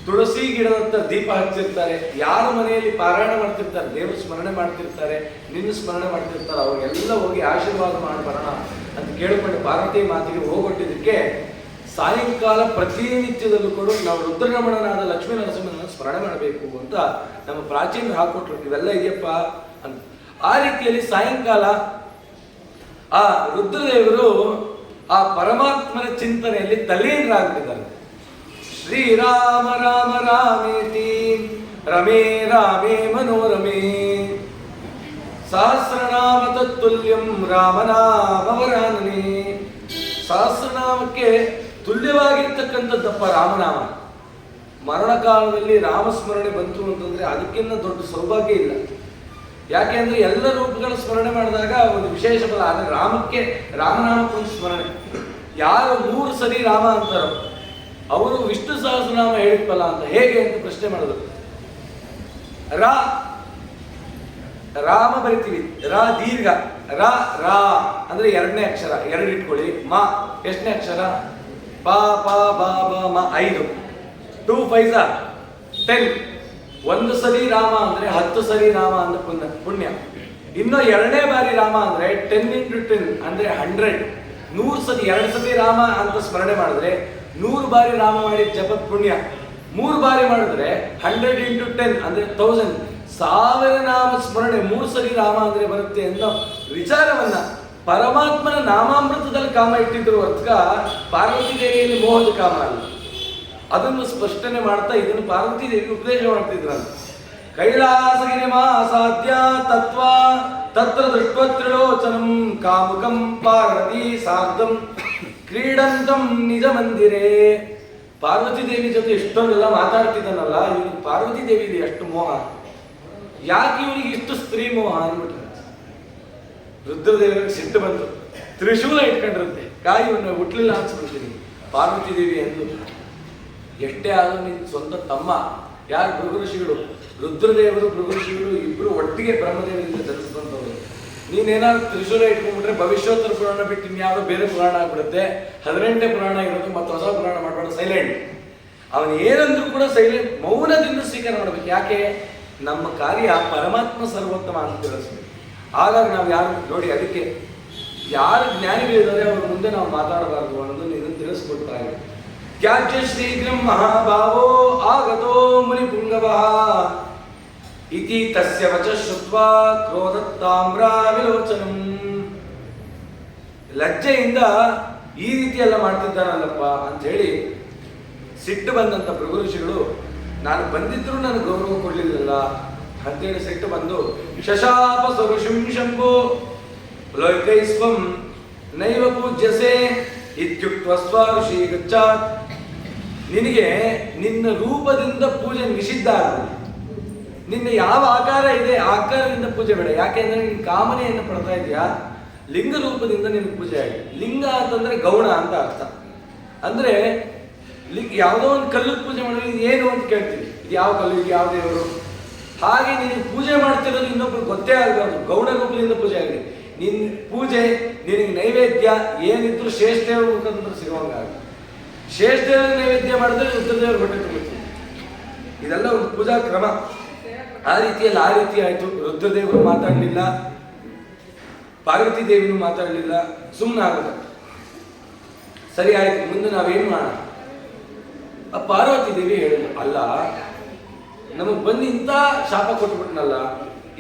Speaker 1: ತುಳಸಿ ಗಿಡದಂತ ದೀಪ ಹಚ್ಚಿರ್ತಾರೆ, ಯಾರು ಮನೆಯಲ್ಲಿ ಪಾರಾಯಣ ಮಾಡ್ತಿರ್ತಾರೆ, ದೇವ್ರ ಸ್ಮರಣೆ ಮಾಡ್ತಿರ್ತಾರೆ, ನಿನ್ನ ಸ್ಮರಣೆ ಮಾಡ್ತಿರ್ತಾರೆ, ಅವ್ರಿಗೆಲ್ಲ ಹೋಗಿ ಆಶೀರ್ವಾದ ಮಾಡಿ ಬರೋಣ ಅಂತ ಕೇಳಿಕೊಂಡು ಪಾರ್ವತಿ ಮಾತಿಗೆ ಹೋಗೊಟ್ಟಿದ್ದಕ್ಕೆ ಸಾಯಂಕಾಲ ಪ್ರತಿನಿತ್ಯದಲ್ಲೂ ಕೂಡ ನಾವು ರುದ್ರರಮಣನಾದ ಲಕ್ಷ್ಮೀ ನರಸಿಂಹನ ಸ್ಮರಣೆ ಮಾಡಬೇಕು ಅಂತ ನಮ್ಮ ಪ್ರಾಚೀನರು ಹಾಕೊಟ್ರು. ಇವೆಲ್ಲ ಇದೆಯಪ್ಪ ಅಂತ. ಆ ರೀತಿಯಲ್ಲಿ ಸಾಯಂಕಾಲ ಆ ರುದ್ರದೇವರು ಆ ಪರಮಾತ್ಮನ ಚಿಂತನೆಯಲ್ಲಿ ತಲ್ಲೀನರಾಗ್ತಿದ್ದಾರೆ. ಶ್ರೀರಾಮ ರಾಮ ರಾಮೇತಿ ರಮೇ ರಾಮೇ ಮನೋರಮೇ ಸಹಸ್ರನಾಮ ತತ್ತುಲ್ಯಂ ರಾಮನಾಮವರಾನನೇ. ಸಹಸ್ರನಾಮಕ್ಕೆ ತುಲ್ಯವಾಗಿರ್ತಕ್ಕಂಥದ್ದಪ್ಪ ರಾಮನಾಮ. ಮರಣಕಾಲದಲ್ಲಿ ರಾಮಸ್ಮರಣೆ ಬಂತು ಅಂತಂದ್ರೆ ಅದಕ್ಕಿಂತ ದೊಡ್ಡ ಸೌಭಾಗ್ಯ ಇಲ್ಲ. ಯಾಕೆ ಅಂದ್ರೆ ಎಲ್ಲ ರೂಪಗಳ ಸ್ಮರಣೆ ಮಾಡಿದಾಗ ಒಂದು ವಿಶೇಷ ಫಲ. ಆದರೆ ರಾಮಕ್ಕೆ ರಾಮನಾಮಕ್ಕೊಂದು ಸ್ಮರಣೆ. ಯಾರು 3 ಸರಿ ರಾಮ ಅಂತಾರೋ ಅವರು ವಿಷ್ಣು ಸಹಸ್ರನಾಮ ಹೇಳಿದ್ಪಲ್ಲ ಅಂತ. ಹೇಗೆ ಅಂತ ಪ್ರಶ್ನೆ ಮಾಡಿದ್ರು. ರಾಮ ಬರಿತೀವಿ, ರಾ ದೀರ್ಘ, ರಾ ಅಂದ್ರೆ 2ನೇ ಅಕ್ಷರ, 2 ಇಟ್ಕೊಳ್ಳಿ. ಮ ಎಷ್ಟನೇ ಅಕ್ಷರ? ಪ ಪ ಬ ಬ ಮ 5. 2 5 10. 1 ಸರಿ ರಾಮ ಅಂದ್ರೆ 10 ಸರಿ ರಾಮ ಅಂದ್ರೆ ಪುಣ್ಯ. ಇನ್ನು 2ನೇ ಬಾರಿ ರಾಮ ಅಂದ್ರೆ 10 × 10 ಅಂದ್ರೆ 100. 100 ಸತಿ 2 ಸತಿ ರಾಮ ಅಂತ ಸ್ಮರಣೆ ಮಾಡಿದ್ರೆ 100 ಬಾರಿ ರಾಮ ಮಾಡಿದ ಜಪದ ಪುಣ್ಯ. 3 ಬಾರಿ ಮಾಡಿದ್ರೆ 100 × 10 ಅಂದ್ರೆ 1000. 1000 ನಾಮ ಸ್ಮರಣೆ 3 ಸರಿ ರಾಮ ಅಂದ್ರೆ ಬರುತ್ತೆ ಅನ್ನೋ ವಿಚಾರವನ್ನ ಪರಮಾತ್ಮನ ನಾಮಾಮೃತದಲ್ಲಿ ಕಾಮ ಇಟ್ಟಿದ್ರು ಹೊರತುಕ ಪಾರ್ವತಿ ದೇವಿಯಲ್ಲಿ ಮೋಹದ ಕಾಮ ಅಲ್ಲ. ಅದನ್ನು ಸ್ಪಷ್ಟನೆ ಮಾಡ್ತಾ ಇದನ್ನು ಪಾರ್ವತಿ ದೇವಿ ಉಪದೇಶ ಮಾಡ್ತಿದ್ರಂತ. ಕೈಲಾಸಗಿರಿಮಾ ಸಾಧ್ಯ ತತ್ವ ತತ್ರ ದೃಷ್ಟ್ವತ್ರಿಲೋಚನಂ ಕಾಮುಕಂ ಪಾರ್ವತಿ ಸಾರ್ಧಂ ಕ್ರೀಡಂತಂ ನಿಜ ಮಂದಿರೇ. ಪಾರ್ವತಿ ದೇವಿ ಜೊತೆ ಇಷ್ಟೊಂದೆಲ್ಲ ಮಾತಾಡ್ತಿದ್ದಾನಲ್ಲ, ಇವನಿಗೆ ಪಾರ್ವತಿ ದೇವಿ ಎಷ್ಟು ಮೋಹ, ಯಾಕೆ ಇವನಿಗೆ ಇಷ್ಟು ಸ್ತ್ರೀ ಮೋಹ ಅಂದ್ಬಿಟ್ರೆ ರುದ್ರದೇವರಿಗೆ ಸಿಟ್ಟು ಬಂತು. ತ್ರಿಶೂಲ ಇಟ್ಕೊಂಡಿರುತ್ತೆ, ಕಾಯಿಯನ್ನು ಹುಟ್ಲಿಲ್ಲ ಅನ್ಸ್ಬಿಡ್ತೀನಿ ಪಾರ್ವತಿ ದೇವಿ ಎಂದು. ಎಷ್ಟೇ ಆದರೂ ನಿನ್ನ ಸ್ವಂತ ತಮ್ಮ. ಯಾರು? ಭೃಗು ಋಷಿಗಳು. ರುದ್ರದೇವರು ಭೃಗು ಋಷಿಗಳು ಇಬ್ಬರು ಒಟ್ಟಿಗೆ ಬ್ರಹ್ಮದೇವರಿಂದ ಜನಿಸ್ಕೊಂಡವರು. ನೀನೇನಾದ್ರು ತ್ರಿಶೂಲ ಇಟ್ಕೊಂಡ್ಬಿಟ್ರೆ ಭವಿಷ್ಯೋತ್ತರ ಪುರಾಣ ಬಿಟ್ಟು ಇನ್ಯಾವುದೋ ಬೇರೆ ಪುರಾಣ ಆಗ್ಬಿಡುತ್ತೆ. 18ನೇ ಪುರಾಣ ಇರೋದು, ಮತ್ತು ಹೊಸ ಪುರಾಣ ಮಾಡಬಾರ್ದು. ಸೈಲೆಂಟ್. ಅವನು ಏನಂದ್ರೂ ಕೂಡ ಸೈಲೆಂಟ್, ಮೌನದಿಂದ ಸ್ವೀಕಾರ ಮಾಡ್ಬೇಕು. ಯಾಕೆ? ನಮ್ಮ ಕಾರ್ಯ ಪರಮಾತ್ಮ ಸರ್ವೋತ್ತಮ ಅಂತ ತಿಳಿಸ್ಬೇಕು. ಹಾಗಾಗಿ ನಾವು ಯಾರು ನೋಡಿ, ಅದಕ್ಕೆ ಯಾರು ಜ್ಞಾನಿಗಳಿದ್ದಾರೆ ಅವ್ರ ಮುಂದೆ ನಾವು ಮಾತಾಡಬಾರ್ದು ಅನ್ನೋದನ್ನು ಇದನ್ನು ತಿಳಿಸ್ಕೊಡ್ತಾ ಇದೆ. ತ್ಯಾಜ್ಯ ಶೀಘ್ರಂ ಮಹಾಭಾವೋ ಆಗತೋ ಮುನಿ ಪುಂಗವ ಇತಿ ತಸ್ಯ ವಚ ಶ್ರುತ್ವಾ ಕ್ರೋಧತ್ತಾಮ್ರ ವಿಲೋಚನಂ. ಲಜ್ಜೆಯಿಂದ ಈ ರೀತಿ ಎಲ್ಲ ಮಾಡ್ತಿದ್ದಾನಲ್ಲಪ್ಪ ಅಂತ ಹೇಳಿ ಸಿಟ್ಟು ಬಂದಂತ ಭೃಗು ಋಷಿಗಳು, ನಾನು ಬಂದಿದ್ರು ನನಗೆ ಗೌರವ ಕೊಡ್ಲಿಲ್ಲಲ್ಲ ಅಂತೇಳಿ ಸಿಟ್ಟು ಬಂದು ಶಶಾಪ ಸರುಷಂ ಶಂಭೋ ಲೋಕೈಸ್ವಂ ನೈವ ಪೂಜ್ಯಸೆ ಇತ್ಯುಕ್ತ ಸ್ವಋಷಿ ಗಚ್ಚಾತ್. ನಿನಗೆ ನಿನ್ನ ರೂಪದಿಂದ ಪೂಜೆ ನಿಷಿದ್ಧ ಆಗುವುದು. ನಿನ್ನ ಯಾವ ಆಕಾರ ಇದೆ ಆ ಆಕಾರದಿಂದ ಪೂಜೆ ಬೇಡ. ಯಾಕೆಂದ್ರೆ ನಿನ್ನ ಕಾಮನೆಯನ್ನು ಪಡ್ತಾ ಇದೆಯಾ, ಲಿಂಗ ರೂಪದಿಂದ ನಿನಗೆ ಪೂಜೆ ಆಗಿದೆ. ಲಿಂಗ ಅಂತಂದ್ರೆ ಗೌಣ ಅಂತ ಅರ್ಥ. ಅಂದ್ರೆ ಯಾವುದೋ ಒಂದು ಕಲ್ಲು ಪೂಜೆ ಮಾಡಿದ್ರೆ ಇದು ಏನು ಅಂತ ಕೇಳ್ತೀವಿ, ಇದು ಯಾವ ಕಲ್ಲು, ಇದು ಯಾವ ದೇವರು. ಹಾಗೆ ನೀನು ಪೂಜೆ ಮಾಡ್ತಿರೋದು ಇನ್ನೊಬ್ರು ಗೊತ್ತೇ ಆಗಬಾರ್ದು. ಗೌಣ ರೂಪದಿಂದ ಪೂಜೆ ಆಗಿದೆ. ನಿನ್ನ ಪೂಜೆ, ನಿನಗೆ ನೈವೇದ್ಯ ಏನಿದ್ರು ಶ್ರೇಷ್ಠದೇವ್ರ ಮುಖಾಂತರ ಸಿಗುವಂಗಾಗ. ಶ್ರೇಷ್ಠದೇವ್ರ ನೈವೇದ್ಯ ಮಾಡಿದ್ರೆ ರುದ್ರದೇವ್ರ ಹೊಟ್ಟೆ ತುಂಬುತ್ತೆ. ಇದೆಲ್ಲ ಒಂದು ಪೂಜಾ ಕ್ರಮ. ಆ ರೀತಿ ಆಯ್ತು. ರುದ್ರದೇವರು ಮಾತಾಡಲಿಲ್ಲ, ಪಾರ್ವತಿ ದೇವಿನೂ ಮಾತಾಡಲಿಲ್ಲ, ಸುಮ್ಮನೆ ಆಗುತ್ತೆ. ಸರಿ ಆಯ್ತು, ಮುಂದೆ ನಾವೇನು ಮಾಡೋಣ? ಆ ಪಾರ್ವತಿ ದೇವಿ ಹೇಳಿದ್ರು, ಅಲ್ಲ ನಮಗೆ ಬಂದು ಇಂಥ ಶಾಪ ಕೊಟ್ಬಿಟ್ನಲ್ಲ.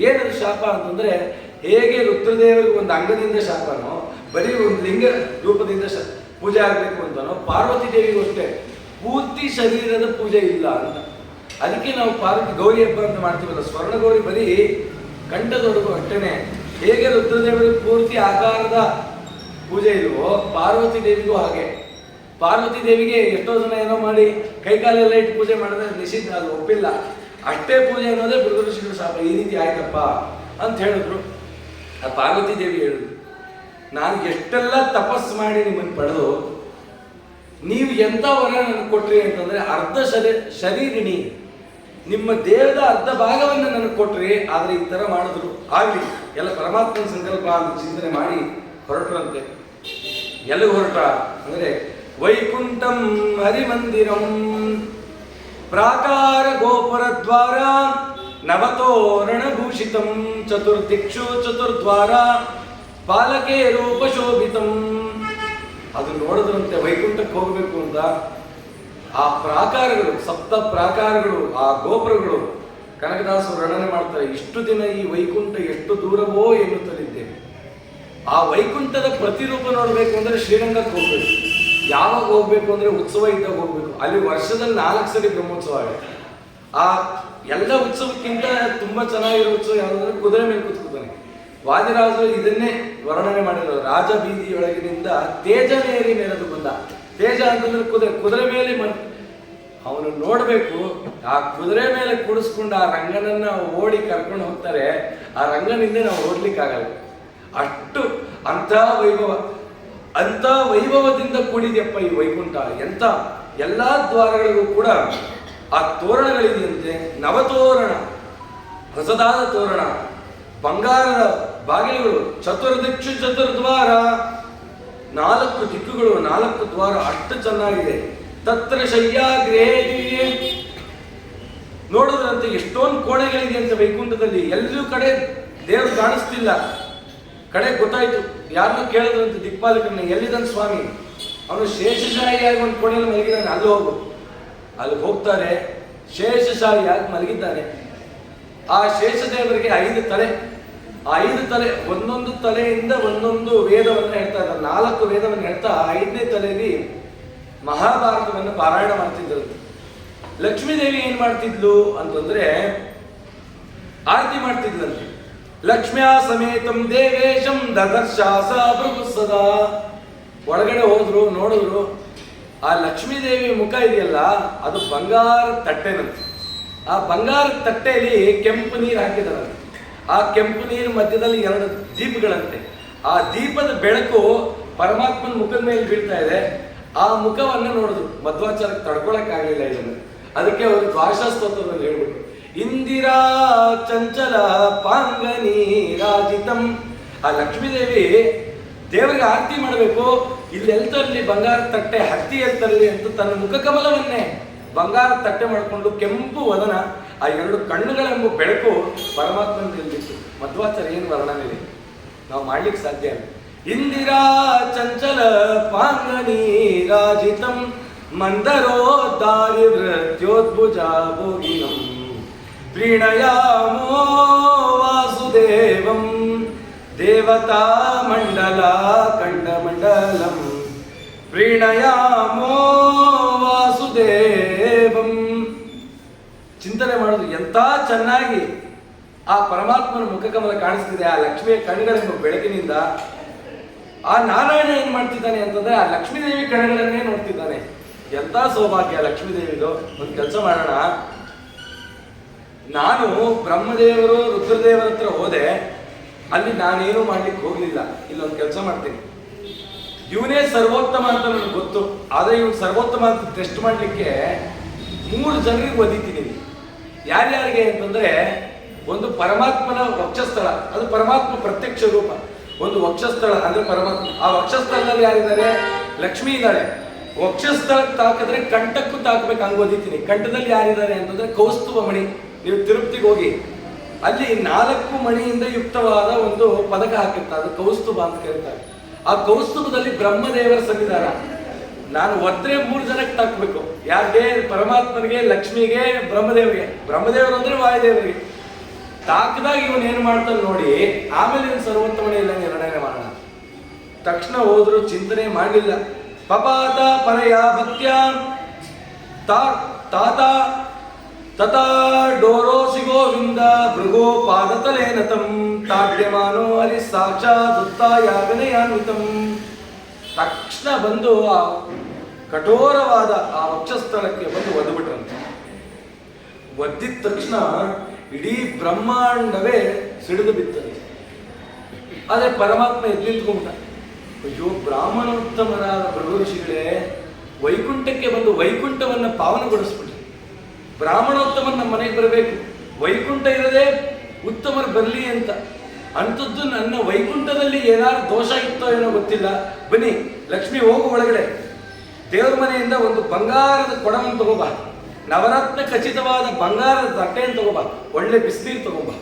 Speaker 1: ಏನದು ಶಾಪ ಅಂತಂದ್ರೆ, ಹೇಗೆ ರುದ್ರದೇವರಿಗೆ ಒಂದು ಅಂಗದಿಂದ ಶಾಪನೋ, ಬರೀ ಒಂದು ಲಿಂಗ ರೂಪದಿಂದ ಪೂಜೆ ಆಗಬೇಕು ಅಂತನೋ, ಪಾರ್ವತಿ ದೇವಿಗೂ ಅಷ್ಟೇ ಪೂರ್ತಿ ಶರೀರದ ಪೂಜೆ ಇಲ್ಲ ಅಂತ. ಅದಕ್ಕೆ ನಾವು ಪಾರ್ವತಿ ಗೌರಿ ಹಬ್ಬ ಅಂತ ಮಾಡ್ತೀವಲ್ಲ, ಸ್ವರ್ಣ ಗೌರಿ ಬರೀ ಕಂಠದೊಳಗು ಅಷ್ಟೇನೆ. ಹೇಗೆ ರುದ್ರದೇವರಿಗೆ ಪೂರ್ತಿ ಆಕಾರದ ಪೂಜೆ ಇಲ್ವೋ, ಪಾರ್ವತಿ ದೇವಿಗೂ ಹಾಗೆ. ಪಾರ್ವತಿ ದೇವಿಗೆ ಎಷ್ಟೋ ಜನ ಏನೋ ಮಾಡಿ ಕೈಕಾಲೆಲ್ಲ ಇಟ್ಟು ಪೂಜೆ ಮಾಡಿದ್ರೆ ನಿಷಿದ್ಧ, ಅದು ಒಪ್ಪಿಲ್ಲ. ಅಷ್ಟೇ ಪೂಜೆ ಅನ್ನೋದೇ ಮೃಗಋಷಿಗಳ ಶಾಪ. ಈ ರೀತಿ ಆಯ್ತಪ್ಪ ಅಂತ ಹೇಳಿದ್ರು. ಆ ಪಾರ್ವತಿ ದೇವಿ ಹೇಳಿದ್ರು, ನಾನು ಎಷ್ಟೆಲ್ಲ ತಪಸ್ಸು ಮಾಡಿ ನಿಮ್ಮನ್ನು ಪಡೆದು ನೀವು ಎಂಥ ವರ ನನಗೆ ಕೊಟ್ರಿ ಅಂತಂದ್ರೆ, ಅರ್ಧ ಶರೀರಿಣಿ, ನಿಮ್ಮ ದೇಹದ ಅರ್ಧ ಭಾಗವನ್ನು ನನಗೆ ಕೊಟ್ರಿ. ಆದರೆ ಈ ಥರ ಮಾಡಿದ್ರು ಆಗಲಿ, ಎಲ್ಲ ಪರಮಾತ್ಮನ ಸಂಕಲ್ಪ ಅಂತ ಚಿಂತನೆ ಮಾಡಿ ಹೊರಟ್ರಂತೆ. ಎಲ್ಲಿಗೆ ಹೊರಟ ಅಂದರೆ, ವೈಕುಂಠಂ ಹರಿಮಂದಿರಂ ಪ್ರಾಕಾರ ಗೋಪುರ ದ್ವಾರ ನವತೋರಣ ಭೂಷಿತಂ ಚತುರ್ದಿಕ್ಷು ಚತುರ್ದ್ವಾರ ಪಾಲಕೆ ರೂಪ ಶೋಭಿತಂ. ಅದು ನೋಡಿದ್ರಂತೆ ವೈಕುಂಠಕ್ಕೆ ಹೋಗಬೇಕು ಅಂತ. ಆ ಪ್ರಾಕಾರಗಳು, ಸಪ್ತ ಪ್ರಾಕಾರಗಳು, ಆ ಗೋಪುರಗಳು, ಕನಕದಾಸರು ವರ್ಣನೆ ಮಾಡ್ತಾರೆ. ಇಷ್ಟು ದಿನ ಈ ವೈಕುಂಠ ಎಷ್ಟು ದೂರವೋ ಎನ್ನುತ್ತಲಿದ್ದೇವೆ. ಆ ವೈಕುಂಠದ ಪ್ರತಿರೂಪ ನೋಡಬೇಕು ಅಂದ್ರೆ ಶ್ರೀರಂಗಕ್ಕೆ ಹೋಗ್ಬೇಕು. ಯಾವಾಗ ಹೋಗ್ಬೇಕು ಅಂದ್ರೆ ಉತ್ಸವ ಇದ್ದಾಗ ಹೋಗ್ಬೇಕು. ಅಲ್ಲಿ ವರ್ಷದಲ್ಲಿ 4 ಸರಿ ಬ್ರಹ್ಮೋತ್ಸವ ಆಗುತ್ತೆ. ಆ ಎಲ್ಲ ಉತ್ಸವಕ್ಕಿಂತ ತುಂಬಾ ಚೆನ್ನಾಗಿರೋ ಉತ್ಸವ ಯಾವುದಂದ್ರೆ ಕುದುರೆ ಮೇಲೆ ಕೂತ್ಕೊತಾನೆ. ವಾದಿರಾಜರು ಇದನ್ನೇ ವರ್ಣನೆ ಮಾಡಿದ್ರು. ರಾಜ ಬೀದಿಯೊಳಗಿನಿಂದ ತೇಜನೇರಿ ನೆರೆದು ಬಂದ. ತೇಜ ಅಂತಂದ್ರೆ ಕುದುರೆ ಮೇಲೆ ಅವನು ನೋಡ್ಬೇಕು. ಆ ಕುದುರೆ ಮೇಲೆ ಕೂಡಿಸ್ಕೊಂಡು ಆ ರಂಗನನ್ನ ಓಡಿ ಕರ್ಕೊಂಡು ಹೋಗ್ತಾರೆ. ಆ ರಂಗನಿಂದ ನಾವು ಓಡ್ಲಿಕ್ಕಾಗಲ್ಲ. ಅಷ್ಟು ಅಂತ ವೈಭವದಿಂದ ಕೂಡಿದೆಯಪ್ಪ ಈ ವೈಕುಂಠ. ಎಂತ ಎಲ್ಲಾ ದ್ವಾರಗಳಿಗೂ ಕೂಡ ಆ ತೋರಣಗಳಿದೆಯಂತೆ. ನವತೋರಣ, ಹೊಸದಾದ ತೋರಣ, ಬಂಗಾರದ ಬಾಗಿಲುಗಳು, ಚತುರ್ದಿಕ್ಷು ಚತುರ್ದ್ವಾರ, 4 ದಿಕ್ಕುಗಳು, 4 ದ್ವಾರ, ಅಷ್ಟು ಚೆನ್ನಾಗಿದೆ. ತತ್ರ ಶಯ್ಯಾಗೃಹೇ, ನೋಡಿದ್ರಂತೆ ಎಷ್ಟೊಂದು ಕೋಣೆಗಳಿದೆ ಅಂತ ವೈಕುಂಠದಲ್ಲಿ. ಎಲ್ಲರೂ ಕಡೆ ದೇವರು ಕಾಣಿಸ್ತಿಲ್ಲ. ಕಡೆ ಗೊತ್ತಾಯ್ತು, ಯಾರನ್ನ ಕೇಳಿದ್ರಂತೆ ದಿಕ್ಪಾಲಕರನ್ನ, ಎಲ್ಲಿದ್ದಾನೆ ಸ್ವಾಮಿ? ಅವನು ಶೇಷಶಾಹಿಯಾಗಿ ಒಂದು ಕೋಣೆಯಲ್ಲಿ ಮಲಗಿದ್ದಾನೆ, ಅಲ್ಲಿ ಹೋಗು. ಅಲ್ಲಿ ಹೋಗ್ತಾರೆ, ಶೇಷಶಾಹಿಯಾಗಿ ಮಲಗಿದ್ದಾನೆ. ಆ ಶೇಷದೇವರಿಗೆ 5 ತಲೆ. ಆ 5 ತಲೆ, ಒಂದೊಂದು ತಲೆಯಿಂದ ಒಂದೊಂದು ವೇದವನ್ನು ಹೇಳ್ತಾ ಇದ್ದಾರೆ. 4 ವೇದವನ್ನು ಹೇಳ್ತಾ 5ನೇ ತಲೆಯಲ್ಲಿ ಮಹಾಭಾರತವನ್ನು ಪಾರಾಯಣ ಮಾಡ್ತಿದ್ರು. ಲಕ್ಷ್ಮೀದೇವಿ ಏನ್ ಮಾಡ್ತಿದ್ಲು ಅಂತಂದ್ರೆ ಆರತಿ ಮಾಡ್ತಿದ್ಲಂತೆ. ಲಕ್ಷ್ಮ್ಯಾ ಸಮೇತಂ ದೇವೇಶಂ ದದರ್ಶಾಸ ಸದಾ. ಒಳಗಡೆ ಹೋದ್ರು, ನೋಡಿದ್ರು. ಆ ಲಕ್ಷ್ಮೀದೇವಿ ಮುಖ ಇದೆಯಲ್ಲ, ಅದು ಬಂಗಾರ ತಟ್ಟೆನಂತೆ. ಆ ಬಂಗಾರ ತಟ್ಟೆಯಲ್ಲಿ ಕೆಂಪು ನೀರು ಹಾಕಿದಾರಂತೆ. ಆ ಕೆಂಪು ನೀರು ಮಧ್ಯದಲ್ಲಿ 2 ದೀಪಗಳಂತೆ. ಆ ದೀಪದ ಬೆಳಕು ಪರಮಾತ್ಮನ ಮುಖದ ಮೇಲೆ ಬೀಳ್ತಾ ಇದೆ. ಆ ಮುಖವನ್ನು ನೋಡಿದ್ರು. ಮಧ್ವಾಚಾರಕ್ಕೆ ತಡ್ಕೊಳಕ್ಕಾಗಲಿಲ್ಲ ಇದನ್ನು. ಅದಕ್ಕೆ ಅವರು ದ್ವಾದಶಸ್ತೋತ್ರದಲ್ಲಿ ಹೇಳ್ಬಿಟ್ರು, ಇಂದಿರಾ ಚಂಚಲ ಪಾಂಗನಿ ರಾಜಿತಂ. ಆ ಲಕ್ಷ್ಮೀದೇವಿ ದೇವರಿಗೆ ಆರತಿ ಮಾಡಬೇಕು, ಇಲ್ಲಿ ತರಲಿ ಬಂಗಾರ ತಟ್ಟೆ, ಹತ್ತಿ ತರಲಿ ಅಂತ ತನ್ನ ಮುಖ ಕಮಲವನ್ನೇ ಬಂಗಾರ ತಟ್ಟೆ ಮಾಡಿಕೊಂಡು ಕೆಂಪು ವದನ, ಆ 2 ಕಣ್ಣುಗಳೆಂಬ ಬೆಳಕು ಪರಮಾತ್ಮನ ನಿಲ್ಬಿಟ್ಟು. ಮಧ್ವಾಚಾರ್ಯ ಏನು ವರ್ಣನೆ ಇದೆ, ನಾವು ಮಾಡ್ಲಿಕ್ಕೆ ಸಾಧ್ಯ ಇಲ್ಲ. ಇಂದಿರಾ ಚಂಚಲ ಪಾಂಗನಿ ರಾಜಿತಂ ಮಂದರೋದ್ದಾರಿ ವೃತ್ಯೋದ್ಭುಜ ಭೋಗಿನಂ ಪ್ರೀಣಯಾಮೋ ವಾಸುದೇವಂ ದೇವತಾ ಮಂಡಲ ಕಂಡಮಂಡಲಂ ಪ್ರೀಣಯಾಮೋ ವಾಸುದೇವಂ. ಚಿಂತನೆ ಮಾಡೋದು ಎಂತ ಚೆನ್ನಾಗಿ ಆ ಪರಮಾತ್ಮನ ಮುಖಕಮಲ ಕಾಣಿಸ್ತಿದೆ. ಆ ಲಕ್ಷ್ಮಿಯ ಕಣ್ಣುಗಳೆಂಬ ಬೆಳಕಿನಿಂದ ಆ ನಾರಾಯಣ ಏನ್ ಮಾಡ್ತಿದ್ದಾನೆ ಅಂತಂದ್ರೆ ಆ ಲಕ್ಷ್ಮೀದೇವಿ ಕಣ್ಣುಗಳನ್ನೇ ನೋಡ್ತಿದ್ದಾನೆ. ಎಂತ ಸೌಭಾಗ್ಯ ಲಕ್ಷ್ಮೀದೇವಿದು. ಒಂದು ಕೆಲಸ ಮಾಡೋಣ, ನಾನು ಬ್ರಹ್ಮದೇವರು ರುದ್ರದೇವರ ಹತ್ರ ಹೋದೆ, ಅಲ್ಲಿ ನಾನೇನು ಮಾಡ್ಲಿಕ್ಕೆ ಹೋಗ್ಲಿಲ್ಲ. ಇಲ್ಲೊಂದು ಕೆಲಸ ಮಾಡ್ತೀನಿ, ಇವನೇ ಸರ್ವೋತ್ತಮ ಅಂತ ನನಗೆ ಗೊತ್ತು, ಆದ್ರೆ ಇವನು ಸರ್ವೋತ್ತಮ ಅಂತ ಟೆಸ್ಟ್ ಮಾಡ್ಲಿಕ್ಕೆ 3 ಜನರಿಗೆ ಒದಿತೀನಿ. ಯಾರ್ಯಾರಿಗೆ ಅಂತಂದ್ರೆ, ಒಂದು ಪರಮಾತ್ಮನ ವಕ್ಷಸ್ಥಳ, ಅದು ಪರಮಾತ್ಮ ಪ್ರತ್ಯಕ್ಷ ರೂಪ. ಒಂದು ವಕ್ಷಸ್ಥಳ ಅಂದ್ರೆ ಪರಮಾತ್ಮ. ಆ ವಕ್ಷಸ್ಥಳದಲ್ಲಿ ಯಾರಿದ್ದಾರೆ? ಲಕ್ಷ್ಮೀ ಇದ್ದಾಳೆ. ವಕ್ಷಸ್ಥಳಕ್ಕೆ ತಾಕಿದ್ರೆ ಕಂಠಕ್ಕೂ ತಾಕಬೇಕು, ಹಂಗೆ ಓದಿತೀನಿ. ಕಂಠದಲ್ಲಿ ಯಾರಿದ್ದಾರೆ ಅಂತಂದ್ರೆ ಕೌಸ್ತುಭ ಮಣಿ. ನೀವು ತಿರುಪತಿಗೆ ಹೋಗಿ ಅಲ್ಲಿ 4 ಮಣಿಯಿಂದ ಯುಕ್ತವಾದ ಒಂದು ಪದಕ ಹಾಕಿರ್ತಾರೆ, ಅದು ಕೌಸ್ತುಭ ಅಂತ ಕರೀತಾರೆ. ಆ ಕೌಸ್ತುಭದಲ್ಲಿ ಬ್ರಹ್ಮದೇವರ ಸನ್ನಿಧಾನ. ನಾನು ಒದ್ರೆ 3 ಜನಕ್ಕೆ ತಾಕಬೇಕು. ಯಾರಿಗೆ? ಪರಮಾತ್ಮನಿಗೆ, ಲಕ್ಷ್ಮಿಗೆ, ಬ್ರಹ್ಮದೇವರಿಗೆ. ಬ್ರಹ್ಮದೇವರು ಅಂದ್ರೆ ವಾಯುದೇವರಿಗೆ ತಾಕದಾಗ ಇವನು ಏನು ಮಾಡ್ತಾನೆ ನೋಡಿ. ಆಮೇಲೆ ಇವನು ಸರ್ವೋತ್ತಮನೇ ಇಲ್ಲ ನಿರ್ಣಯ ಮಾಡೋಣ. ತಕ್ಷಣ ಹೋದ್ರು, ಚಿಂತನೆ ಮಾಡಲಿಲ್ಲ. ಪಪಾತ ಪರಯ ಭಕ್ತ್ಯ ತಾತ ತಥಾ ಡೋರೋಸಿ ಗೋವಿಂದ ಭೃಗೋ ಪಾದತಲೇನತಂ ತಾಡ್ಯಮಾನೋ ಹರಿ ಸಾಕ್ಷಾತ್ ಉತ್ತಾಯಾಗನೆಯಾನ್ವಿತಂ. ತಕ್ಷಣ ಬಂದು ಆ ಕಠೋರವಾದ ಆ ವಕ್ಷಸ್ಥಳಕ್ಕೆ ಬಂದು ಒದ್ಬಿಟ್ರಂತೆ. ಒದ್ದಿದ ತಕ್ಷಣ ಇಡೀ ಬ್ರಹ್ಮಾಂಡವೇ ಸಿಡಿದು ಬಿತ್ತಂತೆ. ಆದರೆ ಪರಮಾತ್ಮ ಎದ್ದು ನಿಂತ್ಕೊಂಡ. ಅಯ್ಯೋ, ಬ್ರಾಹ್ಮಣೋತ್ತಮರಾದ ಭೃಗು ಋಷಿಗಳೇ, ವೈಕುಂಠಕ್ಕೆ ಬಂದು ವೈಕುಂಠವನ್ನು ಪಾವನಗೊಳಿಸ್ಬಿಟ್ರಿ. ಬ್ರಾಹ್ಮಣೋತ್ತಮನ ನಮ್ಮ ಮನೆಗೆ ಬರಬೇಕು, ವೈಕುಂಠ ಇರದೆ ಉತ್ತಮರು ಬರಲಿ ಅಂತ. ಅಂಥದ್ದು ನನ್ನ ವೈಕುಂಠದಲ್ಲಿ ಏನಾದ್ರು ದೋಷ ಇತ್ತೋ ಏನೋ ಗೊತ್ತಿಲ್ಲ. ಬನ್ನಿ ಲಕ್ಷ್ಮಿ, ಹೋಗು ಒಳಗಡೆ. ದೇವ್ರ ಮನೆಯಿಂದ ಒಂದು ಬಂಗಾರದ ಕೊಡವನ್ನು ತಗೋಬಾ, ನವರತ್ನ ಖಚಿತವಾದ ಬಂಗಾರದ ತಟ್ಟೆಯನ್ನು ತಗೋಬಾ, ಒಳ್ಳೆ ಬಿಸಿನೀರು ತಗೋಬಾ.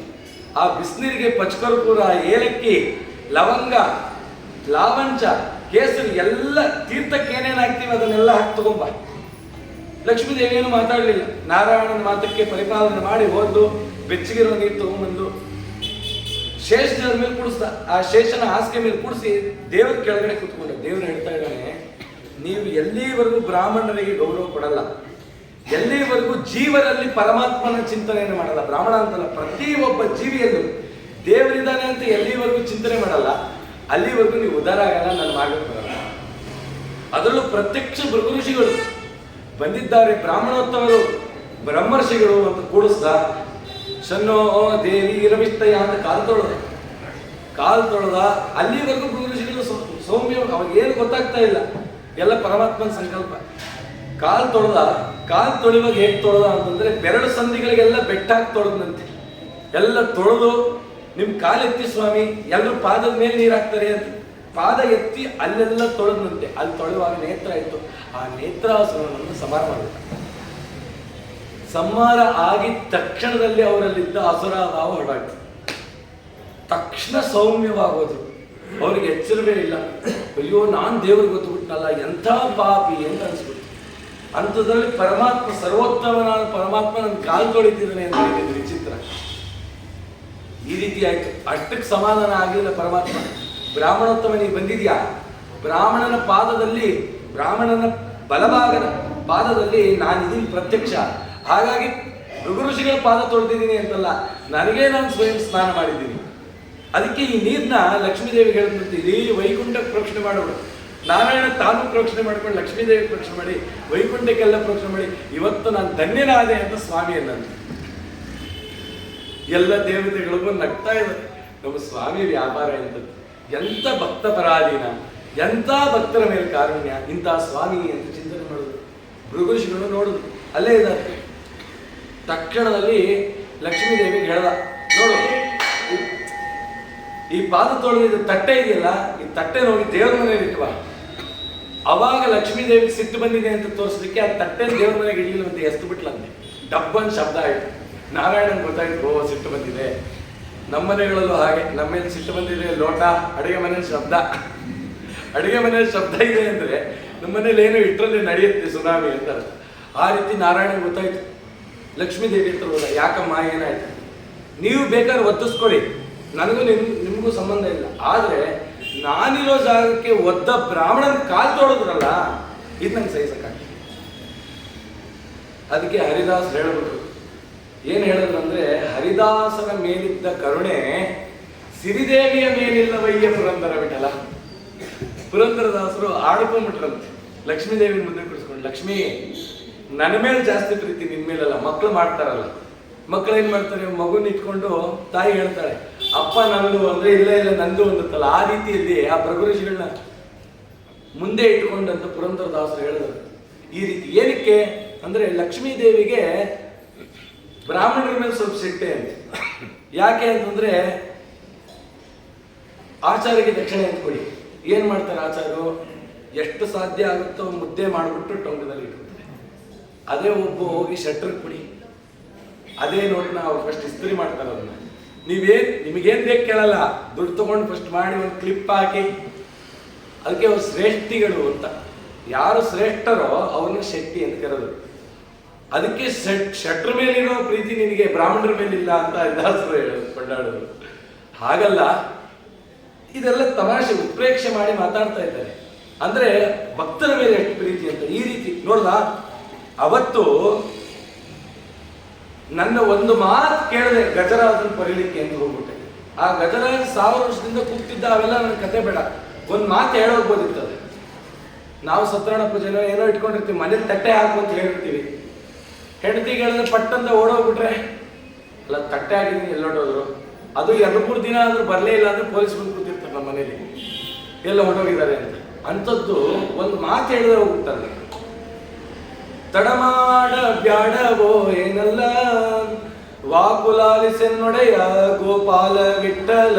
Speaker 1: ಆ ಬಿಸಿನೀರಿಗೆ ಪಚ್ಕರ್ಪೂರ, ಏಲಕ್ಕಿ, ಲವಂಗ, ಲಾವಂಚ, ಕೇಸರಿ ಎಲ್ಲ ತೀರ್ಥಕ್ಕೆ ಏನೇನು ಹಾಕ್ತೀವಿ ಅದನ್ನೆಲ್ಲ ಹಾಕಿ ತಗೊಂಬ. ಲಕ್ಷ್ಮೀ ದೇವಿ ಏನು ಮಾತಾಡಲಿಲ್ಲ. ನಾರಾಯಣನ ಮಾತಕ್ಕೆ ಪರಿಪಾಲನೆ ಮಾಡಿ ಹೋದ್ದು. ಬೆಚ್ಚಗಿರೋ ನೀರು ತಗೊಂಡ್ಬಂದು ಶೇಷದ ಮೇಲೆ ಕೂಡಿಸ್ದ. ಆ ಶೇಷನ ಹಾಸಿಗೆ ಮೇಲೆ ಕೂಡಿಸಿ ದೇವ್ರ ಕೆಳಗಡೆ ಕೂತ್ಕೊಂಡ. ದೇವ್ರು ಹೇಳ್ತಾ ಇದ್ದಾನೆ, ನೀವು ಎಲ್ಲಿವರೆಗೂ ಬ್ರಾಹ್ಮಣರಿಗೆ ಗೌರವ ಕೊಡಲ್ಲ, ಎಲ್ಲಿವರೆಗೂ ಜೀವರಲ್ಲಿ ಪರಮಾತ್ಮನ ಚಿಂತನೆಯನ್ನು ಮಾಡಲ್ಲ, ಬ್ರಾಹ್ಮಣ ಅಂತಲ್ಲ, ಪ್ರತಿ ಒಬ್ಬ ಜೀವಿಯಲ್ಲೂ ದೇವರಿದ್ದಾನೆ ಅಂತ ಎಲ್ಲಿವರೆಗೂ ಚಿಂತನೆ ಮಾಡಲ್ಲ, ಅಲ್ಲಿವರೆಗೂ ನೀವು ಉದ್ಧಾರ ಆಗಲ್ಲ, ನನ್ನ ಮಾರ್ಗಕ್ಕೆ ಬರಲ್ಲ. ಅದರಲ್ಲೂ ಪ್ರತ್ಯಕ್ಷ ಭೃಗು ಋಷಿಗಳು ಬಂದಿದ್ದಾರೆ, ಬ್ರಾಹ್ಮಣೋತ್ತಮರು, ಬ್ರಹ್ಮರ್ಷಿಗಳು ಅಂತ ಕೂಡಿಸ್ದ. ಶನ್ನೋ ದೇವಿ ರಮಿಸ್ತಯ್ಯ ಅಂತ ಕಾಲು ತೊಳೆದ. ಅಲ್ಲಿವರೆಗೂ ಭೃಗು ಋಷಿಗಳು ಸೌಮ್ಯ, ಅವಾಗ ಏನು ಗೊತ್ತಾಗ್ತಾ ಇಲ್ಲ, ಎಲ್ಲ ಪರಮಾತ್ಮನ ಸಂಕಲ್ಪ. ಕಾಲು ತೊಳೆಯುವಾಗ ಹೇಗೆ ತೊಳೆದ ಅಂತಂದ್ರೆ, ಬೆರಳು ಸಂಧಿಗಳಿಗೆಲ್ಲ ಬೆಟ್ಟಾಗಿ ತೊಳೆದಂತೆ. ಎಲ್ಲ ತೊಳೆದು, ನಿಮ್ಮ ಕಾಲೆತ್ತಿ ಸ್ವಾಮಿ, ಎಲ್ಲರೂ ಪಾದದ ಮೇಲೆ ನೀರು ಹಾಕ್ತಾರೆ ಅಂತ ಪಾದ ಎತ್ತಿ ಅಲ್ಲೆಲ್ಲ ತೊಳೆದಂತೆ. ಅಲ್ಲಿ ತೊಳೆಯುವಾಗ ನೇತ್ರ ಇತ್ತು. ಆ ನೇತ್ರಾಸುರನನ್ನು ಸಂಹಾರ ಮಾಡಿದ. ಸಂಹಾರ ಆಗಿದ ತಕ್ಷಣದಲ್ಲಿ ಅವರಲ್ಲಿದ್ದ ಅಸುರ ಭಾವ ಹೊರಟಾಯ್ತು. ತಕ್ಷಣ ಸೌಮ್ಯವಾಗೋದ್ರು. ಅವ್ರಿಗೆ ಎಚ್ಚರವೇ ಇಲ್ಲ. ಅಯ್ಯೋ, ನಾನು ದೇವ್ರಿಗೆ ಗೊತ್ತುಬಿಟ್ನಲ್ಲ, ಎಂಥ ಪಾಪಿ ಅಂತ ಅನ್ಸ್ಬಿಟ್ಟು. ಅಂಥದ್ರಲ್ಲಿ ಪರಮಾತ್ಮ, ಸರ್ವೋತ್ತಮನಾದ ಪರಮಾತ್ಮ ನನ್ನ ಕಾಲು ತೊಳಿತಿದ್ದಾನೆ ಅಂತ ಹೇಳಿದ್ರು. ವಿಚಿತ್ರ. ಈ ರೀತಿ ಆಯ್ತು. ಅಷ್ಟಕ್ಕೆ ಸಮಾಧಾನ ಆಗಲಿಲ್ಲ ಪರಮಾತ್ಮ. ಬ್ರಾಹ್ಮಣೋತ್ತಮ ನೀ ಬಂದಿದ್ಯಾ, ಬ್ರಾಹ್ಮಣನ ಪಾದದಲ್ಲಿ, ಬ್ರಾಹ್ಮಣನ ಬಲಭಾಗದ ಪಾದದಲ್ಲಿ ನಾನಿದ್ದೀನಿ ಪ್ರತ್ಯಕ್ಷ. ಹಾಗಾಗಿ ಭೃಗು ಋಷಿಗಳ ಪಾದ ತೊಳೆದಿದ್ದೀನಿ ಅಂತಲ್ಲ, ನನಗೇ ನಾನು ಸ್ವಯಂ ಸ್ನಾನ ಮಾಡಿದ್ದೀನಿ. ಅದಕ್ಕೆ ಈ ನೀರನ್ನ ಲಕ್ಷ್ಮೀದೇವಿಗೆ ಹೇಳಿದಂತೆ ಇಡೀ ವೈಕುಂಠಕ್ಕೆ ಪ್ರೋಕ್ಷಣೆ ಮಾಡೋದು. ನಾರಾಯಣ ತಾನು ಪ್ರೋಕ್ಷಣೆ ಮಾಡ್ಕೊಂಡು ಲಕ್ಷ್ಮೀದೇವಿ ಪ್ರೋಕ್ಷಣೆ ಮಾಡಿ, ವೈಕುಂಠಕ್ಕೆಲ್ಲ ಪ್ರೋಕ್ಷಣೆ ಮಾಡಿ, ಇವತ್ತು ನಾನು ಧನ್ಯನಾದೆ ಅಂತ ಸ್ವಾಮಿಯನ್ನಂತ. ಎಲ್ಲ ದೇವತೆಗಳಿಗೂ ನಗ್ತಾ ಇದ್ದಾರೆ. ನಮ್ಮ ಸ್ವಾಮಿ ವ್ಯಾಪಾರ ಎಂಥದ್ದು, ಎಂಥ ಭಕ್ತ ಪರಾಧೀನ, ಎಂಥ ಭಕ್ತರ ಮೇಲೆ ಕಾರುಣ್ಯ, ಇಂಥ ಸ್ವಾಮಿ ಅಂತ ಚಿಂತನೆ ಮಾಡೋದು. ಭೃಗು ಋಷಿಗಳು ನೋಡುದು, ಅಲ್ಲೇ ಇದ್ದಾರೆ. ತಕ್ಷಣದಲ್ಲಿ ಲಕ್ಷ್ಮೀದೇವಿಗೆ ಹೇಳ್ದ, ನೋಡು ಈ ಪಾದ ತೊಳೆದ ತಟ್ಟೆ ಇದೆಯಲ್ಲ, ಈ ತಟ್ಟೆ ನೋಡಿ ದೇವ್ರ ಮನೆಗೆ ಇಟ್ವಾ. ಅವಾಗ ಲಕ್ಷ್ಮೀದೇವಿಗೆ ಸಿಟ್ಟು ಬಂದಿದೆ ಅಂತ ತೋರಿಸ್ಲಿಕ್ಕೆ ಆ ತಟ್ಟೆ ದೇವ್ರ ಮನೆಗೆ ಇಡಲಿಲ್ಲ ಅಂತ ಎಸ್ತು ಬಿಟ್ಲಂತೆ. ಡಬ್ಬನ್ ಶಬ್ದ ಆಯಿತು. ನಾರಾಯಣನ್ ಗೊತ್ತಾಯ್ತು, ಓ ಸಿಟ್ಟು ಬಂದಿದೆ. ನಮ್ಮ ಮನೆಗಳಲ್ಲೂ ಹಾಗೆ, ನಮ್ಮ ಮೇಲೆ ಸಿಟ್ಟು ಬಂದಿದೆ, ಲೋಟ ಅಡುಗೆ ಮನೇಲಿ ಶಬ್ದ, ಅಡುಗೆ ಮನೇಲಿ ಶಬ್ದ ಇದೆ ಅಂದರೆ ನಮ್ಮ ಮನೇಲಿ ಏನೋ ಇಟ್ಟರಲ್ಲಿ ನಡೆಯುತ್ತೆ ಸುನಾಮಿ ಅಂತ. ಆ ರೀತಿ ನಾರಾಯಣನ್ ಗೊತ್ತಾಯ್ತು. ಲಕ್ಷ್ಮೀ ದೇವಿ ಹತ್ರ ಹೋದ, ಯಾಕಮ್ಮ ಏನಾಯ್ತು? ನೀವು ಬೇಕಾದ್ರೆ ಒತ್ತಿಸ್ಕೊಳ್ಳಿ, ನನಗೂ ನಿಮಗೂ ಸಂಬಂಧ ಇಲ್ಲ. ಆದರೆ ನಾನಿರೋ ಜಾಗಕ್ಕೆ ಒದ್ದ ಬ್ರಾಹ್ಮಣನ ಕಾಲು ತೊಳೆದ್ರಲ್ಲ, ಇದು ನಂಗೆ ಸಹಿಸಕ್ಕಾಗ್ತದೆ. ಅದಕ್ಕೆ ಹರಿದಾಸ್ ಹೇಳ್ಬಿಟ್ರು. ಏನು ಹೇಳಿದ್ರಂದ್ರೆ, ಹರಿದಾಸನ ಮೇಲಿದ್ದ ಕರುಣೆ ಸಿರಿದೇವಿಯ ಮೇಲಿಲ್ಲವಯ್ಯ ಪುರಂದರ ಬಿಟ್ಟಲ್ಲ. ಪುರಂದರದಾಸರು ಆಡ್ಕೊಂಡ್ಬಿಟ್ರಂತೆ ಲಕ್ಷ್ಮೀದೇವಿ ಮುಂದೆ ಕೂರಿಸ್ಕೊಂಡು, ಲಕ್ಷ್ಮೀ ನನ್ನ ಮೇಲೆ ಜಾಸ್ತಿ ಪ್ರೀತಿ, ನಿನ್ನ ಮೇಲಲ್ಲ. ಮಕ್ಕಳು ಮಾಡ್ತಾರಲ್ಲ, ಮಕ್ಕಳು ಏನು ಮಾಡ್ತಾರೆ, ಮಗುನ ಇಟ್ಕೊಂಡು ತಾಯಿ ಹೇಳ್ತಾಳೆ, ಅಪ್ಪ ನಂದು ಅಂದ್ರೆ ಇಲ್ಲ ಇಲ್ಲ ನಂದು ಅಂದತ್ತಲ್ಲ. ಆ ರೀತಿಯಲ್ಲಿ ಆ ಭೃಗು ಋಷಿಗಳನ್ನ ಮುಂದೆ ಇಟ್ಕೊಂಡಂತ ಪುರಂದರದಾಸರು ಹೇಳಿದರು. ಈ ರೀತಿ ಏನಕ್ಕೆ ಅಂದ್ರೆ, ಲಕ್ಷ್ಮೀ ದೇವಿಗೆ ಬ್ರಾಹ್ಮಣರ ಮೇಲೆ ಸ್ವಲ್ಪ ಸಿಟ್ಟೆ ಅಂತ. ಯಾಕೆ ಅಂತಂದ್ರೆ, ಆಚಾರ್ಯಗೆ ದಕ್ಷಿಣೆ ಅಂತ ಕೊಡಿ. ಏನ್ ಮಾಡ್ತಾರೆ ಆಚಾರ್ಯರು, ಎಷ್ಟು ಸಾಧ್ಯ ಆಗುತ್ತೋ ಮುದ್ದೆ ಮಾಡಿಬಿಟ್ಟು ಟೊಂಗದಲ್ಲಿ ಇಟ್ಕೊತಾರೆ. ಅದೇ ಒಬ್ಬ ಹೋಗಿ ಶೆಟ್ರಿಗೆ ಕೊಡಿ, ಅದೇ ನೋಟ್ನ ಅವ್ರು ಫಸ್ಟ್ ಇಸ್ತ್ರಿ ಮಾಡ್ತಾರೆ. ಅದನ್ನ ನಿಮಗೇನು ಬೇಕು ಕೇಳಲ್ಲ, ದುಡ್ಡು ತಗೊಂಡು ಫಸ್ಟ್ ಮಾಡಿ ಒಂದು ಕ್ಲಿಪ್ ಹಾಕಿ. ಅದಕ್ಕೆ ಅವ್ರು ಶ್ರೇಷ್ಠಿಗಳು ಅಂತ. ಯಾರು ಶ್ರೇಷ್ಠರೋ ಅವನ್ನ ಶೆಟ್ಟಿ ಅಂತ ಕರೆದ್ರು. ಅದಕ್ಕೆ ಶೆಟ್ರ ಮೇಲಿರೋ ಪ್ರೀತಿ ನಿನಗೆ ಬ್ರಾಹ್ಮಣರ ಮೇಲಿಲ್ಲ ಅಂತ ದಾಸರು ಕೊಂಡಾಡೋದು. ಹಾಗಲ್ಲ, ಇದೆಲ್ಲ ತಮಾಷೆ ಉತ್ಪ್ರೇಕ್ಷೆ ಮಾಡಿ ಮಾತಾಡ್ತಾ ಇದ್ದಾರೆ. ಅಂದ್ರೆ ಭಕ್ತರ ಮೇಲೆ ಎಷ್ಟು ಪ್ರೀತಿ ಅಂತ ಈ ರೀತಿ ನೋಡ್ದ. ಅವತ್ತು ನನ್ನ ಒಂದು ಮಾತು ಕೇಳದೆ ಗಜರಾಜನ್ ಬರೀಲಿಕ್ಕೆ ಅಂತ ಹೋಗ್ಬಿಟ್ಟೆ. ಆ ಗಜರಾಜ್ 1000 ವರ್ಷದಿಂದ ಕೂಗ್ತಿದ್ದ, ಅವೆಲ್ಲ ನನ್ನ ಕತೆ ಬೇಡ, ಒಂದು ಮಾತು ಹೇಳೋಗ್ಬೋದಿರ್ತದೆ. ನಾವು ಸತ್ಯನಾರಾಯಣ ಪೂಜೆನೋ ಏನೋ ಇಟ್ಕೊಂಡಿರ್ತೀವಿ, ಮನೇಲಿ ತಟ್ಟೆ ಹಾಕು ಅಂತ ಹೇಳಿರ್ತೀವಿ. ಹೆಂಡತಿಗೆ ಹೇಳಿದ್ರೆ ಪಟ್ಟಂತ ಓಡೋಗ್ಬಿಟ್ರೆ, ಅಲ್ಲ ತಟ್ಟೆ ಆಗಿದ್ದೀನಿ ಎಲ್ಲೋಟೋದ್ರು, ಅದು 2-3 ದಿನ ಆದ್ರೂ ಬರಲೇ ಇಲ್ಲ ಅಂದ್ರೆ ಪೊಲೀಸ್ ಬಂದು ಕೂತಿರ್ತಾರೆ ನಮ್ಮ ಮನೇಲಿ, ಎಲ್ಲ ಹೊರಟೋಗಿದ್ದಾರೆ ಅಂತ. ಅಂಥದ್ದು ಒಂದು ಮಾತು ಹೇಳಿದ್ರೆ ಹೋಗ್ತಾರೆ. ತಡಮಾಡ ಬ್ಯಾಡವೋ ಏನಲ್ಲ ವಾಕುಲಾಲಿಸೆನ್ನೊಡೆಯ ಗೋಪಾಲ ವಿಠಲ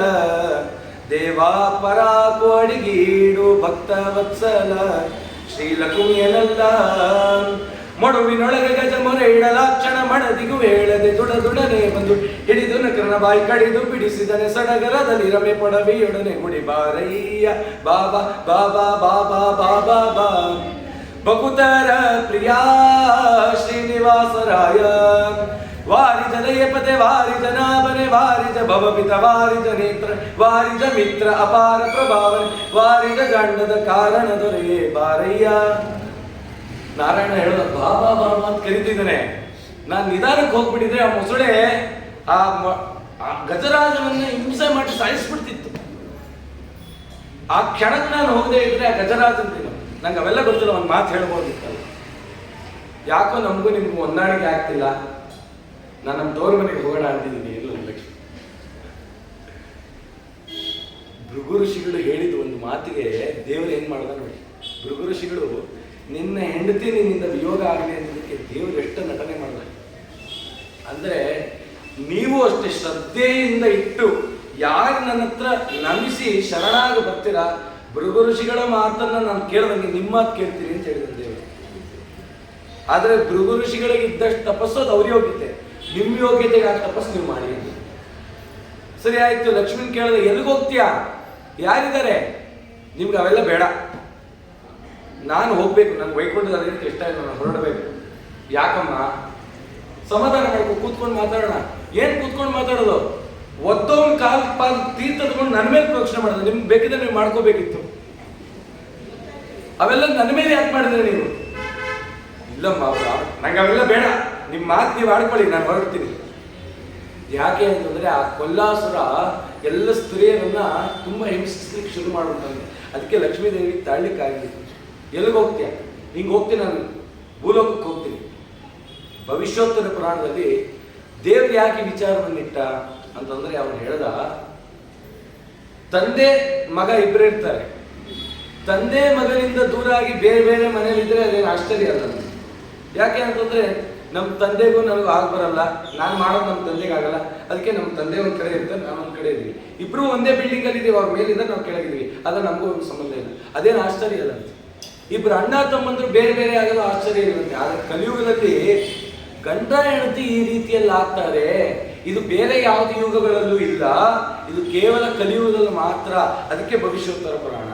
Speaker 1: ದೇವಾ ಪರಾಕು ಅಡಿಗೀಡು ಭಕ್ತ ವತ್ಸಲ ಶ್ರೀಲಕುಮಿಯನಲ್ಲ ಮಡುವಿನೊಳಗೆ ಗಜ ಮೊರೆ ಇಡಲಾಕ್ಷಣ ಮಡದಿಗೂ ಹೇಳದೆ ದುಡನೆ ಬಂದು ಹಿಡಿದು ನಕರನ ಬಾಯಿ ಕಡಿದು ಬಿಡಿಸಿದನೆ ಸಡಗರದಲ್ಲಿ ರಮೆ ಪೊಡವಿಯೊಡನೆ ಗುಡಿ ಬಾರಯ್ಯ ಬಾಬಾ ಬಾಬಾ ಬಾಬಾ ಬಾಬಾ ಬಾ ಬಕುತರ ಪ್ರಿಯಾ ಶ್ರೀನಿವಾಸರಾಯ ವಾರಿಜ ಲಯಪತೆ ವಾರಿಜ ನಾಭನೆ ವಾರಿಜ ಭವಪಿತ ವಾರಿಜ ನೇತ್ರ ವಾರಿಜ ಮಿತ್ರ ಅಪಾರ ಪ್ರಭಾವನೆ ವಾರಿಜ ಗಂಡದ ಕಾರಣ ದೊರೆಯೇ ಬಾರಯ್ಯ. ನಾರಾಯಣ ಹೇಳೋದ ಬಾಬಾ ಬಾಬಾ ಅಂತ ಕರೀತಿದ್ದಾನೆ. ನಾನು ನಿಧಾನಕ್ಕೆ ಹೋಗ್ಬಿಟ್ಟಿದ್ರೆ ಆ ಮೊಸಳೆ ಆ ಗಜರಾಜನನ್ನ ಹಿಂಸೆ ಮಾಡಿ ಸಾಯಿಸ್ಬಿಡ್ತಿತ್ತು. ಆ ಕ್ಷಣಕ್ಕೆ ನಾನು ಹೋಗದೆ ಇದ್ರೆ ಆ ಗಜರಾಜನ್ ನಂಗೆ ಅವೆಲ್ಲ ಗೊತ್ತಿಲ್ಲ, ಒಂದು ಮಾತು ಹೇಳ್ಬೋದಿತ್ತಲ್ಲ. ಯಾಕೋ ನಮಗೂ ನಿಮ್ಗೂ ಹೊಂದಾಣಿಕೆ ಆಗ್ತಿಲ್ಲ, ನಾನು ನಮ್ಮ ತೋರ ಮನೆಗೆ ಹೋಗೋಣ ಅಂತಿದ್ದೀನಿ. ಇಲ್ಲ ಲಕ್ಷ್ಮಿ, ಭೃಗು ಋಷಿಗಳು ಹೇಳಿದ ಒಂದು ಮಾತಿಗೆ ದೇವರು ಏನ್ ಮಾಡ್ದ ನೋಡಿ. ಭೃಗು ಋಷಿಗಳು ನಿನ್ನ ಹೆಂಡತಿ ನಿನ್ನಿಂದ ವಿಯೋಗ ಆಗಲಿ ಅನ್ನೋದಕ್ಕೆ ದೇವರು ಎಷ್ಟು ನಟನೆ ಮಾಡ್ದ. ಅಂದ್ರೆ ನೀವು ಅಷ್ಟೇ ಶ್ರದ್ಧೆಯಿಂದ ಇಟ್ಟು ಯಾರು ನನ್ನ ಹತ್ರ ನಂಬಿಸಿ ಶರಣಾಗ ಬರ್ತೀರಾ, ಭೃಗು ಋಷಿಗಳ ಮಾತನ್ನ ನಾನು ಕೇಳ್ದಂಗೆ ನಿಮ್ಮ ಮಾತು ಕೇಳ್ತೀನಿ ಅಂತ ಹೇಳಿದ ದೇವರು. ಆದ್ರೆ ಭೃಗು ಋಷಿಗಳಿಗೆ ಇದ್ದಷ್ಟು ತಪಸ್ಸು ಅದು ಅವ್ರ ಯೋಗ್ಯತೆ, ನಿಮ್ಮ ಯೋಗ್ಯತೆಗೆ ಆ ತಪಸ್ಸು ನೀವು ಮಾಡಿ. ಸರಿ ಆಯ್ತು, ಲಕ್ಷ್ಮೀನ್ ಕೇಳಿದ್ರೆ ಎಲ್ಲಿಗೆ ಹೋಗ್ತೀಯಾ, ಯಾರಿದ್ದಾರೆ, ನಿಮ್ಗೆ ಅವೆಲ್ಲ ಬೇಡ, ನಾನು ಹೋಗ್ಬೇಕು, ನನ್ಗೆ ವೈಕುಂಠದಲ್ಲಿ ಇಷ್ಟ ಇಲ್ಲ, ನಾನು ಹೊರಡಬೇಕು. ಯಾಕಮ್ಮ, ಸಮಾಧಾನ ಮಾಡ್ಕೊ, ಕೂತ್ಕೊಂಡು ಮಾತಾಡೋಣ. ಏನ್ ಕೂತ್ಕೊಂಡು ಮಾತಾಡೋದು, ಒದ್ದವನ್ ಪಾಲ್ ತೀರ್ಥ ತಗೊಂಡು ನನ್ನ ಮೇಲೆ ಪ್ರೋಕ್ಷಣೆ ಮಾಡೋದು. ನಿಮ್ಗೆ ಬೇಕಿದ್ರೆ ನೀವು ಮಾಡ್ಕೋಬೇಕಿತ್ತು, ಅವೆಲ್ಲ ನನ್ನ ಮೇಲೆ ಯಾಕೆ ಮಾಡಿದ್ರೆ ನೀವು? ಇಲ್ಲಮ್ಮ, ನಂಗೆ ಅವೆಲ್ಲ ಬೇಡ, ನಿಮ್ಮ ಮಾತು ನೀವು ಆಡ್ಕೊಳ್ಳಿ, ನಾನು ಹೊರಡ್ತೀನಿ. ಯಾಕೆ ಅಂತಂದ್ರೆ ಆ ಕೊಲ್ಲಾಸುರ ಎಲ್ಲ ಸ್ತ್ರೀಯರನ್ನ ತುಂಬಾ ಹಿಂಸಿಸ್ಲಿಕ್ಕೆ ಶುರು ಮಾಡ್ಬಿಟ್ಟಂತೆ. ಅದಕ್ಕೆ ಲಕ್ಷ್ಮೀದೇವಿ ತಾಳ್ಲಿಕ್ಕಾಗಲಿ. ಎಲ್ಲಿಗೆ ಹೋಗ್ತೀಯ, ಹಿಂಗೆ ಹೋಗ್ತೀನಿ, ನಾನು ಭೂಲೋಕಕ್ಕೆ ಹೋಗ್ತೀನಿ. ಭವಿಷ್ಯೋತ್ತರ ಪುರಾಣದಲ್ಲಿ ದೇವ್ರು ಯಾಕೆ ವಿಚಾರವನ್ನಿಟ್ಟ ಅಂತಂದ್ರೆ ಅವನು ಹೇಳ್ದ, ತಂದೆ ಮಗ ಇಬ್ಬರೇ ಇರ್ತಾರೆ, ತಂದೆ ಮಗನಿಂದ ದೂರ ಆಗಿ ಬೇರೆ ಬೇರೆ ಮನೇಲಿದ್ರೆ ಅದೇನು ಆಶ್ಚರ್ಯ ಅಲ್ಲ. ಯಾಕೆ ಅಂತಂದ್ರೆ ನಮ್ಮ ತಂದೆಗೂ ನನಗೂ ಆಗ ಬರಲ್ಲ, ನಾನು ಮಾಡೋದು ನಮ್ಮ ತಂದೆಗೆ ಆಗಲ್ಲ. ಅದಕ್ಕೆ ನಮ್ಮ ತಂದೆ ಒಂದ್ ಕಡೆ ಇರ್ತಾರೆ, ನಾನು ಒಂದ್ ಕಡೆ ಇದ್ದೀವಿ, ಇಬ್ರು ಒಂದೇ ಬಿಲ್ಡಿಂಗ್ ಅಲ್ಲಿ ಇದೀವಿ, ಅವ್ರ ಮೇಲಿಂದ ನಾವು ಕೆಳಗಿದೀವಿ, ಅದ್ರ ನಮಗೂ ಒಂದು ಸಂಬಂಧ ಇಲ್ಲ, ಅದೇನು ಆಶ್ಚರ್ಯ ಅಲ್ಲ. ಇಬ್ರು ಅಣ್ಣ ತಮ್ಮಂದ್ರು ಬೇರೆ ಬೇರೆ ಆಗೋದು ಆಶ್ಚರ್ಯ ಇರುತ್ತೆ. ಆದ್ರೆ ಕಲಿಯುಗದಲ್ಲಿ ಗಂಡ ಹೆಂಡತಿ ಈ ರೀತಿಯಲ್ಲಿ ಆಗ್ತಾರೆ, ಇದು ಬೇರೆ ಯಾವುದೇ ಯುಗಗಳಲ್ಲೂ ಇಲ್ಲ, ಇದು ಕೇವಲ ಕಲಿಯುಗದಲ್ಲಿ ಮಾತ್ರ. ಅದಕ್ಕೆ ಭವಿಷ್ಯೋತ್ತರ ಪುರಾಣ.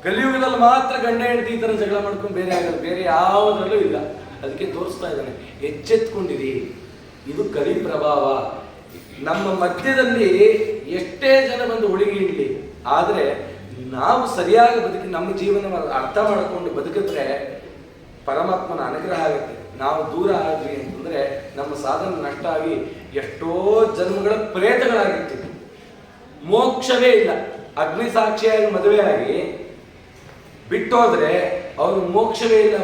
Speaker 1: ಕಲಿಯುಗದಲ್ಲಿ ಮಾತ್ರ ಗಂಡ ಹೆಂಡತಿ ಈ ತರ ಜಗಳ ಮಾಡ್ಕೊಂಡು ಬೇರೆ ಆಗಲ್ಲ, ಬೇರೆ ಯಾವುದ್ರಲ್ಲೂ ಇಲ್ಲ. ಅದಕ್ಕೆ ತೋರಿಸ್ತಾ ಇದ್ದಾನೆ, ಎಚ್ಚೆತ್ಕೊಂಡಿರಿ, ಇದು ಕಲಿ ಪ್ರಭಾವ. ನಮ್ಮ ಮಧ್ಯದಲ್ಲಿ ಎಷ್ಟೇ ಜನ ಬಂದು ಹುಡುಗಿ ಇಡ್ಲಿ, ಆದ್ರೆ ನಾವು ಸರಿಯಾಗಿ ಬದುಕಿ ನಮ್ಮ ಜೀವನ ಅರ್ಥ ಮಾಡಿಕೊಂಡು ಬದುಕಿದ್ರೆ ಪರಮಾತ್ಮನ ಅನುಗ್ರಹ ಆಗುತ್ತೆ. ನಾವು ದೂರ ಆದ್ವಿ ಅಂತಂದ್ರೆ ನಮ್ಮ ಸಾಧನೆ ನಷ್ಟ ಆಗಿ ಎಷ್ಟೋ ಜನ್ಮಗಳ ಪ್ರೇತಗಳಾಗಿರ್ತೀವಿ, ಮೋಕ್ಷವೇ ಇಲ್ಲ. ಅಗ್ನಿ ಸಾಕ್ಷಿಯಾಗಿ ಮದುವೆ ಆಗಿ ಬಿಟ್ಟೋದ್ರೆ ಅವರು ಮೋಕ್ಷವೇ ಇಲ್ಲ.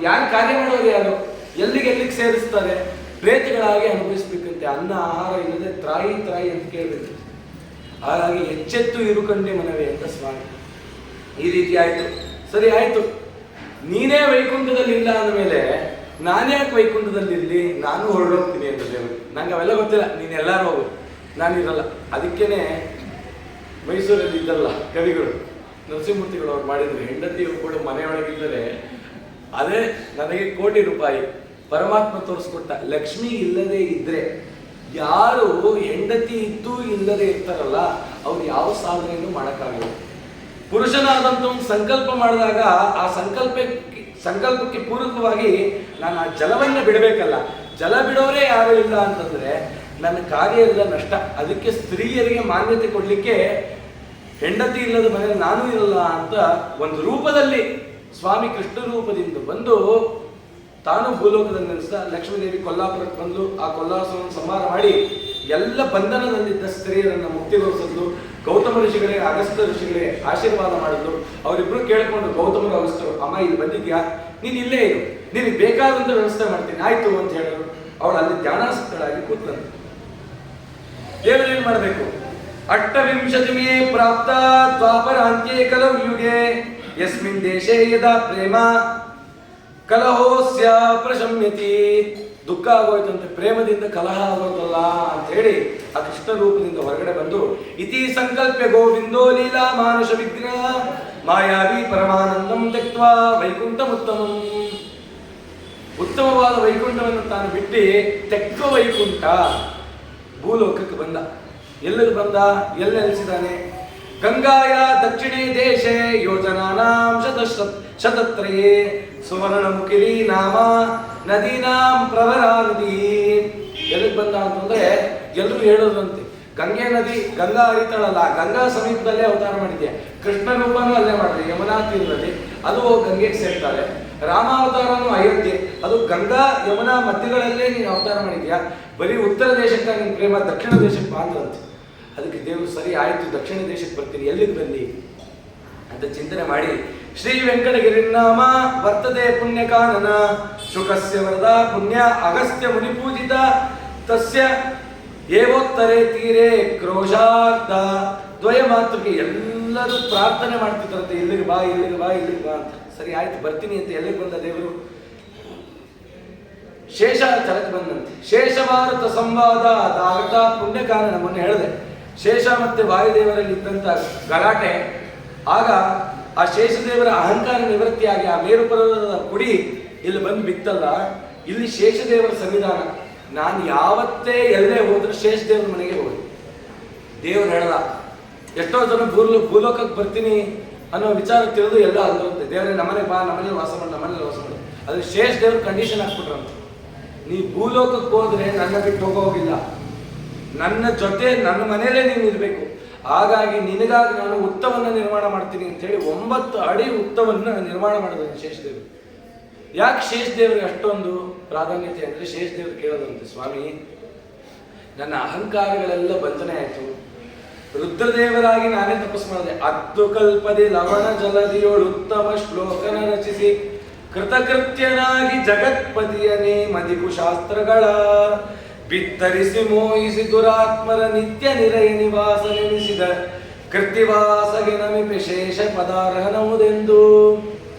Speaker 1: ಯಾರು ಕಾರ್ಯ ಮಾಡೋರು ಯಾರು, ಎಲ್ಲಿಗೆ ಸೇರಿಸ್ತಾರೆ, ಪ್ರೇತಗಳಾಗಿ ಅನುಭವಿಸ್ಬೇಕಂತೆ. ಅನ್ನ ಆಹಾರ ಇಲ್ಲದೆ ತ್ರಾಯಿ ತ್ರಾಯಿ ಅಂತ ಕೇಳಬೇಕು. ಹಾಗಾಗಿ ಎಚ್ಚೆತ್ತು ಇರುಕಂಡೆ ಮನವೇ ಅಂತ ಸ್ವಾಮಿ. ಈ ರೀತಿ ಆಯ್ತು, ಸರಿ ಆಯ್ತು, ನೀನೇ ವೈಕುಂಠದಲ್ಲಿ ಇಲ್ಲ ಅಂದಮೇಲೆ ನಾನ್ಯಾಕೆ ವೈಕುಂಠದಲ್ಲಿ ಇರಲಿ, ನಾನು ಹೊರಡೋಗ್ತೀನಿ ಅಂತ ದೇವರು. ನಂಗೆ ಅವೆಲ್ಲ ಗೊತ್ತಿಲ್ಲ, ನೀನು ಎಲ್ಲಾರು ಹೋಗು, ನಾನಿರಲ್ಲ. ಅದಕ್ಕೇನೆ ಮೈಸೂರಲ್ಲಿ ಇದ್ದಲ್ಲ ಕವಿಗಳು, ನರಸಿಂಹಮೂರ್ತಿಗಳು ಅವ್ರು ಮಾಡಿದ್ರು, ಹೆಂಡತಿ ಕೂಡ ಮನೆಯೊಳಗಿದ್ದರೆ ಅದೇ ನನಗೆ ಕೋಟಿ ರೂಪಾಯಿ. ಪರಮಾತ್ಮ ತೋರಿಸ್ಕೊಟ್ಟ, ಲಕ್ಷ್ಮಿ ಇಲ್ಲದೆ ಇದ್ರೆ, ಯಾರು ಹೆಂಡತಿ ಇದ್ದು ಇಲ್ಲದೆ ಇರ್ತಾರಲ್ಲ ಅವ್ರು ಯಾವ ಸಾಧನೆಯನ್ನು ಮಾಡೋಕ್ಕಾಗಲ್ಲ. ಪುರುಷನಾದಂಥವನು ಸಂಕಲ್ಪ ಮಾಡಿದಾಗ ಆ ಸಂಕಲ್ಪಕ್ಕೆ ಪೂರಕವಾಗಿ ನಾನು ಆ ಜಲವನ್ನ ಬಿಡಬೇಕಲ್ಲ. ಜಲ ಬಿಡೋರೇ ಯಾರು ಇಲ್ಲ ಅಂತಂದ್ರೆ ನನ್ನ ಕಾರ್ಯ ಎಲ್ಲ ನಷ್ಟ. ಅದಕ್ಕೆ ಸ್ತ್ರೀಯರಿಗೆ ಮಾನ್ಯತೆ ಕೊಡ್ಲಿಕ್ಕೆ ಹೆಂಡತಿ ಇಲ್ಲದ ಮನೆಯಲ್ಲಿ ನಾನೂ ಇರಲ್ಲ ಅಂತ ಒಂದು ರೂಪದಲ್ಲಿ ಸ್ವಾಮಿ ಕೃಷ್ಣ ರೂಪದಿಂದ ಬಂದು ತಾನು ಭೂಲೋಕದಲ್ಲಿ ನೆಲೆಸಿದ. ಲಕ್ಷ್ಮೀದೇವಿ ಕೊಲ್ಲಾಪುರಕ್ಕೆ ಬಂದು ಆ ಕೊಲ್ಲಾಸವನ್ನು ಸಂಹಾರ ಮಾಡಿ ಎಲ್ಲ ಬಂಧನದಲ್ಲಿದ್ದ ಸ್ತ್ರೀಯರನ್ನು ಮುಕ್ತಿಗೊಳಿಸಿದ್ಲು. ಗೌತಮ ಋಷಿಗಳೇ ಅಗಸ್ತ್ಯ ಋಷಿಗಳೇ ಆಶೀರ್ವಾದ ಮಾಡಿದ್ರು. ಅವರಿಬ್ರು ಕೇಳ್ಕೊಂಡು ಗೌತಮರು ಅಗಸ್ತ್ಯರು, ಅಮ್ಮ ಇಲ್ಲಿ ಬಂದಿದ್ಯಾ, ನೀನು ಇಲ್ಲೇ ಇರು, ನಿನಗೆ ಬೇಕಾದಂತ ವ್ಯವಸ್ಥೆ ಮಾಡ್ತೀನಿ ಆಯ್ತು ಅಂತ ಹೇಳಿದ್ರು. ಅವಳು ಅಲ್ಲಿ ಧ್ಯಾನಾಸಕ್ತಳಾಗಿ ಕೂತ್ಲಂತೆ. ದೇವರೇನ್ ಮಾಡಬೇಕು? ಅಷ್ಟವಿಂಶತಿ ಮೇ ಪ್ರಾಪ್ತ ದ್ವಾಪರಾಂತ್ಯೇ ಕಲೌ ಯುಗೆ ಯಸ್ಮಿನ್ ದೇಶೇ ಯದಾ ಪ್ರೇಮ ಕಲಹೋಸ್ಯ ಪ್ರಶಮ್ಯತಿ. ದುಃಖ ಆಗೋಯ್ತಂತೆ, ಪ್ರೇಮದಿಂದ ಕಲಹ ಆಗೋದಲ್ಲ ಅಂತ ಹೇಳಿ ಆ ಕೃಷ್ಣ ರೂಪದಿಂದ ಹೊರಗಡೆ ಬಂದು ಇತಿ ಸಂಕಲ್ಪ್ಯ ಗೋವಿಂದೋ ಲೀಲಾ ಮಾನುಷ ವಿಗ್ರಹ ಮಾಯಾವಿ ಪರಮಾನಂದಂ ತ್ಯಕ್ತ್ವಾ ವೈಕುಂಠಮುತ್ತಮಂ. ಉತ್ತಮವಾದ ವೈಕುಂಠವನ್ನು ತಾನು ಬಿಟ್ಟು ತೆಕ್ವ ವೈಕುಂಠ ಭೂಲೋಕಕ್ಕೆ ಬಂದ. ಎಲ್ಲಿಗೆ ಬಂದ? ಎಲ್ಲಿ ನೆಲೆಸಿದಾನೆ? ಗಂಗಾಯ ದಕ್ಷಿಣೇ ದೇಶೇ ಯೋಜನಾನಾಂ ಶತತ್ರಯೇ ಸುವರ್ಣಮುಖಿರಿ ನಾಮ ನದೀನಾಂ ಪ್ರವರಾ ನದಿ. ಎಲ್ಲಿಗೆ ಬಂದ ಅಂತಂದ್ರೆ ಎಲ್ಲರೂ ಹೇಳೋದಂತೆ, ಗಂಗೆ ನದಿ, ಗಂಗಾ ಹರಿತಾಳಲ್ಲ, ಗಂಗಾ ಸಮೀಪದಲ್ಲೇ ಅವತಾರ ಮಾಡಿದ್ಯಾ. ಕೃಷ್ಣ ರೂಪನೂ ಅಲ್ಲೇ ಮಾಡಿದೆ ಯಮುನಾ ತೀರದಲ್ಲಿ, ಅದು ಗಂಗೆಗೆ ಸೇರ್ತಾಳೆ. ರಾಮಾವತಾರನು ಅಯೋಧ್ಯೆ, ಅದು ಗಂಗಾ ಯಮುನಾ ಮಧ್ಯಗಳಲ್ಲೇ ನೀನು ಅವತಾರ ಮಾಡಿದ್ಯಾ. ಬರೀ ಉತ್ತರ ದೇಶಕ್ಕೆ ನಿನ್ನ ಪ್ರೇಮ, ದಕ್ಷಿಣ ದೇಶಕ್ಕೆ ಬಾಂಧವಂತೆ. ಅದಕ್ಕೆ ದೇವರು ಸರಿ ಆಯ್ತು, ದಕ್ಷಿಣ ದೇಶಕ್ಕೆ ಬರ್ತೀನಿ, ಎಲ್ಲಿಗೆ ಬಂದಿ ಅಂತ ಚಿಂತನೆ ಮಾಡಿ ಶ್ರೀ ವೆಂಕಟಗಿರಿನಾಮ ವರ್ತದೆ ಪುಣ್ಯಕಾನನ ಶುಕಸ್ಯ ವರದ ಪುಣ್ಯ ಅಗಸ್ತ್ಯ ಮುನಿ ಪೂಜಿತ ತಸ್ಯ ಏವೋತ್ತರೆ ತೀರೆ ಕ್ರೋಶಾರ್ಥ ದ್ವಯ ಮಾತೃಕೆ. ಎಲ್ಲರೂ ಪ್ರಾರ್ಥನೆ ಮಾಡ್ತಿದ್ದಾರಂತೆ, ಇಲ್ಲಿಗೆ ಬಾ ಇಲ್ಲಿಗೆ ಬಾ ಇಲ್ಲಿಗೆ ಬಾ ಅಂತ. ಸರಿ ಆಯ್ತು ಬರ್ತೀನಿ ಅಂತ ಎಲ್ಲಿಗೆ ಬಂದ ದೇವರು? ಶೇಷಾಚಲಕ್ಕೆ ಬಂದಂತೆ. ಶೇಷಭಾರತ ಸಂವಾದ ಅದಾಗತ ಪುಣ್ಯಕಾನನ. ಮೊನ್ನೆ ಹೇಳಿದೆ, ಶೇಷ ಮತ್ತೆ ವಾಯುದೇವರಲ್ಲಿ ಇದ್ದಂತ ಗಲಾಟೆ. ಆಗ ಆ ಶೇಷದೇವರ ಅಹಂಕಾರ ನಿವೃತ್ತಿಯಾಗಿ ಆ ಮೇರು ಪರ್ವತದ ಕುಡಿ ಇಲ್ಲಿ ಬಂದು ಬಿತ್ತಲ್ಲ, ಇಲ್ಲಿ ಶೇಷದೇವರ ಸಂವಿಧಾನ. ನಾನು ಯಾವತ್ತೇ ಎಲ್ಲೇ ಹೋದ್ರೆ ಶೇಷದೇವರ ಮನೆಗೆ ಹೋಗಿ ದೇವ್ರು ಹೇಳಲ್ಲ. ಎಷ್ಟೋ ಜನ ಭೂಲೋಕಕ್ಕೆ ಬರ್ತೀನಿ ಅನ್ನೋ ವಿಚಾರ ತಿಳಿದು ಎಲ್ಲ ಅಂದ್ರಂತೆ, ದೇವರೇ ನಮ್ಮನೆ ಬಾ, ನಮ್ಮನೇಲಿ ವಾಸ ಮಾಡಿ, ನಮ್ಮನೇಲಿ ವಾಸ ಮಾಡಿ. ಅದ್ರ ಶೇಷ ದೇವ್ರ ಕಂಡೀಷನ್ ಹಾಕ್ಬಿಟ್ರಂತ, ನೀ ಭೂಲೋಕಕ್ಕೆ ಹೋದ್ರೆ ನನ್ನ ಬಿಟ್ಟು ಹೋಗೋಗಿಲ್ಲ, ನನ್ನ ಜೊತೆ ನನ್ನ ಮನೆಯಲ್ಲೇ ನೀನು ಇರಬೇಕು. ಹಾಗಾಗಿ ನಿನಗಾಗಿ ನಾನು ಹುತ್ತವನ್ನು ನಿರ್ಮಾಣ ಮಾಡ್ತೀನಿ ಅಂತ ಹೇಳಿ 9 ಅಡಿ ಹುತ್ತವನ್ನು ನಿರ್ಮಾಣ ಮಾಡಿದ್ರು ಶೇಷದೇವರು. ಯಾಕೆ ಶೇಷದೇವರಿಗೆ ಅಷ್ಟೊಂದು ಪ್ರಾಧಾನ್ಯತೆ ಅಂದರೆ, ಶೇಷದೇವರು ಕೇಳೋದಂತೆ, ಸ್ವಾಮಿ ನನ್ನ ಅಹಂಕಾರಗಳೆಲ್ಲ ಬಂಧನೆ ಆಯಿತು, ರುದ್ರದೇವರಾಗಿ ನಾನೇ ತಪಸ್ಸು ಮಾಡಿದೆ, 10 ಕಲ್ಪದಿ ಲವಣ ಜಲದಿಯೋಳು ಉತ್ತಮ ಶ್ಲೋಕನ ರಚಿಸಿ ಕೃತಕೃತ್ಯನಾಗಿ ಜಗತ್ಪತಿಯನೇ ಮದಿಕು ಶಾಸ್ತ್ರಗಳ ಬಿತ್ತರಿಸಿ ಮೋಹಿಸಿ ದುರಾತ್ಮರ ನಿತ್ಯ ನಿರಯ ನಿವಾಸ ನೆನೆಸಿದ ಕೃತಿವಾಸಗೆ ನಮಿಪೆ ಶೇಷ ಪದಾರ್ಹನವುದೆಂದು.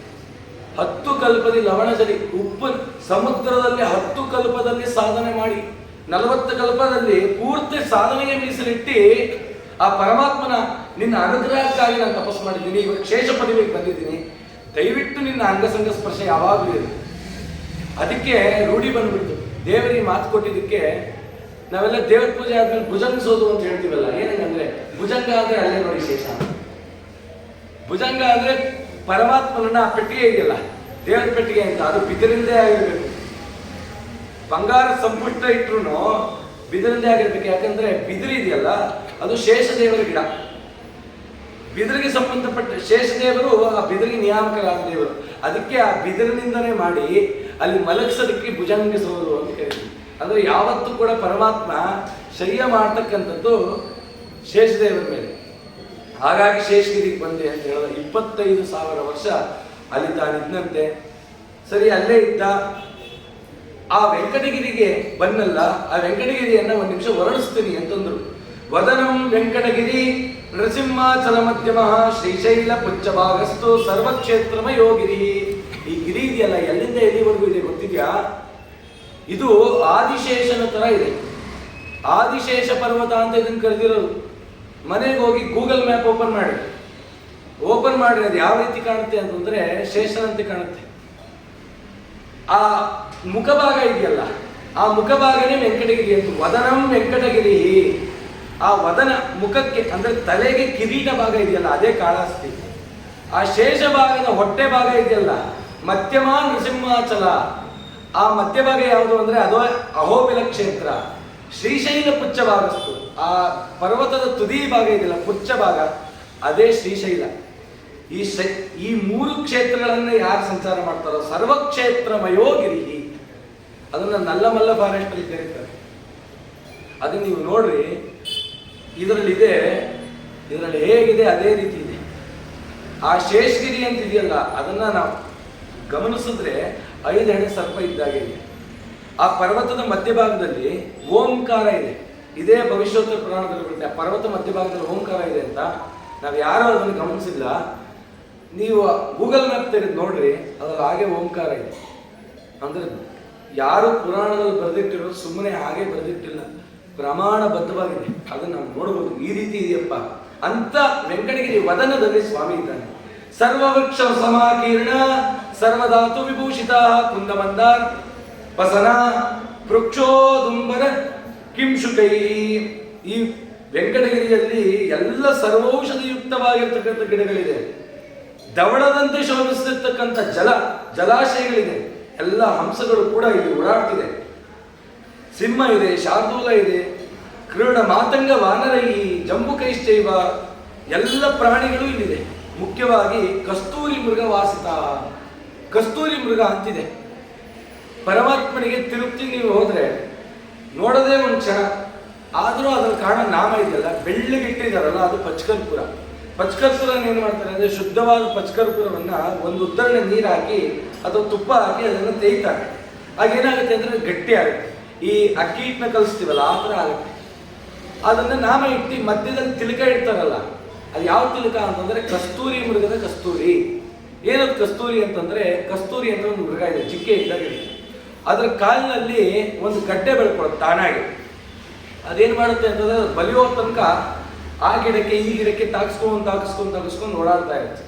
Speaker 1: 10 ಕಲ್ಪದಿ ಲವಣ ಜಲಿ, ಉಪ್ಪು ಸಮುದ್ರದಲ್ಲಿ 10 ಕಲ್ಪದಲ್ಲಿ ಸಾಧನೆ ಮಾಡಿ 40 ಕಲ್ಪದಲ್ಲಿ ಪೂರ್ತಿ ಸಾಧನೆಗೆ ಮೀಸಲಿಟ್ಟು ಆ ಪರಮಾತ್ಮನ ನಿನ್ನ ಅನುಗ್ರಹಕ್ಕಾಗಿ ನಾನು ತಪಸ್ಸು ಮಾಡಿದ್ದೀನಿ, ಇವಾಗ ಶೇಷ ಪದವಿಗೆ ಬಂದಿದ್ದೀನಿ, ದಯವಿಟ್ಟು ನಿನ್ನ ಅಂಗಸಂಗ ಸ್ಪರ್ಶ ಯಾವಾಗಲೂ ಇದೆ. ಅದಕ್ಕೆ ರೂಢಿ ಬಂದ್ಬಿಟ್ಟು ದೇವರಿಗೆ ಮಾತು ಕೊಟ್ಟಿದ್ದಕ್ಕೆ ನಾವೆಲ್ಲ ದೇವರ ಪೂಜೆ ಆದ್ಮೇಲೆ ಭುಜಂಗಿಸೋದು ಅಂತ ಹೇಳ್ತೀವಲ್ಲ. ಏನಂದ್ರೆ ಭುಜಂಗ ಅಂದ್ರೆ ಅಲ್ಲೇ ನೋಡಿ ಶೇಷ, ಭುಜಂಗ ಅಂದ್ರೆ ಪರಮಾತ್ಮನ ಆ ಪೆಟ್ಟಿಗೆ ಇದೆಯಲ್ಲ ದೇವರ ಪೆಟ್ಟಿಗೆ ಅಂತ, ಅದು ಬಿದಿರಿಂದೇ ಆಗಿರ್ಬೇಕು. ಬಂಗಾರ ಸಂಪುಷ್ಟ ಇಟ್ರು ಬಿದಿರಿಂದೇ ಆಗಿರ್ಬೇಕು. ಯಾಕಂದ್ರೆ ಬಿದಿರು ಇದೆಯಲ್ಲ ಅದು ಶೇಷದೇವರ ಗಿಡ. ಬಿದಿರಿಗೆ ಸಂಬಂಧಪಟ್ಟ ಶೇಷದೇವರು ಆ ಬಿದಿರಿಗೆ ನಿಯಾಮಕರಾದ ದೇವರು. ಅದಕ್ಕೆ ಆ ಬಿದಿರಿನಿಂದನೇ ಮಾಡಿ ಅಲ್ಲಿ ಮಲಗಿಸೋದಕ್ಕೆ ಭುಜಂಗಿಸೋದು ಅಂತ ಕರೀತೀವಿ. ಅಂದ್ರೆ ಯಾವತ್ತೂ ಕೂಡ ಪರಮಾತ್ಮ ಶಯ್ಯ ಮಾಡ್ತಕ್ಕಂಥದ್ದು ಶೇಷದೇವರ ಮೇಲೆ. ಹಾಗಾಗಿ ಶೇಷಗಿರಿಗೆ ಬಂದೆ ಅಂತ ಹೇಳಿದ 25,000 ವರ್ಷ ಅಲ್ಲಿ ತಾನಿದ್ದಂತೆ. ಸರಿ ಅಲ್ಲೇ ಇದ್ದ. ಆ ವೆಂಕಟಗಿರಿಗೆ ಬಂದಲ್ಲ, ಆ ವೆಂಕಟಗಿರಿಯನ್ನ 1 ನಿಮಿಷ ಹೊರಡಿಸ್ತೀನಿ ಅಂತಂದ್ರು. ವದನಂ ವೆಂಕಟಗಿರಿ ನರಸಿಂಹಾಚಲ ಮಧ್ಯಮ ಶ್ರೀಶೈಲ ಪುಚ್ಚಭಾಗಸ್ತು ಸರ್ವಕ್ಷೇತ್ರಮ ಯೋಗಿರಿ. ಈ ಗಿರಿ ಇದೆಯಲ್ಲ ಎಲ್ಲಿಂದ ಎಲ್ಲಿವರೆಗೂ ಇದೆ ಗೊತ್ತಿದ್ಯಾ? ಇದು ಆದಿಶೇಷನ ತರ ಇದೆ. ಆದಿಶೇಷ ಪರ್ವತ ಅಂತ ಇದನ್ನು ಕರೆದಿರೋದು. ಮನೆಗೆ ಹೋಗಿ ಗೂಗಲ್ ಮ್ಯಾಪ್ ಓಪನ್ ಮಾಡಿ ಅದು ಯಾವ ರೀತಿ ಕಾಣುತ್ತೆ ಅಂತಂದ್ರೆ ಶೇಷನಂತೆ ಕಾಣುತ್ತೆ. ಆ ಮುಖಭಾಗ ಇದೆಯಲ್ಲ, ಆ ಮುಖಭಾಗನೇ ವೆಂಕಟಗಿರಿ ಅಂತ. ವದನಂ ವೆಂಕಟಗಿರಿ. ಆ ವದನ ಮುಖಕ್ಕೆ ಅಂದ್ರೆ ತಲೆಗೆ ಕಿರೀಟ ಭಾಗ ಇದೆಯಲ್ಲ ಅದೇ ಕಾಳಹಸ್ತಿ. ಆ ಶೇಷ ಭಾಗದ ಹೊಟ್ಟೆ ಭಾಗ ಇದೆಯಲ್ಲ, ಮಧ್ಯಮ ನೃಸಿಂಹಾಚಲ. ಆ ಮಧ್ಯಭಾಗ ಯಾವುದು ಅಂದ್ರೆ ಅದು ಅಹೋಬಿಲ ಕ್ಷೇತ್ರ, ಶ್ರೀಶೈಲ ಪುಚ್ಚ ಭಾಗಸ್ತು. ಆ ಪರ್ವತದ ತುದಿ ಭಾಗ ಇದೆಯಲ್ಲ, ಪುಚ್ಚ ಭಾಗ, ಅದೇ ಶ್ರೀಶೈಲ. ಈ ಮೂರು ಕ್ಷೇತ್ರಗಳನ್ನ ಯಾರು ಸಂಚಾರ ಮಾಡ್ತಾರೋ ಸರ್ವಕ್ಷೇತ್ರಮಯೋ ಗಿರಿ, ಅದನ್ನ ನಲ್ಲಮಲ್ಲ ಫಾರೆಸ್ಟ್ ಅಲ್ಲಿ ಕರೀತಾರೆ. ಅದನ್ನ ನೀವು ನೋಡ್ರಿ, ಇದರಲ್ಲಿ ಹೇಗಿದೆ ಅದೇ ರೀತಿ ಇದೆ. ಆ ಶೇಷಗಿರಿ ಅಂತ ಇದೆಯಲ್ಲ, ಅದನ್ನ ನಾವು ಗಮನಿಸಿದ್ರೆ 5 ಹೆಡೆ ಸರ್ಪ ಇದ್ದಾಗೆ ಇದೆ. ಆ ಪರ್ವತದ ಮಧ್ಯಭಾಗದಲ್ಲಿ ಓಂಕಾರ ಇದೆ. ಇದೇ ಭವಿಷ್ಯೋತ್ತರ ಪುರಾಣದಲ್ಲಿ ಬರುತ್ತೆ, ಆ ಪರ್ವತ ಮಧ್ಯಭಾಗದಲ್ಲಿ ಓಂಕಾರ ಇದೆ ಅಂತ. ನಾವು ಯಾರೋ ಅದನ್ನು ಗಮನಿಸಿಲ್ಲ. ನೀವು ಗೂಗಲ್ ಮ್ಯಾಪ್ ತೆಗೆದು ನೋಡ್ರಿ, ಅದ್ರಲ್ಲಿ ಹಾಗೆ ಓಂಕಾರ ಇದೆ. ಅಂದ್ರೆ ಯಾರು ಪುರಾಣದಲ್ಲಿ ಬರೆದಿಟ್ಟಿರೋದು ಸುಮ್ಮನೆ ಹಾಗೆ ಬರೆದಿಟ್ಟಿಲ್ಲ, ಪ್ರಮಾಣಬದ್ಧವಾಗಿದೆ. ಅದನ್ನ ನಾವು ನೋಡ್ಬೋದು, ಈ ರೀತಿ ಇದೆಯಪ್ಪ ಅಂತ. ವೆಂಕಟಗಿರಿ ವದನದಲ್ಲಿ ಸ್ವಾಮಿ ಇದ್ದಾನೆ. ಸರ್ವವೃಕ್ಷ ಸಮಾಕೀರ್ಣ ಸರ್ವಧಾತು ವಿಭೂಷಿತ ಕುಂದಮಂದಾರ್ ಪಸನ ವೃಕ್ಷೋದುಂಬರ ಕಿಂಶುಕೈ. ಈ ವೆಂಕಟಗಿರಿಯಲ್ಲಿ ಎಲ್ಲ ಸರ್ವೌಷಧಿಯುಕ್ತವಾಗಿರ್ತಕ್ಕಂಥ ಗಿಡಗಳಿದೆ. ಧವಳದಂತೆ ಶೋಭಿಸುತ್ತಿರ್ತಕ್ಕಂಥ ಜಲಾಶಯಗಳಿದೆ. ಎಲ್ಲ ಹಂಸಗಳು ಕೂಡ ಇಲ್ಲಿ ಓಡಾಡ್ತಿದೆ. ಸಿಂಹ ಇದೆ, ಶಾರ್ದೂಲ ಇದೆ, ಕ್ರೀಡ ಮಾತಂಗ ವಾನರೈ ಜಂಬುಕೈಶ್ಚೈವ, ಎಲ್ಲ ಪ್ರಾಣಿಗಳು ಇಲ್ಲಿದೆ. ಮುಖ್ಯವಾಗಿ ಕಸ್ತೂರಿ ಮೃಗ ವಾಸಿತ, ಕಸ್ತೂರಿ ಮೃಗ ಅಂತಿದೆ. ಪರಮಾತ್ಮನಿಗೆ ತಿರುಪ್ತಿ ನೀವು ಹೋದ್ರೆ ನೋಡೋದೇ ಒಂದು ಕ್ಷಣ. ಆದರೂ ಅದರ ಕಾರಣ ನಾಮ ಇದೆಯಲ್ಲ, ಬೆಳ್ಳಗಿಟ್ಟಿದಾರಲ್ಲ, ಅದು ಪಚ್ಕರ್ಪುರ. ಪಚ್ಕರ್ಪುರ ಏನು ಮಾಡ್ತಾರೆ ಅಂದ್ರೆ, ಶುದ್ಧವಾದ ಪಚ್ಕರ್ಪುರವನ್ನ ಒಂದು ಉದ್ದರಣೆ ನೀರು ಹಾಕಿ ಅಥವಾ ತುಪ್ಪ ಹಾಕಿ ಅದನ್ನು ತೇಯ್ತಾರೆ. ಆಗೇನಾಗುತ್ತೆ ಅಂದ್ರೆ ಗಟ್ಟಿ ಆಗುತ್ತೆ. ಈ ಅಕ್ಕಿ ಹಿಟ್ಟನ್ನ ಕಲಿಸ್ತೀವಲ್ಲ, ಆ ಥರ ಆಗುತ್ತೆ. ಅದನ್ನ ನಾಮ ಇಟ್ಟು ಮಧ್ಯದಲ್ಲಿ ತಿಲಕ ಇಡ್ತಾರಲ್ಲ, ಅದು ಯಾವ ತಿಲಕ ಅಂತಂದ್ರೆ ಕಸ್ತೂರಿ ಮೃಗದ ಕಸ್ತೂರಿ. ಏನದು ಕಸ್ತೂರಿ ಅಂತಂದ್ರೆ, ಕಸ್ತೂರಿ ಅಂತ ಒಂದು ಮೃಗ ಇದೆ, ಜಿಕ್ಕೆ ಇದ್ದಾಗ ಇರುತ್ತೆ. ಅದ್ರ ಕಾಲಿನಲ್ಲಿ ಒಂದು ಗಡ್ಡೆ ಬೆಳ್ಕೊಳ್ಳುತ್ತೆ ತಾನಾಗಿ. ಅದೇನ್ ಮಾಡುತ್ತೆ ಅಂತಂದ್ರೆ, ಬಲಿಯೋ ತನಕ ಆ ಗಿಡಕ್ಕೆ ಈ ಗಿಡಕ್ಕೆ ತಾಗಿಸ್ಕೊಂಡು ಓಡಾಡ್ತಾ ಇರುತ್ತೆ.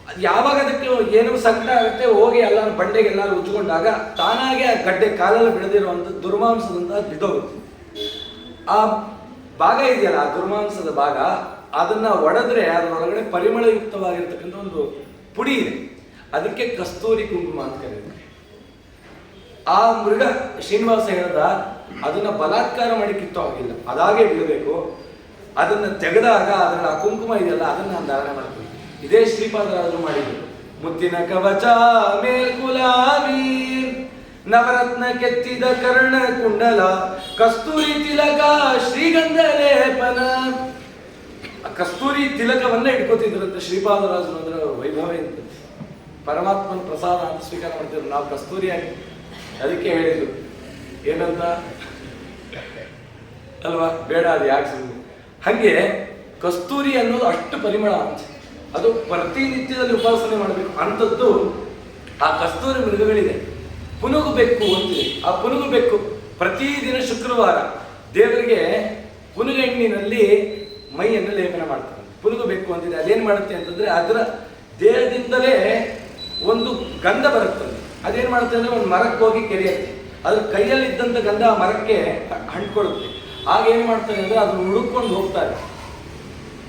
Speaker 1: ಅದು ಯಾವಾಗ ಅದಕ್ಕೆ ಏನೋ ಸಂಕಟ ಆಗುತ್ತೆ, ಹೋಗಿ ಎಲ್ಲರೂ ಬಂಡೆಗೆ ಎಲ್ಲರೂ ಉಜ್ಕೊಂಡಾಗ ತಾನಾಗೆ ಆ ಗಡ್ಡೆ ಕಾಲಲ್ಲಿ ಬೆಳೆದಿರುವಂಥ ದುರ್ಮಾಂಸದಿಂದ ಬಿದ್ದೋಗುತ್ತೆ. ಆ ಭಾಗ ಇದೆಯಲ್ಲ, ಆ ದುರ್ಮಾಂಸದ ಭಾಗ, ಅದನ್ನ ಒಡೆದ್ರೆ ಅದರೊಳಗಡೆ ಪರಿಮಳಯುಕ್ತವಾಗಿರ್ತಕ್ಕಂಥ ಒಂದು ಪುಡಿ ಇದೆ. ಅದಕ್ಕೆ ಕಸ್ತೂರಿ ಕುಂಕುಮ ಅಂತ ಕರೀತಾರೆ. ಆ ಮೃಗ ಶ್ರೀನಿವಾಸ ಹೇಳ್ದ, ಅದನ್ನ ಬಲಾತ್ಕಾರ ಮಾಡಿ ಕಿತ್ತೋ ಆಗಿಲ್ಲ, ಅದಾಗೆ ಬೀಳಬೇಕು. ಅದನ್ನ ತೆಗೆದಾಗ ಅದರಲ್ಲಿ ಆ ಕುಂಕುಮ ಇದೆಯಲ್ಲ, ಅದನ್ನ ನಾನು ಧಾರಣೆ ಮಾಡ್ತೀನಿ. ಇದೇ ಶ್ರೀಪಾದರಾಜರು ಮಾಡಿದ್ರು. ಮುತ್ತಿನ ಕವಚ ಮೇಲ್ಕುಲಾವಿ ನವರತ್ನ ಕೆತ್ತಿದ ಕರ್ಣ ಕುಂಡಲ ಕಸ್ತೂರಿ ತಿಲಕ ಶ್ರೀಗಂಧ ಲೇಪನ. ಕಸ್ತೂರಿ ತಿಲಕವನ್ನ ಇಟ್ಕೋತಿದ್ರಂತೆ ಶ್ರೀಪಾದರಾಜರು. ಅಂದ್ರೆ ವೈಭವ ಅಂತ, ಪರಮಾತ್ಮನ ಪ್ರಸಾದ ಅಂತ ಸ್ವೀಕಾರ ಮಾಡ್ತಿದ್ರು. ನಾವು ಕಸ್ತೂರಿ ಆಗಿ ಅದಕ್ಕೆ ಹೇಳಿದ್ರು ಏನಂತ ಅಲ್ವಾ, ಬೇಡ ಅದು ಯಾಕೆ ಸುಮ್ಮನೆ. ಹಾಗೆ ಕಸ್ತೂರಿ ಅನ್ನೋದು ಅಷ್ಟು ಪರಿಮಳ ಅಂತ, ಅದು ಪ್ರತಿನಿತ್ಯದಲ್ಲಿ ಉಪಾಸನೆ ಮಾಡಬೇಕು ಅಂಥದ್ದು. ಆ ಕಸ್ತೂರಿ ಮೃಗಗಳಿದೆ. ಪುನುಗು ಬೆಕ್ಕು ಅಂತಿದೆ. ಆ ಪುನುಗು ಬೆಕ್ಕು ಪ್ರತಿದಿನ ಶುಕ್ರವಾರ ದೇವರಿಗೆ ಪುನುಗೆಣ್ಣಿನಲ್ಲಿ ಮೈಯನ್ನು ಲೇಪನ ಮಾಡ್ತಾರೆ. ಪುನುಗು ಬೆಕ್ಕು ಅಂತಿದೆ. ಅದೇನು ಮಾಡುತ್ತೆ ಅಂತಂದ್ರೆ, ಅದರ ದೇಹದಿಂದಲೇ ಒಂದು ಗಂಧ ಬರುತ್ತದೆ. ಅದೇನು ಮಾಡುತ್ತೆ ಅಂದ್ರೆ, ಒಂದು ಮರಕ್ಕೆ ಹೋಗಿ ಕೆರೆಯುತ್ತೆ. ಅದ್ರ ಕೈಯಲ್ಲಿದ್ದಂಥ ಗಂಧ ಆ ಮರಕ್ಕೆ ಅಂಟ್ಕೊಳ್ಳುತ್ತೆ. ಆಗ ಏನು ಮಾಡ್ತಾರೆ ಅಂದ್ರೆ, ಅದನ್ನು ಹುಡುಕೊಂಡು ಹೋಗ್ತಾರೆ.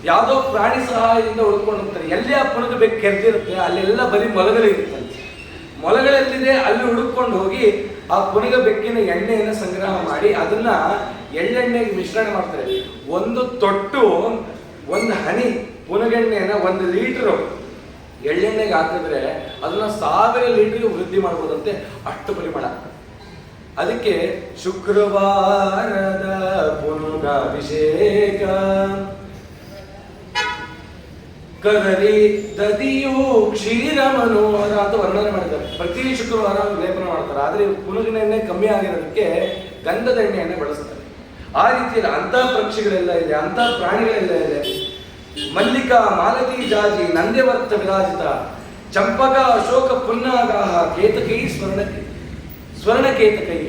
Speaker 1: ಯಾವುದೋ ಪ್ರಾಣಿ ಸಹಾಯದಿಂದ ಹುಡ್ಕೊಂಡು ಹೋಗ್ತಾರೆ. ಎಲ್ಲಿ ಆ ಪುನುಗು ಬೆಕ್ಕು ಕೆರೆದಿರುತ್ತೆ ಅಲ್ಲೆಲ್ಲ ಬರೀ ಮೊಲಗಳಿರುತ್ತಂತೆ. ಮೊಲಗಳೆಲ್ಲಿದೆ ಅಲ್ಲಿ ಹುಡುಕೊಂಡು ಹೋಗಿ ಆ ಪುನುಗ ಬೆಕ್ಕಿನ ಎಣ್ಣೆಯನ್ನು ಸಂಗ್ರಹ ಮಾಡಿ ಅದನ್ನ ಎಳ್ಳೆಣ್ಣೆಗೆ ಮಿಶ್ರಣ ಮಾಡ್ತಾರೆ. ಒಂದು ತೊಟ್ಟು, ಒಂದು ಹನಿ ಪುನಗೆಣ್ಣೆಯನ್ನ 1 ಲೀಟರ್ ಎಳ್ಳೆಣ್ಣೆಗೆ ಹಾಕಿದ್ರೆ ಅದನ್ನ 1000 ಲೀಟರ್ಗೆ ವೃದ್ಧಿ ಮಾಡ್ಬೋದಂತೆ, ಅಷ್ಟು ಪರಿಮಳ. ಅದಕ್ಕೆ ಶುಕ್ರವಾರದ ಪುನುಗಾಭಿಷೇಕ ಕದರಿ ದದಿಯು ಕ್ಷೀರ ಮನೋಹರ ಅಂತ ವರ್ಣನೆ ಮಾಡಿದ್ದಾರೆ. ಪ್ರತಿ ಶುಕ್ರವಾರ ಲೇಪನ ಮಾಡ್ತಾರೆ. ಆದ್ರೆ ಪುನುಗಿನ ಎಣ್ಣೆ ಕಮ್ಮಿ ಆಗಿರೋದಕ್ಕೆ ಗಂಧದ ಎಣ್ಣೆಯನ್ನೇ ಬಳಸ್ತಾರೆ. ಆ ರೀತಿಯಲ್ಲಿ ಅಂಥ ಪಕ್ಷಿಗಳೆಲ್ಲ ಇದೆ, ಅಂಥ ಪ್ರಾಣಿಗಳೆಲ್ಲ ಇದೆ. ಮಲ್ಲಿಕಾ ಮಾಲತಿ ಜಾಜಿ ನಂದ್ಯವರ್ತ ವಿರಾಜಿತ ಚಂಪಕ ಅಶೋಕ ಪುನ್ನಾಗಾಹ ಕೇತಕೈ ಸ್ವರ್ಣಕೇತಕೈ.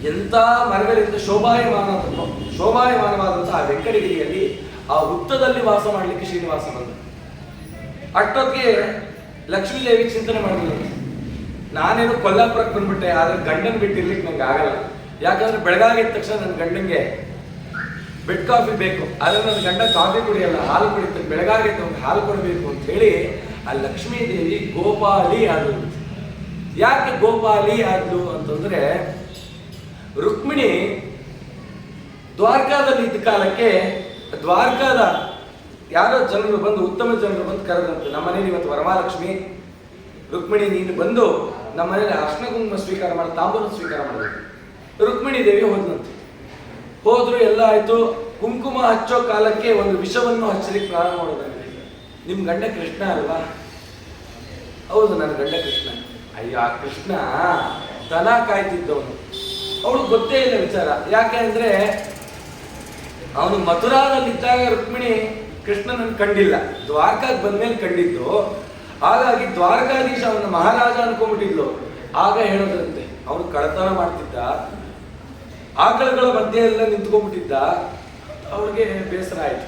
Speaker 1: ಎಂಥ ಮರಗಳಿಂದ ಶೋಭಾಯಮಾನವಾದಂತಹ ವೆಂಕಟಗಿರಿಯಲ್ಲಿ ಆ ಹುತ್ತದಲ್ಲಿ ವಾಸ ಮಾಡಲಿಕ್ಕೆ ಶ್ರೀನಿವಾಸ ಬಂದ. ಅಷ್ಟೊತ್ತಿಗೆ ಲಕ್ಷ್ಮೀದೇವಿ ಚಿಂತನೆ ಮಾಡಿದ್ರು, ನಾನೇನು ಕೊಲ್ಲಾಪುರಕ್ಕೆ ಬಂದ್ಬಿಟ್ಟೆ, ಆದ್ರೆ ಗಂಡನ್ ಬಿಟ್ಟಿರ್ಲಿಕ್ಕೆ ನಂಗೆ ಆಗಲ್ಲ. ಯಾಕಂದ್ರೆ ಬೆಳಗಾಗಿದ ತಕ್ಷಣ ನನ್ನ ಗಂಡಂಗೆ ಬೆಡ್ ಕಾಫಿ ಬೇಕು, ಆದರೆ ನನ್ನ ಗಂಡ ಕಾಫಿ ಕುಡಿಯಲ್ಲ, ಹಾಲು ಕುಡಿತಾರೆ, ಬೆಳಗಾಗೈತೆ ಅವ್ನಿಗೆ ಹಾಲು ಕೊಡಬೇಕು ಅಂತ ಹೇಳಿ ಆ ಲಕ್ಷ್ಮೀ ದೇವಿ ಗೋಪಾಲಿ ಆದಳು. ಯಾಕೆ ಗೋಪಾಲಿ ಆದ್ಲು ಅಂತಂದ್ರೆ, ರುಕ್ಮಿಣಿ ದ್ವಾರಕಾದಲ್ಲಿ ಇದ್ದ ಕಾಲಕ್ಕೆ ದ್ವಾರಕಾದ ಯಾರೋ ಜನರು ಬಂದು, ಉತ್ತಮ ಜನರು ಬಂದು ಕರೆದಂತೆ, ನಮ್ಮನೇಲಿ ಇವತ್ತು ವರಮಹಾಲಕ್ಷ್ಮಿ ರುಕ್ಮಿಣಿ ನೀನು ಬಂದು ನಮ್ಮನೇಲಿ ಅರ್ಶನ ಕುಂಕುಮ ಸ್ವೀಕಾರ ಮಾಡಿ ತಾಂಬೂಲ ಸ್ವೀಕಾರ ಮಾಡಬೇಕು. ರುಕ್ಮಿಣಿ ದೇವಿ ಹೋದ್ನಂತೆ. ಹೋದ್ರು, ಎಲ್ಲ ಆಯ್ತು. ಕುಂಕುಮ ಹಚ್ಚೋ ಕಾಲಕ್ಕೆ ಒಂದು ವಿಷವನ್ನು ಹಚ್ಚಲಿಕ್ಕೆ ಪ್ರಾರಂಭ ಮಾಡೋದಂತೆ. ನಿಮ್ ಗಂಡ ಕೃಷ್ಣ ಅಲ್ವಾ? ಹೌದು, ನನ್ನ ಗಂಡ ಕೃಷ್ಣ. ಅಯ್ಯೋ, ಆ ಕೃಷ್ಣ ದನ ಕಾಯ್ತಿದ್ದವನು, ಅವಳು ಗೊತ್ತೇ ಇಲ್ಲ ವಿಚಾರ. ಯಾಕೆ ಅಂದ್ರೆ ಅವನು ಮಥುರಾದಲ್ಲಿದ್ದಾಗ ರುಕ್ಮಿಣಿ ಕೃಷ್ಣನನ್ನು ಕಂಡಿಲ್ಲ, ದ್ವಾರಕಾಗ್ ಬಂದ್ಮೇಲೆ ಕಂಡಿದ್ದು. ಹಾಗಾಗಿ ದ್ವಾರಕಾಧೀಶ ಅವನ ಮಹಾರಾಜ ಅನ್ಕೊಂಡ್ಬಿಟ್ಟಿದ್ಲು. ಆಗ ಹೇಳೋದಂತೆ, ಅವನು ಕಳತನ ಮಾಡ್ತಿದ್ದ, ಆಕಳುಗಳ ಮಧ್ಯೆ ಎಲ್ಲ ನಿಂತ್ಕೊಂಡ್ಬಿಟ್ಟಿದ್ದ. ಅವಳಿಗೆ ಬೇಸರ ಆಯ್ತು,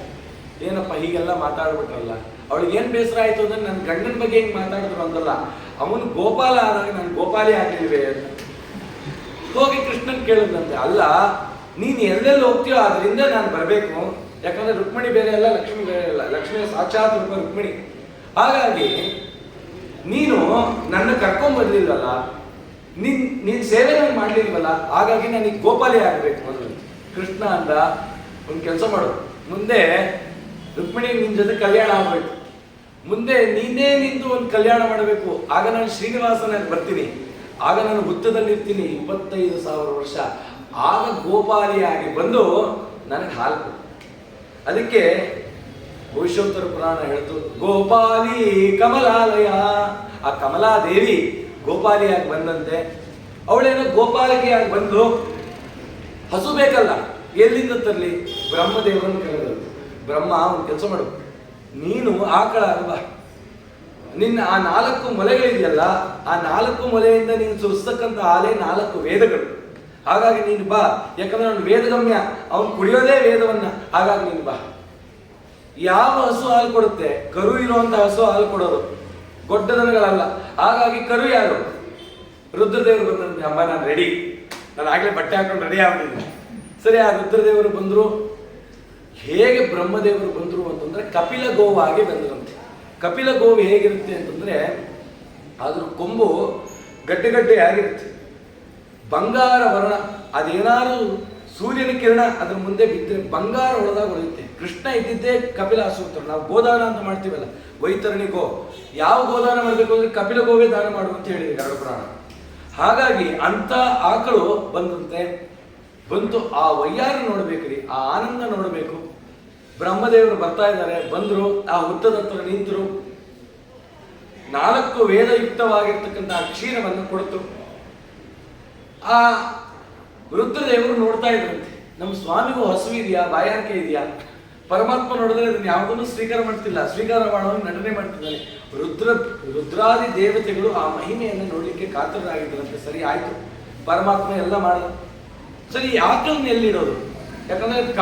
Speaker 1: ಏನಪ್ಪ ಹೀಗೆಲ್ಲ ಮಾತಾಡ್ಬಿಟ್ರಲ್ಲ. ಅವಳಿಗೆ ಏನ್ ಬೇಸರ ಆಯ್ತು ಅಂದ್ರೆ, ನನ್ನ ಗಂಡನ ಬಗ್ಗೆ ಹೆಂಗ್ ಮಾತಾಡಿದ್ರು ಅಂದಲ್ಲ, ಅವನು ಗೋಪಾಲ ಆದಾಗ ನಾನು ಗೋಪಾಲಿ ಆಗಿಲ್ವೇ ಅಂತ. ಹೋಗಿ ಕೃಷ್ಣನ್ ಕೇಳಿದಂತೆ, ಅಲ್ಲ ನೀನ್ ಎಲ್ಲೆಲ್ಲಿ ಹೋಗ್ತೀಯೋ ಅದರಿಂದ ನಾನು ಬರಬೇಕು. ಯಾಕಂದ್ರೆ ರುಕ್ಮಿಣಿ ಬೇರೆ ಅಲ್ಲ, ಲಕ್ಷ್ಮಿ ಬೇರೆ ಅಲ್ಲ, ಲಕ್ಷ್ಮಿಯ ಸಾಕ್ಷಾತ್ ರೂಪ ರುಕ್ಮಿಣಿ. ಹಾಗಾಗಿ ನೀನು ನನ್ನ ಕರ್ಕೊಂಡ್ ಬರ್ಲಿಲ್ವಲ್ಲ, ನೀನ್ ಸೇವೆ ನಾನು ಮಾಡ್ಲಿಲ್ವಲ್ಲ, ಹಾಗಾಗಿ ನನಗೆ ಗೋಪಾಲಿ ಆಗ್ಬೇಕು ಅಂತ ಕೃಷ್ಣ ಅಂದ. ಒಂದ್ ಕೆಲಸ ಮಾಡು, ಮುಂದೆ ರುಕ್ಮಿಣಿ ನಿನ್ ಜೊತೆ ಕಲ್ಯಾಣ ಆಗ್ಬೇಕು, ಮುಂದೆ ನೀನೇ ನಿಂತು ಒಂದು ಕಲ್ಯಾಣ ಮಾಡಬೇಕು. ಆಗ ನಾನು ಶ್ರೀನಿವಾಸನಾಗಿ ಬರ್ತೀನಿ, ಆಗ ನಾನು ಹುತ್ತದಲ್ಲಿರ್ತೀನಿ 25,000 ವರ್ಷ. ಆಗ ಗೋಪಾಲಿಯಾಗಿ ಬಂದು ನನಗೆ ಹಾಲು ಕೊಡು. ಅದಕ್ಕೆ ಭವಿಷ್ಯೋತ್ತರ ಪುರಾಣ ಹೇಳ್ತು, ಗೋಪಾಲಿ ಕಮಲಾಲಯ. ಆ ಕಮಲಾದೇವಿ ಗೋಪಾಲಿಯಾಗಿ ಬಂದಂತೆ. ಅವಳೇನೋ ಗೋಪಾಲಿಕೆಯಾಗಿ ಬಂದು, ಹಸು ಬೇಕಲ್ಲ, ಎಲ್ಲಿಂದ ತರಲಿ? ಬ್ರಹ್ಮದೇವರನ್ನು ಕೇಳಿದ್ರು. ಬ್ರಹ್ಮ ಒಂದು ಕೆಲಸ ಮಾಡು, ನೀನು ಆಕಳ ಅಲ್ವಾ, ನಿನ್ನ ಆ 4 ಮೊಲೆಗಳಿದೆಯಲ್ಲ, ಆ 4 ಮೊಲೆಯಿಂದ ನೀನು ಸುರಿಸ್ತಕ್ಕಂಥ ಹಾಲೇ 4 ವೇದಗಳು. ಹಾಗಾಗಿ ನೀನು ಬಾ, ಯಾಕಂದ್ರೆ ಅವನು ವೇದಗಮ್ಯ, ಅವನು ಕುಡಿಯೋದೇ ವೇದವನ್ನ. ಹಾಗಾಗಿ ನೀನು ಬಾ. ಯಾವ ಹಸು ಹಾಲು ಕೊಡುತ್ತೆ? ಕರು ಇರುವಂತ ಹಸು ಹಾಲು ಕೊಡೋದು, ಗೊಡ್ಡ ದನಗಳಲ್ಲ. ಹಾಗಾಗಿ ಕರು ಯಾರು? ರುದ್ರದೇವರು ಬಂದಂತೆ, ಅಮ್ಮ ನಾನು ರೆಡಿ, ನಾನು ಆಗ್ಲೇ ಬಟ್ಟೆ ಹಾಕೊಂಡು ರೆಡಿ ಆಗ್ಬಿಟ್ಟಿದ್ದೀನಿ. ಸರಿ, ಆ ರುದ್ರದೇವರು ಬಂದ್ರು. ಹೇಗೆ ಬ್ರಹ್ಮದೇವರು ಬಂದ್ರು ಅಂತಂದ್ರೆ, ಕಪಿಲ ಗೋವಾಗಿ ಬಂದ್ರಂತೆ. ಕಪಿಲ ಗೋವು ಹೇಗಿರುತ್ತೆ ಅಂತಂದ್ರೆ, ಅದ್ರ ಕೊಂಬು ಗಡ್ಡೆ ಆಗಿರುತ್ತೆ, ಬಂಗಾರ ವರ್ಣ. ಅದೇನಾದ್ರು ಸೂರ್ಯನ ಕಿರಣ ಅದ್ರ ಮುಂದೆ ಬಿದ್ದರೆ ಬಂಗಾರ ಹೊಡೆದಾಗ ಹೊಡೆಯುತ್ತೆ. ಕೃಷ್ಣ ಇದ್ದಿದ್ದೇ ಕಪಿಲಾಸುರ. ನಾವು ಗೋದಾನ ಅಂತ ಮಾಡ್ತೀವಲ್ಲ, ವೈತರಣಿ ಗೋ. ಯಾವ ಗೋದಾನ ಮಾಡಬೇಕು ಅಂದ್ರೆ ಕಪಿಲ ಗೋವೇ ದಾನ ಮಾಡು ಅಂತ ಹೇಳಿದೆ ಗರುಡ ಪುರಾಣ. ಹಾಗಾಗಿ ಅಂತ ಆಕಳು ಬಂದಂತೆ. ಬಂತು, ಆ ವಯ್ಯಾರ ನೋಡ್ಬೇಕ್ರಿ, ಆ ಆನಂದ ನೋಡಬೇಕು. ಬ್ರಹ್ಮದೇವರು ಬರ್ತಾ ಇದ್ದಾರೆ, ಬಂದ್ರು, ಆ ಹುತ್ತದ ಹತ್ರ ನಿಂತರು. 4 ವೇದಯುಕ್ತವಾಗಿರ್ತಕ್ಕಂಥ ಕ್ಷೀರವನ್ನು ಕೊಡ್ತು. ಆ ರುದ್ರದೇವರು ನೋಡ್ತಾ ಇದ್ರಂತೆ, ನಮ್ಮ ಸ್ವಾಮಿಗೂ ಹಸು ಇದೆಯಾ, ಬಾಯಾರಿಕೆ ಇದೆಯಾ? ಪರಮಾತ್ಮ ನೋಡಿದ್ರೆ ಅದನ್ನ ಯಾವುದನ್ನು ಸ್ವೀಕಾರ ಮಾಡ್ತಿಲ್ಲ, ಸ್ವೀಕಾರ ಮಾಡೋನು ನಟನೆ ಮಾಡ್ತಿದ್ದಾನೆ. ರುದ್ರಾದಿ ದೇವತೆಗಳು ಆ ಮಹಿಮೆಯನ್ನು ನೋಡ್ಲಿಕ್ಕೆ ಕಾತರರಾಗಿದ್ದರಂತೆ. ಸರಿ ಆಯ್ತು, ಪರಮಾತ್ಮ ಎಲ್ಲ ಮಾಡಿದ. ಸರಿ, ಆಕಳನ್ನ ಎಲ್ಲಿಡೋದು? ಯಾಕಂದ್ರೆ ಅದು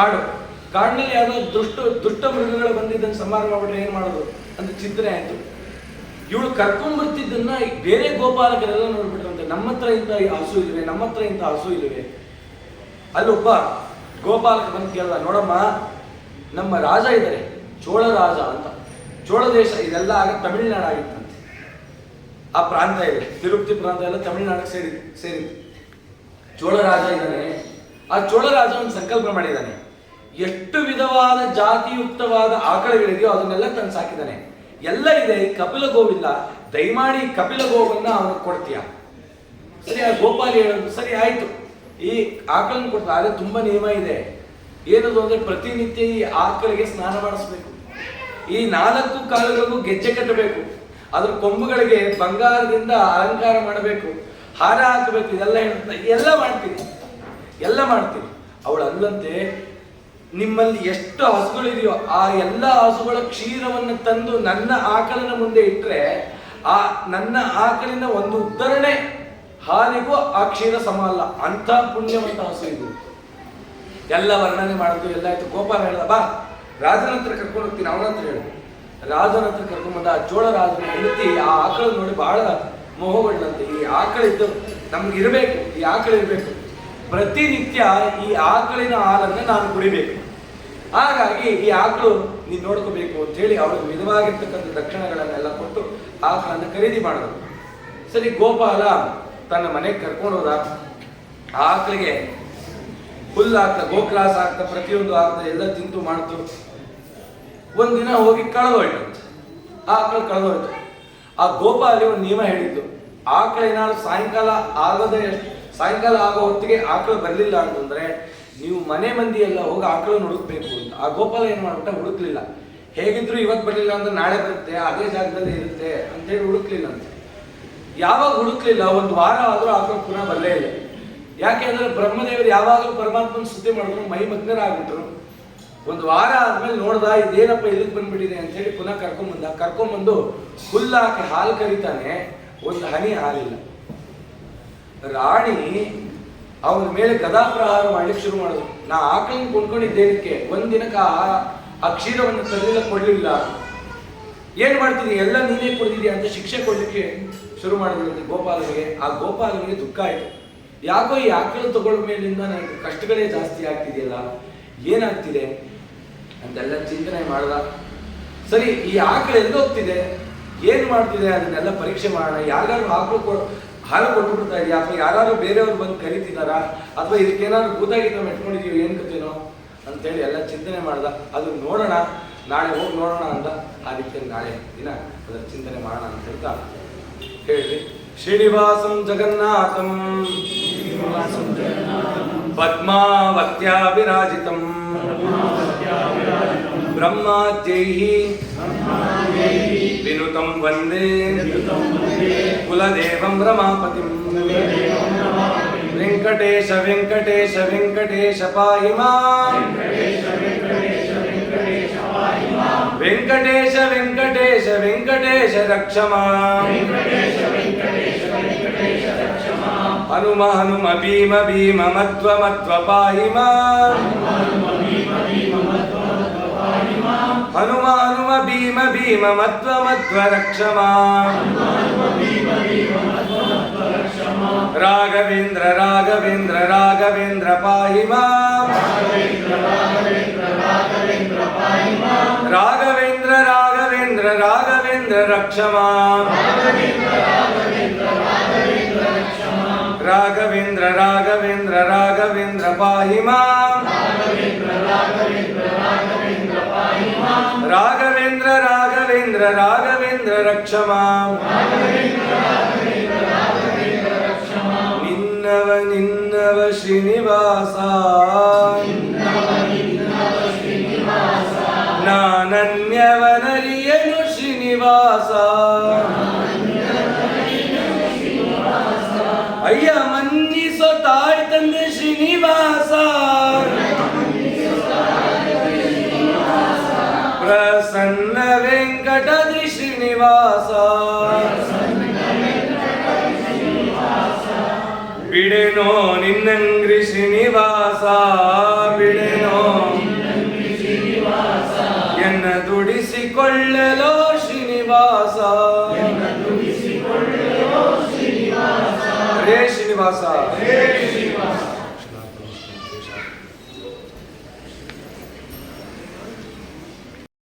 Speaker 1: ಕಾಡಿನಲ್ಲಿ ಯಾವುದೋ ದುಷ್ಟ ಮೃಗಗಳು ಬಂದಿದ್ದನ್ನು ಸಂಹಾರ ಮಾಡ್ಬಿಟ್ರೆ ಏನ್ ಮಾಡೋದು ಅಂತ ಚಿಂತನೆ ಆಯ್ತು. ಇವಳು ಕರ್ಕೊಂಡ್ ಬರ್ತಿದ್ದನ್ನ ಬೇರೆ ಗೋಪಾಲಕರೆಲ್ಲ ನೋಡ್ಬಿಟ್ರಂತೆ, ನಮ್ಮ ಹತ್ರ ಇಂಥ ಹಸು ಇಲ್ವೇ, ನಮ್ಮ ಹತ್ರ ಇಂಥ ಹಸು ಇಲ್ವೇ. ಅಲ್ಲೊಬ್ಬ ಗೋಪಾಲಕ ಬಂದು ಕೇಳ್ದ, ನೋಡಮ್ಮ, ನಮ್ಮ ರಾಜ ಇದ್ದಾರೆ, ಚೋಳ ರಾಜ ಅಂತ. ಚೋಳ ದೇಶ ಇದೆಲ್ಲ ಆಗ ತಮಿಳುನಾಡು ಆಗಿತ್ತಂತೆ. ಆ ಪ್ರಾಂತ ಇದೆ, ತಿರುಪತಿ ಪ್ರಾಂತ ಎಲ್ಲ ತಮಿಳುನಾಡಿಗೆ ಸೇರಿತ್ತು. ಚೋಳ ರಾಜ ಇದ್ದಾನೆ. ಆ ಚೋಳ ರಾಜ ಒಂದು ಸಂಕಲ್ಪ ಮಾಡಿದ್ದಾನೆ, ಎಷ್ಟು ವಿಧವಾದ ಜಾತಿಯುಕ್ತವಾದ ಆಕಳಗಳಿದೆಯೋ ಅದನ್ನೆಲ್ಲ ತಂದು ಸಾಕಿದ್ದಾನೆ. ಎಲ್ಲ ಇದೆ, ಕಪಿಲ ಗೋವಿಲ್ಲ, ದಯಮಾಡಿ ಕಪಿಲ ಗೋವನ್ನ ಅವನಿಗೆ ಕೊಡ್ತೀಯ? ಸರಿ, ಆ ಗೋಪಾಲಿ ಹೇಳೋದು, ಸರಿ ಆಯ್ತು, ಈ ಆಕಳನ್ನು ಕೊಡ್ತಾ. ಆದರೆ ತುಂಬಾ ನಿಯಮ ಇದೆ. ಏನದು ಅಂದ್ರೆ, ಪ್ರತಿನಿತ್ಯ ಈ ಆಕಳಿಗೆ ಸ್ನಾನ ಮಾಡಿಸ್ಬೇಕು, ಈ 4 ಕಾಲುಗಳಿಗೂ ಗೆಜ್ಜೆ ಕಟ್ಟಬೇಕು, ಅದ್ರ ಕೊಂಬುಗಳಿಗೆ ಬಂಗಾರದಿಂದ ಅಲಂಕಾರ ಮಾಡಬೇಕು, ಹಾರ ಹಾಕಬೇಕು. ಇದೆಲ್ಲ ಎಲ್ಲ ಮಾಡ್ತೀನಿ. ಅವಳು ಅಲ್ಲಂತೆ, ನಿಮ್ಮಲ್ಲಿ ಎಷ್ಟು ಹಸುಗಳಿದೆಯೋ ಆ ಎಲ್ಲ ಹಸುಗಳ ಕ್ಷೀರವನ್ನು ತಂದು ನನ್ನ ಆಕಳಿನ ಮುಂದೆ ಇಟ್ಟರೆ, ಆ ನನ್ನ ಆಕಳಿನ ಒಂದು ಉದ್ಧರಣೆ ಹಾಲಿಗೂ ಆ ಕ್ಷೀರ ಸಮ ಅಲ್ಲ, ಅಂತ ಪುಣ್ಯವಂತ ಹಸು ಇದು. ಎಲ್ಲ ವರ್ಣನೆ ಮಾಡಿದ್ರು, ಎಲ್ಲ ಆಯ್ತು. ಗೋಪಾಲ ಹೇಳ್ದ, ಬಾ ರಾಜನ ಹತ್ರ ಕರ್ಕೊಂಡು ಹೋಗ್ತೀನಿ, ಅವನ ಹತ್ರ ಹೇಳು. ರಾಜನ ಹತ್ರ ಕರ್ಕೊಂಡ್ಬಂದ. ಆ ಚೋಳ ರಾಜನ ಹೆಂಡತಿ ಆ ಆಕಳನ್ನು ನೋಡಿ ಬಹಳ ಮೋಹಗೊಂಡಂತೆ. ಈ ಆಕಳಿದ್ದು ನಮ್ಗೆ ಇರಬೇಕು, ಈ ಆಕಳು ಇರಬೇಕು, ಪ್ರತಿನಿತ್ಯ ಈ ಆಕಳಿನ ಹಾಲನ್ನು ನಾನು ಕುಡಿಬೇಕು. ಹಾಗಾಗಿ ಈ ಆಕಳು ನೀನು ನೋಡ್ಕೋಬೇಕು ಅಂತ ಹೇಳಿ ಅವ್ರಿಗೆ ವಿಧವಾಗಿರ್ತಕ್ಕಂಥ ದಕ್ಷಿಣಗಳನ್ನೆಲ್ಲ ಕೊಟ್ಟು ಆಕಳನ್ನು ಖರೀದಿ ಮಾಡಿದ್ರು. ಸರಿ, ಗೋಪಾಲ ತನ್ನ ಮನೆಗೆ ಕರ್ಕೊಂಡು ಹೋದ. ಆಕಳಿಗೆ ಹುಲ್ಲು ಹಾಕ್ತ, ಗೋಕ್ಲಾಸ್ ಹಾಕ್ತ, ಪ್ರತಿಯೊಂದು ಹಾಕ್ತ, ಎಲ್ಲ ತಿಂತು ಮಾಡ್ತು. ಒಂದಿನ ಹೋಗಿ ಕಳೆದೋಯ್ತು, ಆಕಳು ಕಳೆದೋಯ್ತು. ಆ ಗೋಪಾಲಿ ಒಂದು ನಿಯಮ ಹೇಳಿದ್ದು, ಆಕಳೇನಾದ್ರು ಸಾಯಂಕಾಲ ಆಗೋ ಹೊತ್ತಿಗೆ ಆಕಳು ಬರಲಿಲ್ಲ ಅಂತಂದ್ರೆ ನೀವು ಮನೆ ಮಂದಿ ಎಲ್ಲ ಹೋಗಿ ಆಕಳನ್ನು ಹುಡುಕ್ಬೇಕು ಅಂತ. ಆ ಗೋಪಾಲ ಏನ್ ಮಾಡ್ಬಿಟ್ಟ, ಹುಡುಕ್ಲಿಲ್ಲ. ಹೇಗಿದ್ರು ಇವತ್ತು ಬರಲಿಲ್ಲ ಅಂದ್ರೆ ನಾಳೆ ಬರುತ್ತೆ, ಅದೇ ಜಾಗದಲ್ಲಿ ಇರುತ್ತೆ ಅಂತೇಳಿ ಹುಡುಕ್ಲಿಲ್ಲ ಅಂತ. ಯಾವಾಗ ಹುಡುಕ್ಲಿಲ್ಲ, ಒಂದು ವಾರ ಆದ್ರೂ ಆಕಳು ಪುನಃ ಬರಲೇ ಇಲ್ಲ. ಯಾಕೆ ಅಂದ್ರೆ ಬ್ರಹ್ಮದೇವರು ಯಾವಾಗಲೂ ಪರಮಾತ್ಮನ ಸ್ತುತಿ ಮಾಡಿದ್ರು, ಮೈ ಮಗ್ನರಾಗ್ಬಿಟ್ರು. ಒಂದು ವಾರ ಆದ್ಮೇಲೆ ನೋಡ್ದ, ಇದೇನಪ್ಪ ಇಲ್ಲಿಗೆ ಬಂದ್ಬಿಟ್ಟಿದೆ ಅಂತ ಹೇಳಿ ಪುನಃ ಕರ್ಕೊಂಡ್ಬಂದು ಹುಲ್ಲಾಕಿ ಹಾಲು ಕರಿತಾನೆ, ಒಂದು ಹನಿ ಹಾಲಿಲ್ಲ. ರಾಣಿ ಅವನ ಮೇಲೆ ಗದಾಪ್ರಹಾರ ಮಾಡ್ಲಿಕ್ಕೆ ಶುರು ಮಾಡಿದ್ರು. ನಾ ಆಕಳನ್ನು ಕೊಂಡ್ಕೊಂಡಿದ್ದೇನಕ್ಕೆ, ಒಂದಿನಕ್ಕೆ ಆ ಕ್ಷೀರವನ್ನು ತರಲಿಲ್ಲ, ಕೊಡ್ಲಿಲ್ಲ, ಏನ್ ಮಾಡ್ತಿದ್ದಿ, ಎಲ್ಲ ನೀನೇ ಕೊಡ್ತಿದ್ಯಾ ಅಂತ ಶಿಕ್ಷೆ ಕೊಡ್ಲಿಕ್ಕೆ ಶುರು ಮಾಡಿದ್ರು ಗೋಪಾಲನಿಗೆ. ಆ ಗೋಪಾಲನಿಗೆ ದುಃಖ ಆಯ್ತು. ಯಾಕೋ ಈ ಆಕಳು ತಗೊಳ್ಳ ಮೇಲಿಂದ ನನಗೆ ಕಷ್ಟಗಳೇ ಜಾಸ್ತಿ ಆಗ್ತಿದೆಯಲ್ಲ, ಏನಾಗ್ತಿದೆ ಅಂತೆಲ್ಲ ಚಿಂತನೆ ಮಾಡ್ದ. ಸರಿ, ಈ ಆಕಳು ಎಲ್ಲೋಗ್ತಿದೆ, ಏನ್ ಮಾಡ್ತಿದೆ, ಅದನ್ನೆಲ್ಲ ಪರೀಕ್ಷೆ ಮಾಡೋಣ. ಯಾರಿಗಾದ್ರು ಹಾಲು ಕೊಟ್ಬಿಡ್ತಾ ಇದೆಯಾ, ಅಥವಾ ಯಾರು ಬೇರೆಯವ್ರು ಬಂದು ಕರಿತಿದಾರಾ, ಅಥವಾ ಇದಕ್ಕೇನಾದ್ರು ಭೂತಾಗೀತ ಮೆಟ್ಕೊಂಡಿದೀವಿ, ಏನ್ ಕಥೆನೋ ಅಂತೇಳಿ ಎಲ್ಲ ಚಿಂತನೆ ಮಾಡ್ದ. ಅದು ನೋಡೋಣ, ನಾಳೆ ಹೋಗಿ ನೋಡೋಣ ಅಂತ. ಅದಕ್ಕೆ ನಾಳೆ ದಿನ ಅದರ ಚಿಂತನೆ ಮಾಡೋಣ ಅಂತ ಹೇಳ್ತಾ ಹೇಳಿ, ಶ್ರೀನಿವಾಸಂ ಜಗನ್ನಾಥಂ ಪದ್ಮಾವತ್ಯಾ ವಿರಾಜಿತಂ ಬ್ರಹ್ಮಾದ್ಯೈಃ ವಿನುತಂ ವಂದೇ ಕುಲದೇವಂ ರಮಾಪತಿಂ ವೆಂಕಟೇಶ ವೆಂಕಟೇಶ ವೆಂಕಟೇಶ ಪಾಹಿ ಮಾಂ ವೆಂಕಟೇಶ ವೆಂಕಟೇಶ ವೆಂಕಟೇಶ ರಕ್ಷ ಮಾಂ ಹನುಮ ಹನುಮ ಭೀಮ ಭೀಮ ಮಧ್ವ ಮಧ್ವ ಪಾಹಿ ಮಾಂ ಹನುಮ ಹನುಮ ಭೀಮ ಭೀಮ ಮಧ್ವ ಮಧ್ವ ರಕ್ಷ ಮಾಂ ರಾಘವೇಂದ್ರ ರಾಘವೇಂದ್ರ ರಾಘವೇಂದ್ರ ಪಾಹಿ ಮಾಂ ರಾಘವೇಂದ್ರ ರಾಘವೇಂದ್ರ ರಾಘವೇಂದ್ರ ರಕ್ಷ ಮಾಂ ರಾಘವೇಂದ್ರ ರಾಘವೇಂದ್ರ ರಾಘವೇಂದ್ರ ಪಾಹಿ ಮಾಂ ರಾಘವೇಂದ್ರ ರಾಘವೇಂದ್ರ ರಾಘವೇಂದ್ರ ರಕ್ಷ ಮಾಂ ನಿನ್ನವ ಶ್ರೀನಿವಾಸ ನಾನನ್ಯವನರಿಯನು ಶ್ರೀನಿವಾಸ ಅಯ್ಯ ಮನ್ನಿಸೋ ತಾಯಿ ತಂದೆ ಶ್ರೀನಿವಾಸ ಪ್ರಸನ್ನ ವೆಂಕಟಾದ್ರಿ ಶ್ರೀನಿವಾಸ ಬಿಡೆನೋ ನಿನ್ನಂಗ್ರಿ ಶ್ರೀನಿವಾಸ ಬಿಡೆನೋ ಎನ್ನ ದುಡಿಸಿಕೊಳ್ಳಲೋ ಶ್ರೀನಿವಾಸ ಹರೇ ಶ್ರೀನಿವಾಸ.